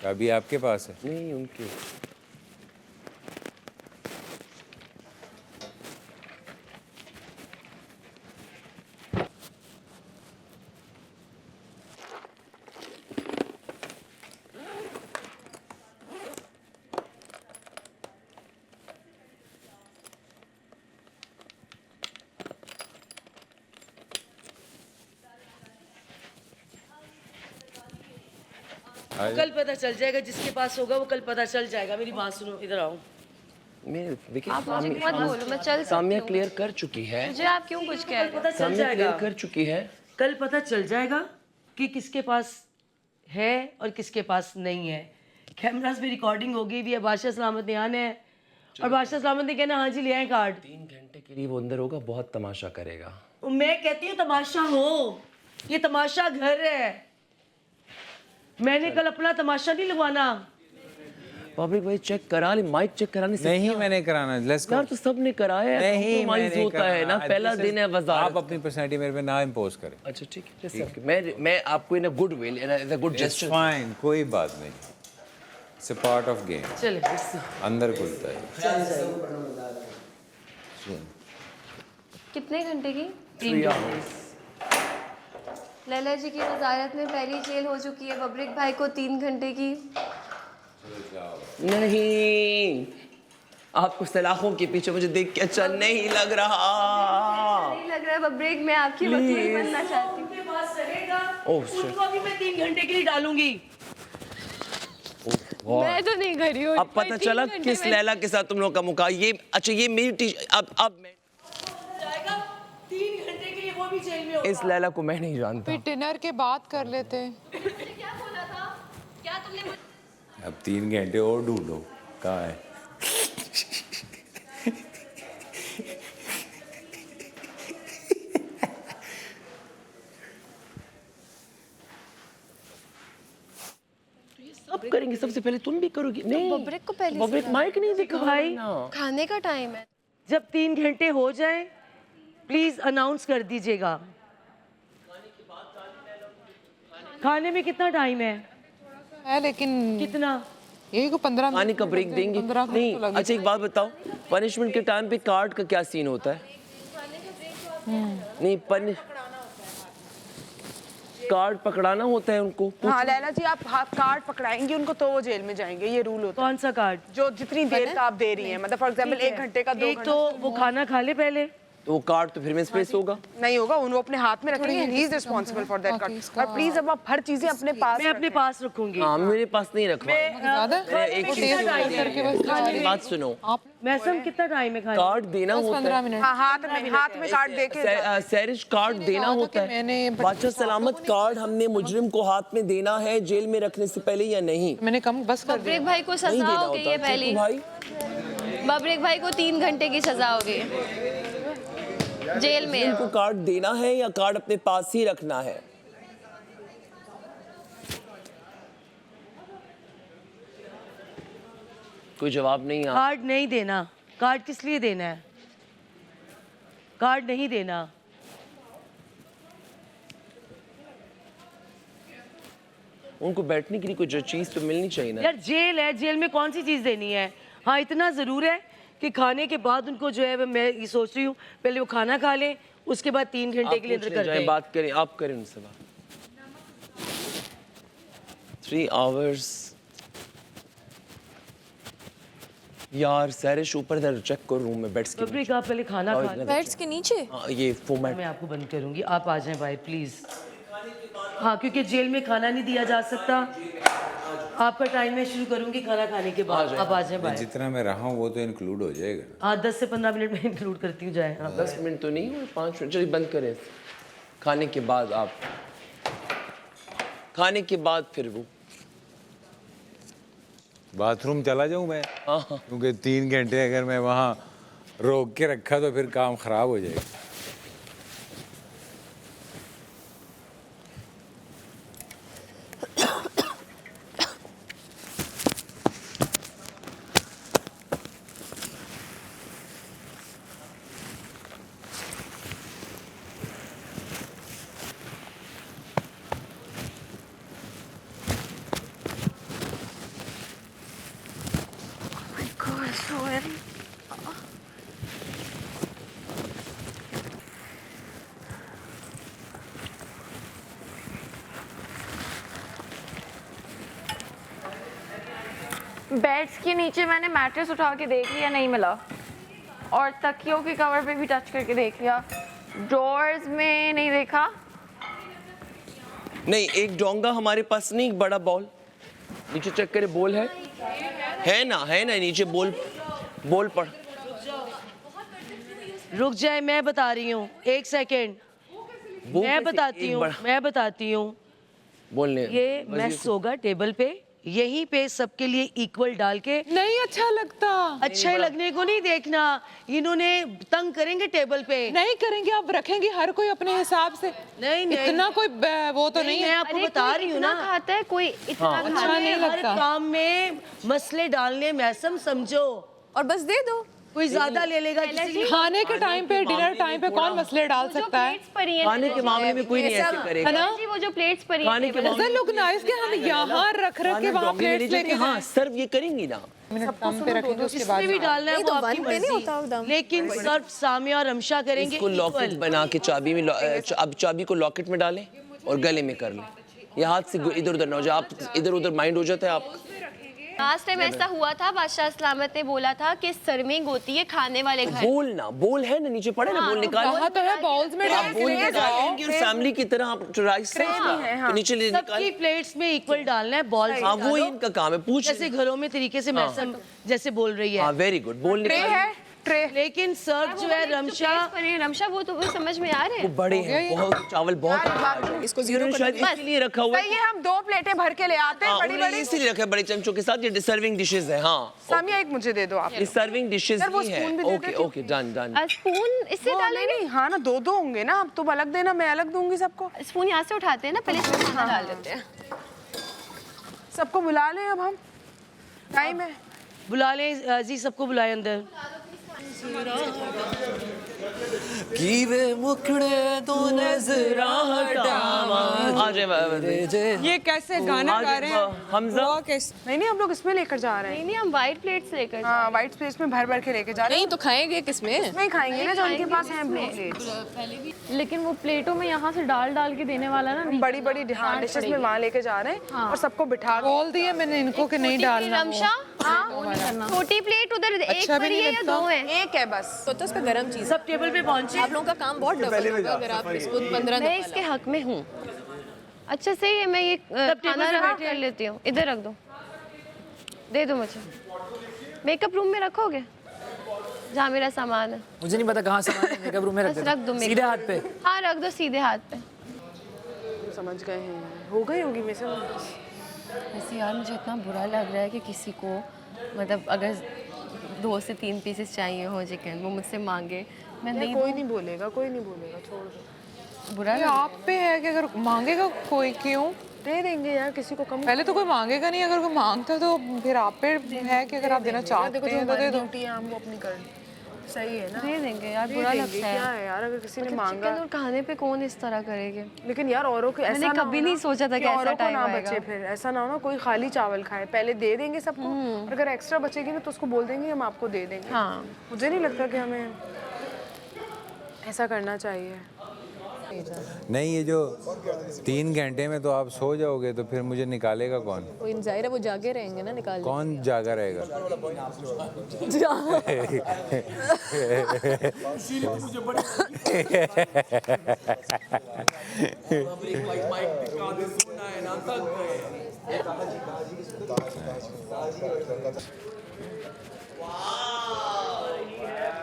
चाबी आपके पास है? नहीं, उनके। कल पता चल जाएगा, जिसके पास होगा वो कल पता चल जाएगा। मेरी बात सुनो, इधर आओ। आप मुझे मत बोलो, मैं चल सामिया क्लियर कर चुकी है। मुझे आप क्यों कुछ कह रहे हो? पता चल सामिया जाएगा, क्लियर कर चुकी है। कल पता चल जाएगा कि किसके पास है और किसके पास नहीं है। कैमरास में रिकॉर्डिंग हो गई भी है। बादशाह सलामत ने आना है और बादशाह सलामत ने कहना हाँ जी ले आए कार्ड। 3 घंटे के लिए वो अंदर होगा, बहुत तमाशा करेगा। मैं कहती हूँ तमाशा हो, ये तमाशा घर है। मैंने कल अपना तमाशा नहीं लगवाना। पब्लिक भाई चेक करा ले, माइक चेक कराने से नहीं मैंने कराना। Let's go. यार तो सबने कराया है, नहीं compromise होता है ना, पहला दिन है वजारत। आप अपनी पर्सनालिटी मेरे पे ना इम्पोज करें। अच्छा ठीक है, जैसे मैं आपको in a good way, as a good gesture. Fine, कोई बात नहीं, it's a part of game. चले अंदर खुलता है। कितने घंटे की? 3 hours। लैला जी की वजारत में पहली जेल हो चुकी है, बबरिक भाई को 3 घंटे की। नहीं, आपको सलाखों के पीछे मुझे देख के अच्छा नहीं लग रहा। नहीं लग रहा है बबरिक, मैं आपकी वकील बनना चाहती हूँ। उनके पास रहेगा, ओह उनको भी मैं 3 घंटे के लिए डालूंगी। मैं तो नहीं खड़ी हूँ। अब पता चला किस लैला के साथ तुम लोग का मुका। ये अच्छा, ये मेरी अब मैं जाएगा 3 घंटे के लिए, वो भी जेल में होगा। इस लैला को मैं नहीं जानता। फिर डिनर के बाद कर लेते। क्या बोला था? क्या तुमने? अब 3 घंटे और ढूंढो कहाँ है। सब करेंगे, सबसे पहले तुम भी करोगी। नहीं, बबरिक को पहले बबरिक माइक नहीं दिखा भाई, खाने का टाइम है। जब 3 घंटे हो जाए प्लीज अनाउंस कर दीजिएगा। खाने में कितना टाइम है लेकिन कितना? यही को 15 खाने का ब्रेक देंगे। नहीं, अच्छा एक बात बताओ, पनिशमेंट के टाइम पे कार्ड का क्या सीन होता है? नहीं पन कार्ड पकड़ाना होता है उनको। हाँ लैला जी, आप हाथ कार्ड पकड़ाएंगी उनको तो वो जेल में जाएंगे, ये रूल होता है। कौन सा कार्ड? जो जितनी देर का आप दे रही हैं, मतलब फॉर एग्जांपल 1 घंटे का, 2 घंटे। तो वो खाना खा ले पहले, तो वो कार्ड तो फिर मिसप्लेस होगा। नहीं होगा, वो अपने हाथ में रखेंगे, he is responsible for that card. और प्लीज अब आप हर चीजें अपने पास, मैं अपने पास रखूंगी। हाँ मेरे पास नहीं रखवा। एक चीज बात सुनो, मैसम कितना टाइम है खाने? कार्ड देना होता है। हाँ हाथ में कार्ड देके सैरिश कार्ड देना होता है। बादशाह सलामत कार्ड हमने मुजरिम को हाथ में देना है जेल में रखने से पहले या नहीं? मैंने कम बस कर दिया। बबरेक भाई को सजा हो गई है पहली। बबरेक भाई को 3 घंटे की सजा हो गई जेल में। इनको कार्ड देना है या कार्ड अपने पास ही रखना है? कोई जवाब नहीं आ। कार्ड नहीं देना। कार्ड किस लिए देना है? कार्ड नहीं देना। उनको बैठने के लिए कोई जो चीज तो मिलनी चाहिए ना यार। जेल है, जेल में कौन सी चीज देनी है? हाँ इतना जरूर है कि खाने के बाद उनको जो है मैं ये सोच रही हूँ पहले वो खाना खा लें, उसके बाद 3 घंटे के लिए अंदर कर दें। बात करें, आप करें उनसे बात। 3 आवर्स यार। सैरिश ऊपर इधर चेक करो रूम में बेड्स के बबरेक आप पहले खाना खा लें। बेड्स के नीचे? हाँ ये फॉर्मेट मैं आपको बंद करूंगी, आप आ जाएं बाहर प्लीज। हाँ क्योंकि जेल में खाना नहीं दिया जा सकता। आपका टाइम मैं शुरू करूंगी खाना खाने के बाद, आप आ जाएं बाहर। जितना मैं रहा हूँ वो तो इंक्लूड हो जाएगा। हाँ 10 से 15 मिनट में इंक्लूड करती हूँ, जाए। हाँ 10 मिनट तो नहीं हुए, 5 मिनट। चलिए बंद करें। खाने के बाद आप, खाने के बाद फिर वो बाथरूम चला जाऊँ मैं? हाँ क्योंकि 3 घंटे अगर मैं वहाँ रोक के रखा तो फिर काम खराब हो जाएगा। बेड्स के नीचे मैंने मैट्रेस उठा के देख लिया, नहीं मिला। और तकियों के कवर पे भी टच करके देख लिया, ड्रॉर्स में नहीं देखा। नहीं, एक डोंगा हमारे पास नहीं, एक बड़ा बॉल नीचे चेक करे। बॉल है ना नीचे बॉल पड़। रुक जाए, मैं बता रही हूँ, 1 सेकेंड मैं बताती हूँ। बोलने ये मैस होगा टेबल पे, यहीं पे सबके लिए इक्वल डाल के। नहीं अच्छा लगता। अच्छा लगने को नहीं देखना, इन्होंने तंग करेंगे टेबल पे। नहीं करेंगे, आप रखेंगे हर कोई अपने हिसाब से। नहीं इतना कोई वो तो नहीं है। मैं आपको बता रही हूँ ना, खाता है कोई इतना अच्छा नहीं हर लगता। काम में मसले डालने मैसम समझो, और बस दे दो। कोई ज्यादा ले लेगा। खाने के टाइम पे, डिनर टाइम पे कौन मसले डाल सकता है? खाने के मामले में कोई नहीं ऐसे करेगा, है ना? वो जो प्लेट्स पड़ी खाने के ऐसा लोग नाइस के हम यहाँ रख के वहाँ प्लेट्स लेके हाँ सर्व ये करेंगी ना। कम पे रखेंगे उसके बाद भी डालना है वो आपकी मर्जी, लेकिन सर्व सामिया और रमशा करेंगे। इसको लॉकेट बना के चाबी में अब चाबी को लॉकेट में डालें और गले में कर लें। ये हाथ से इधर उधर ना हो जाए, आप इधर उधर माइंड हो जाता है आप। लास्ट टाइम ऐसा हुआ था, बादशाह सलामत ने बोला था कि सर्विंग होती है खाने वाले घर। बोल है ना नीचे पड़े ना, बोल निकाल। वहाँ तो है, बाउल्स में आप बोल के डालेंगे और फैमिली की तरह आप राइस नीचे ले निकाल। सबकी प्लेट्स में इक्वल डालना है बॉल। हाँ वो इनका काम है, पूछ जैसे घरों में तरीके से मैसम जैसे बोल रही है। हाँ वेरी गुड, बोल निकाल। लेकिन सर्व जो है रमशा वो तो समझ में आ रहे हैं, वो बड़े हैं, बहुत चावल बहुत। इसको शायद इसलिए रखा हुआ है। ये हम 2 प्लेटें भर के ले आते हैं, बड़ी इसीलिए रखा है बड़े चमचों के साथ। ये सर्विंग डिशेस है। हाँ सामिया एक मुझे दे दो आप। ये सर्विंग डिशेस ही है। Okay done. स्पून इससे डालेंगे? नहीं हाँ ना, 2 होंगे ना, अब तुम अलग देना, मैं अलग दूंगी सबको। स्पून यहाँ से उठाते हैं ना, पहले स्पून खाना डाल देते हैं। सबको बुला लें अब हम, टाइम है। बुला लें जी, सबको बुलाए अंदर। कीवे मुखड़े तो नजरा हटावा ये कैसे गाना गा रहे हैं हमजा नहीं नहीं हम लोग इसमें लेकर जा रहे हैं। नहीं नहीं हम वाइट प्लेट्स लेकर हाँ वाइट प्लेट्स में भर भर के लेके जा रहे हैं। नहीं तो खाएंगे किसमें? नहीं खाएंगे ना जो उनके पास है ब्लू प्लेट्स। लेकिन वो प्लेटों में यहाँ से डाल डाल के देने वाला ना बड़ी बड़ी डिशेस में वहाँ लेके जा रहे हैं और सबको बिठा बोल दिया मैंने इनको कि नहीं डालना। रमशा छोटी प्लेट उधर एक पर ही है या दो है? एक है बस। तो उस पे गरम चीज सब टेबल पे पहुंचे। आप लोगों का काम बहुत डबल होगा अगर आप इसको 15 मैं इसके हक में हूँ। अच्छा सही है, मैं ये खाना रख कर लेती हूँ। इधर रख दो, दे दो मुझे। मेकअप रूम में रखोगे जहाँ मेरा सामान है? मुझे नहीं पता कहाँ सामान है, मेकअप रूम में बस रख दो सीधे हाथ पे। हाँ रख दो सीधे हाथ पे। समझ गए हैं, हो गई होंगी में से। वैसे यार मुझे इतना बुरा लग रहा है कि किसी को मतलब अगर 2 से 3 पीसेस चाहिए हो चिकन वो मुझसे मांगे, मैं नहीं कोई नहीं बोलेगा, कोई नहीं बोलेगा, छोड़ दो। बुरा ये आप पे है कि अगर मांगेगा कोई क्यों दे देंगे यार, किसी को कम। पहले तो कोई मांगेगा नहीं, अगर कोई मांगता तो फिर आप पे है कि अगर आप देना चाहते हैं तो दे दो। हम वो अपनी कर सही है ना, दे देंगे यार, बुरा लगता है। क्या है यार अगर किसी ने मांगा। चिकन और खाने पे कौन इस तरह करेंगे? लेकिन यार औरों को ऐसा मैंने कभी नहीं सोचा था कि ऐसा टाइम आएगा। बचे फिर ऐसा ना हो ना कोई खाली चावल खाए, पहले दे देंगे सबको और अगर एक्स्ट्रा बचेगी ना तो उसको बोल देंगे हम आपको दे देंगे। हाँ मुझे नहीं लगता कि हमें ऐसा करना चाहिए। नहीं ये जो 3 घंटे में तो आप सो जाओगे तो फिर मुझे निकालेगा कौन? वो जाहिर है वो जागे रहेंगे ना, निकाल कौन जागा रहेगा?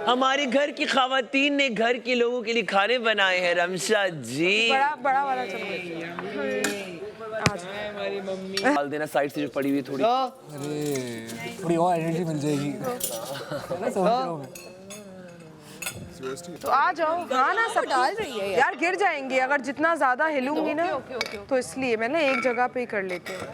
हमारे घर की खवातीन ने घर के लोगों के लिए खाने बनाए हैं रमशा जी। बड़ा वाला चम्मच डाल देना साइड से जो पड़ी हुई थोड़ी। थोड़ी और एनर्जी मिल जाएगी। तो आ जाओ। हाँ ना सब डाल रही है यार, गिर जाएंगे अगर जितना ज्यादा हिलूंगी ना तो इसलिए मैं ना एक जगह पे ही कर लेती हूँ।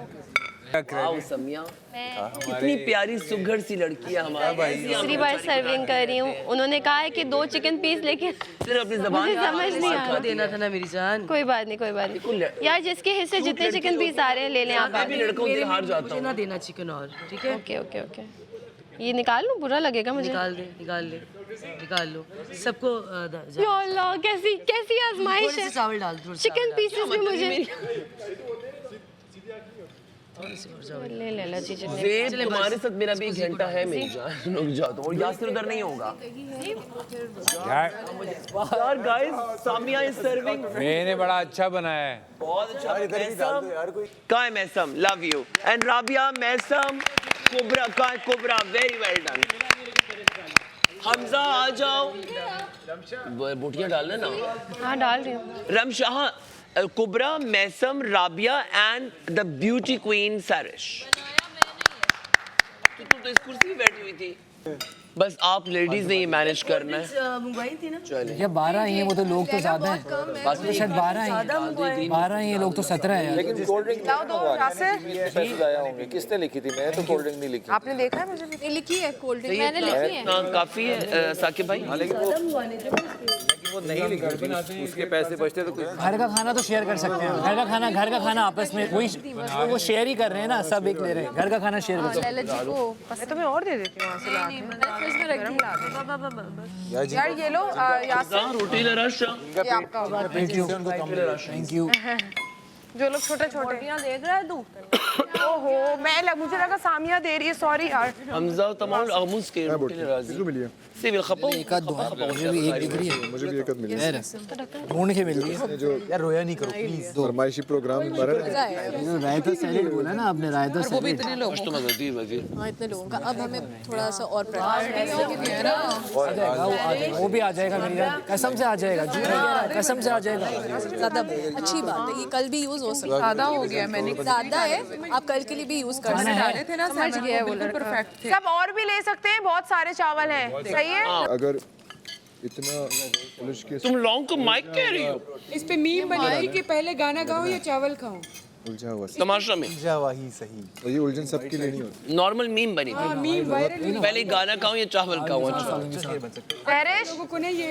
आओ समिया, इतनी प्यारी सुघड़ सी लड़की है हमारी। दूसरी बार सर्विंग कर रही हूँ। उन्होंने कहा है कि 2 चिकन पीस, लेकिन सिर्फ अपनी जबान मुझे समझ नहीं आ रहा। देना था ना मेरी जान। कोई बात नहीं, कोई बात नहीं यार, जिसके हिस्से जितने चिकन पीस आ रहे हैं ले लें आप। मैं भी लड़कों से हार जाता हूँ। ना देना चिकन और ठीक है। ओके ओके ओके, ये निकाल लूँ? बुरा लगेगा मुझे। निकाल दे, निकाल ले, निकाल लो सबको। या अल्लाह, कैसी कैसी आजमाइश है। चावल डाल दो, चिकन पीसेस भी मुझे ले लेना चाहिए। तुम्हारे साथ मेरा भी 1 घंटा है मेरी जान, रुक जाओ तो। और यासिर उधर नहीं होगा यार। Guys Samia is serving. मैंने बड़ा अच्छा बनाया है। बहुत अच्छा। कहाँ है Maisam? Love you. And Rabia, Maisam, Kubra, कहाँ है Kubra? Very well done. Hamza आ जाओ। बोटियां डालना ना। हाँ डाल रही हूँ। Ramsha, Kubra, Maisam, Rabia and the beauty queen Sarish. तू तो इस कुर्सी पे बैठी हुई थी। बस आप लेडीज ने ये मैनेज करना है। मंगवाई थी ना। चले ये 12 ही हैं, वो तो लोग तो ज्यादा हैं। बस तो शायद 12 ही हैं। 12 ही हैं, लोग तो 17 हैं। लेकिन कोल्ड ड्रिंक पैसे ज़ाया होंगे। किसने लिखी थी? मैं तो कोल्ड ड्रिंक नहीं लिखी। आपने देखा है? मुझे लिखी है कोल्ड ड्रिंक, मैंने लिखी है। काफी है साकिब भाई। लेकिन वो नहीं लिखी, उसके पैसे बचते तो कुछ। घर का खाना तो शेयर कर सकते हैं। घर का खाना आपस में वही वो शेयर ही कर रहे हैं ना, सब एक ले रहे हैं। घर का खाना शेयर कर सकते हैं। मैं तुम्हें और दे देती हूँ वहाँ से लाके। यार ये लो यासिर, रोटी लराशा। ये आपका होगा। Thank you. जो लोग छोटे छोटे देख रहा है तू। ओहो मुझे लगा सामिया दे रही है, सॉरी यार। हमजा तमाम अगमुस के रोटी लराजी। किसको मिली है? सिविल खपो। एक आध दो है, मुझे भी एक दिख रही है। मुझे भी एक मिली है। ढूंढ के मिल रही है। जो यार रोया नहीं करो प्लीज। फरमाइशी प्रोग्राम रायता सैलेड बोला ना आपने, रायता वो भी इतने लोगों तो मज़ीद मज़ीद। हाँ इतने लोगों का। अब हमें थोड़ा सा और प्रैक्टिस वो भी आ जाएगा मेरी जान, कसम से आ जाएगा। जी कसम से आ जाएगा। ज़्यादा अच्छी बात है, ये कल भी यूज़ हो सकता है। ज़्यादा हो गया, मैंने ज़्यादा है, आप कल के लिए भी यूज़ कर सकते हैं। समझ गया वो लड़का। परफेक्ट। सब और भी ले सकते हैं, बहुत सारे चावल हैं। सही है। अगर इतना तुम लॉन्ग को माइक कह रही हो? इस पे मीम बनेगी कि पहले गाना गाओ या चावल खाओ। उलझा हुआ तमाशा में उलझा हुआ ही सही। और ये उलझन सबके लिए नहीं होती। नॉर्मल मीम बनी थी। पहले गाना खाऊं या चावल खाऊं? पैरिस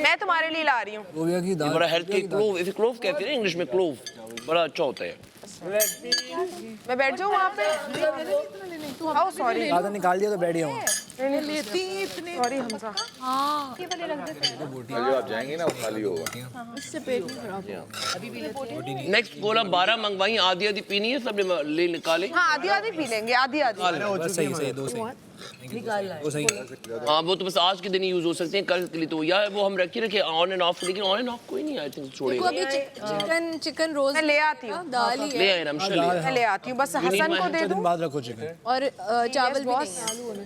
मैं तुम्हारे लिए ला रही हूँ। ये बड़ा हेल्थ के क्लोव, इसे क्लोव कहते हैं ना इंग्लिश में, क्लोव बड़ा अच्छा होता है। मैं बैठ जाऊँ वहाँ पे? आओ सॉरी आधा निकाल दिया तो बैठ गया हूँ। लेती इतने सॉरी हमजा। हाँ ये वाले रख देते हैं। आप जाएंगे ना वो खाली होगा। इससे पेट नहीं खराब। नेक्स्ट गोला 12 मंगवाई, आधी आधी पीनी है, सबने ले निकाले। हाँ आधी आधी पी लेंगे, आधी आधी। सही सही, दो सही वो सही। हाँ वो तो बस आज के दिन ही यूज हो सकते हैं, कल के लिए तो यार वो हम रखे रखे ऑन एंड ऑफ, लेकिन ऑन एंड ऑफ कोई नहीं आई थिंक छोड़ेगा। चिकन रोल मैं ले आती हूँ। दाल ही ले आए रमशा ले मैं ले आती हूँ, बस हसन को दे दूँ बाद रखो चिकन और चावल भी आलू होना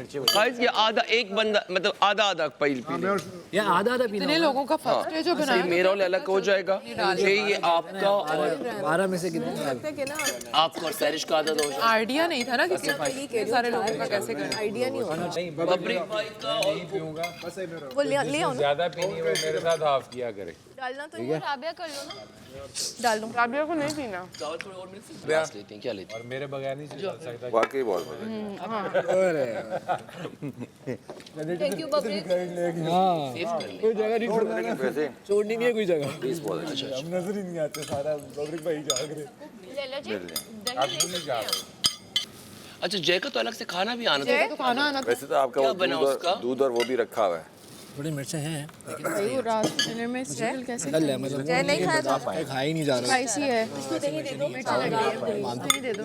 चाहिए। गाइस ये आधा एक बंदा मतलब आधा आधा पील पी ले। ये आधा आधा पीना इतने लोगों का फर्स्ट है जो बनाया। मेरा वाला अलग हो जाएगा, ये आपका और 12 में से कितने? आपका और सैरिश का आधा हो जाएगा। आइडिया नहीं था ना किसी सारे लोगों का कैसे करना, आइडिया नहीं होता। बबरी भाई का नहीं पीऊंगा, वो ले आओ ना। ज्यादा पीनी हो मेरे साथ हाफ किया करे। डालना तो वो राबिया कर लो ना। डाल दूँ। राबिया को नहीं पीना। चावल थोड़े और मिल सकते हैं, क्या लेते हैं? और मेरे बगैर नहीं चल सकता। वाकई बहुत मजा। थैंक यू बबरी। कोई जगह नहीं छोड़नी नहीं है, कोई जगह। नजर ही नहीं आते सारा बबरिक भाई जाग रहे। ले लो जी, दही ले सकते हैं। अच्छा जय का तो अलग से खाना भी आना था। तो खाना आना वैसे तो आपका क्या वो बना उसका? दूध और वो भी रखा हुआ है। थोड़ी मिर्चें हैं वो रात के डिनर में स्पेशल कैसे कल है, मतलब जय नहीं खाया था। खा ही नहीं जा रहा, स्पाइसी है। इसको दही दे दो, मिर्च लग रही है, दही दे दो।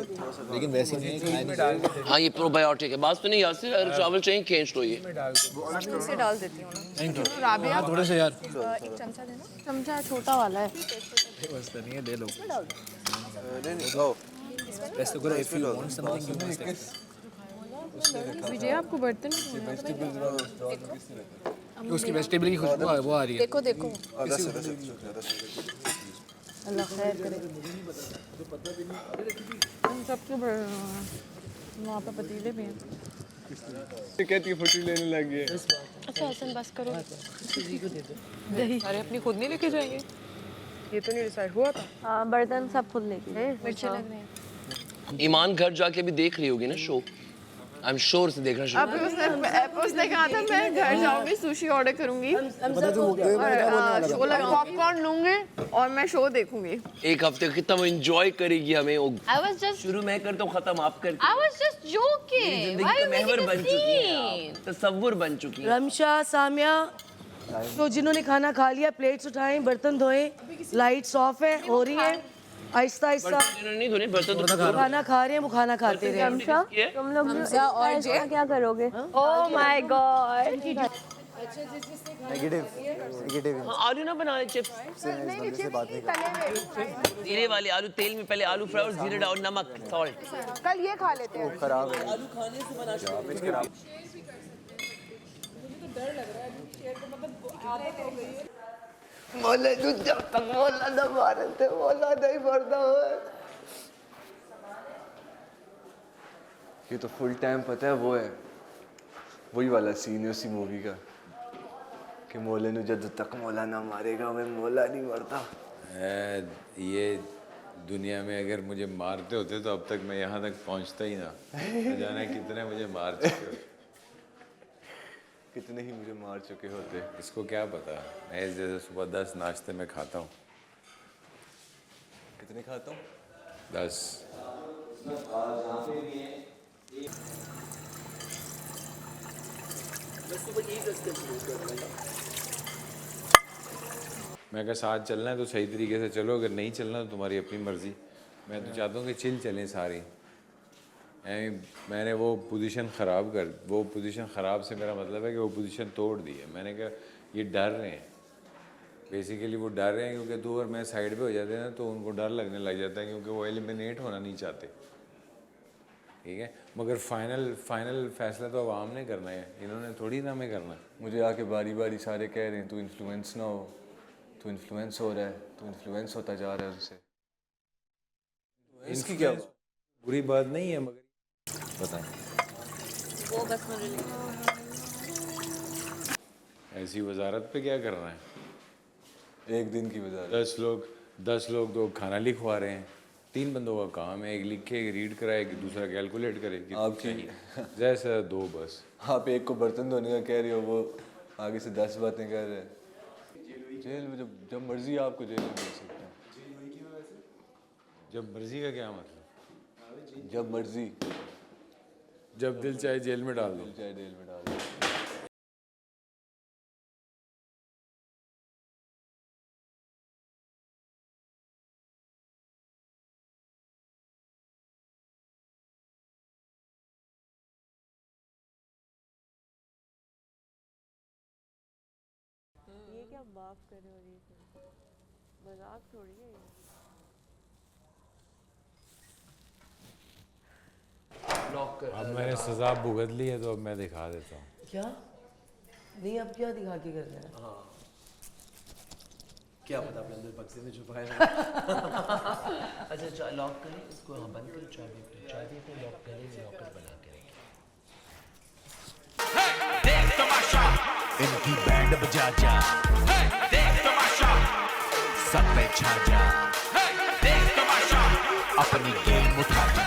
लेकिन वैसे नहीं खाया नहीं। हाँ ये प्रोबायोटिक है, बात तो नहीं यार से, अगर चावल चाहिए खींच लो ये। इसे डाल देती हूँ ना। Thank you. राबिया थोड़े से यार एक चमचा देना। चमचा छोटा वाला है। बस नहीं है, ले लो। नहीं Best करो, if you want something you must accept. विजय आपको बर्तन उसकी वेजिटेबल की खुशबू वो आ रही है। देखो देखो। अल्लाह खैर करे। हम सबके वहाँ पे पतीले भी हैं। कहती है फुटी लेने लगी है। अच्छा हसन बस करो। दही अरे अपनी खुद नहीं लेके जाएंगे? ये तो नहीं डिसाइड हुआ था। हाँ बर्तन सब खुद लेके। मिर्ची लग रही हैं। ईमान घर जाके भी देख रही होगी ना शो, आई एम श्योर से देखना शुरू। अब उसने कहा था मैं घर जाऊंगी सुशी ऑर्डर करूंगी और शो लगा पॉपकॉर्न लूंगी और मैं शो देखूंगी। एक हफ्ते कितना वो एंजॉय करेगी हमें। वो I was just शुरू मैं करता हूँ, खत्म आप करते I was just joking. जिंदगी Why का are you महवर making बन a चुकी है, scene? आप तसव्वुर बन चुकी है। रमशा, सामिया, तो जिन्होंने खाना खा लिया प्लेट्स उठाएं, बर्तन धोएं, लाइट्स ऑफ है, हो रही है आहिस्ता आहिस्ता। नहीं धोने, बर्तन तो खाना खा रहे हैं, वो खाना खाते रहे। तुम लोग और जय क्या करोगे? Oh my God. नेगेटिव आलू ना बनाए चिप्स, से बात नहीं कर। जीरे वाले आलू, तेल में पहले आलू फ्राई और जीरे डाल, नमक, सॉल्ट। कल ये खा लेते हैं। खराब है। आलू खाने से बना मौला जब तक मौला न मारे थे मौला नहीं मरना है। ये तो फुल टाइम पता है वो है, वही वाला सीन है उसी मूवी का कि मौले ने जब तक मौला ना मारेगा मैं मौला नहीं मरता। ये दुनिया में अगर मुझे मारते होते तो अब तक मैं यहाँ तक पहुँचता ही ना। न जाने कितने मुझे मार चुके होते। कितने ही मुझे मार चुके होते। इसको क्या पता, मैं जैसे सुबह 10 नाश्ते में खाता हूँ। कितने खाता हूँ? 10। मैं अगर साथ चलना है तो सही तरीके से चलो, अगर नहीं चलना तो तुम्हारी अपनी मर्जी। मैं तो चाहता हूँ कि चिल चलें सारी। मैंने वो पोजीशन ख़राब से मेरा मतलब है कि वो पोजीशन तोड़ दी है। मैंने कहा ये डर रहे हैं, बेसिकली वो डर रहे हैं क्योंकि दो और मैं साइड पे हो जाते हैं ना तो उनको डर लगने लग जाता है क्योंकि वो एलिमिनेट होना नहीं चाहते। ठीक है, मगर फाइनल फैसला तो आवाम ने करना है, इन्होंने थोड़ी ना हमें करना। मुझे आके बारी बारी सारे कह रहे हैं तू इन्फ्लुएंस ना हो, तू इन्फ्लुएंस हो रहा है, तू इन्फ्लुएंस होता जा रहा है उससे। इसकी क्या बुरी बात नहीं है, मगर पता वो बस मुझे ऐसी वजारत पे क्या करना है? एक दिन की वजारत। 10 लोग तो खाना लिखवा रहे हैं, 3 बंदों का काम है, एक लिखे, एक रीड कराए, दूसरा कैलकुलेट करे। आपकी जैसा 2 बस। आप एक को बर्तन धोने का कह रही हो, वो आगे से 10 बातें कर रहे हैं। जेल में जब मर्जी आपको जेल में भेज सकते हैं। जब मर्जी का क्या मतलब? जब मर्जी, जब दिल चाहे जेल में डाल दो। दिल चाहे जेल में डाल दो। ये क्या माफ करे और ये मजाक थोड़ी है ये। अब मैंने सजा भुगत ली है, तो अब मैं दिखा देता हूँ। क्या नहीं, अब क्या दिखा के कर रहे हैं? हाँ क्या पता अपने अंदर बक्से में छुपाया। अच्छा लॉक करें इसको, हाँ बंद करें, चाबी पे लॉक करें, लॉकर बना के रखें। इनकी बैंड बजा जा, देख तमाशा, सब पे छा जा, देख तमाशा, अपनी गेम उठा जा।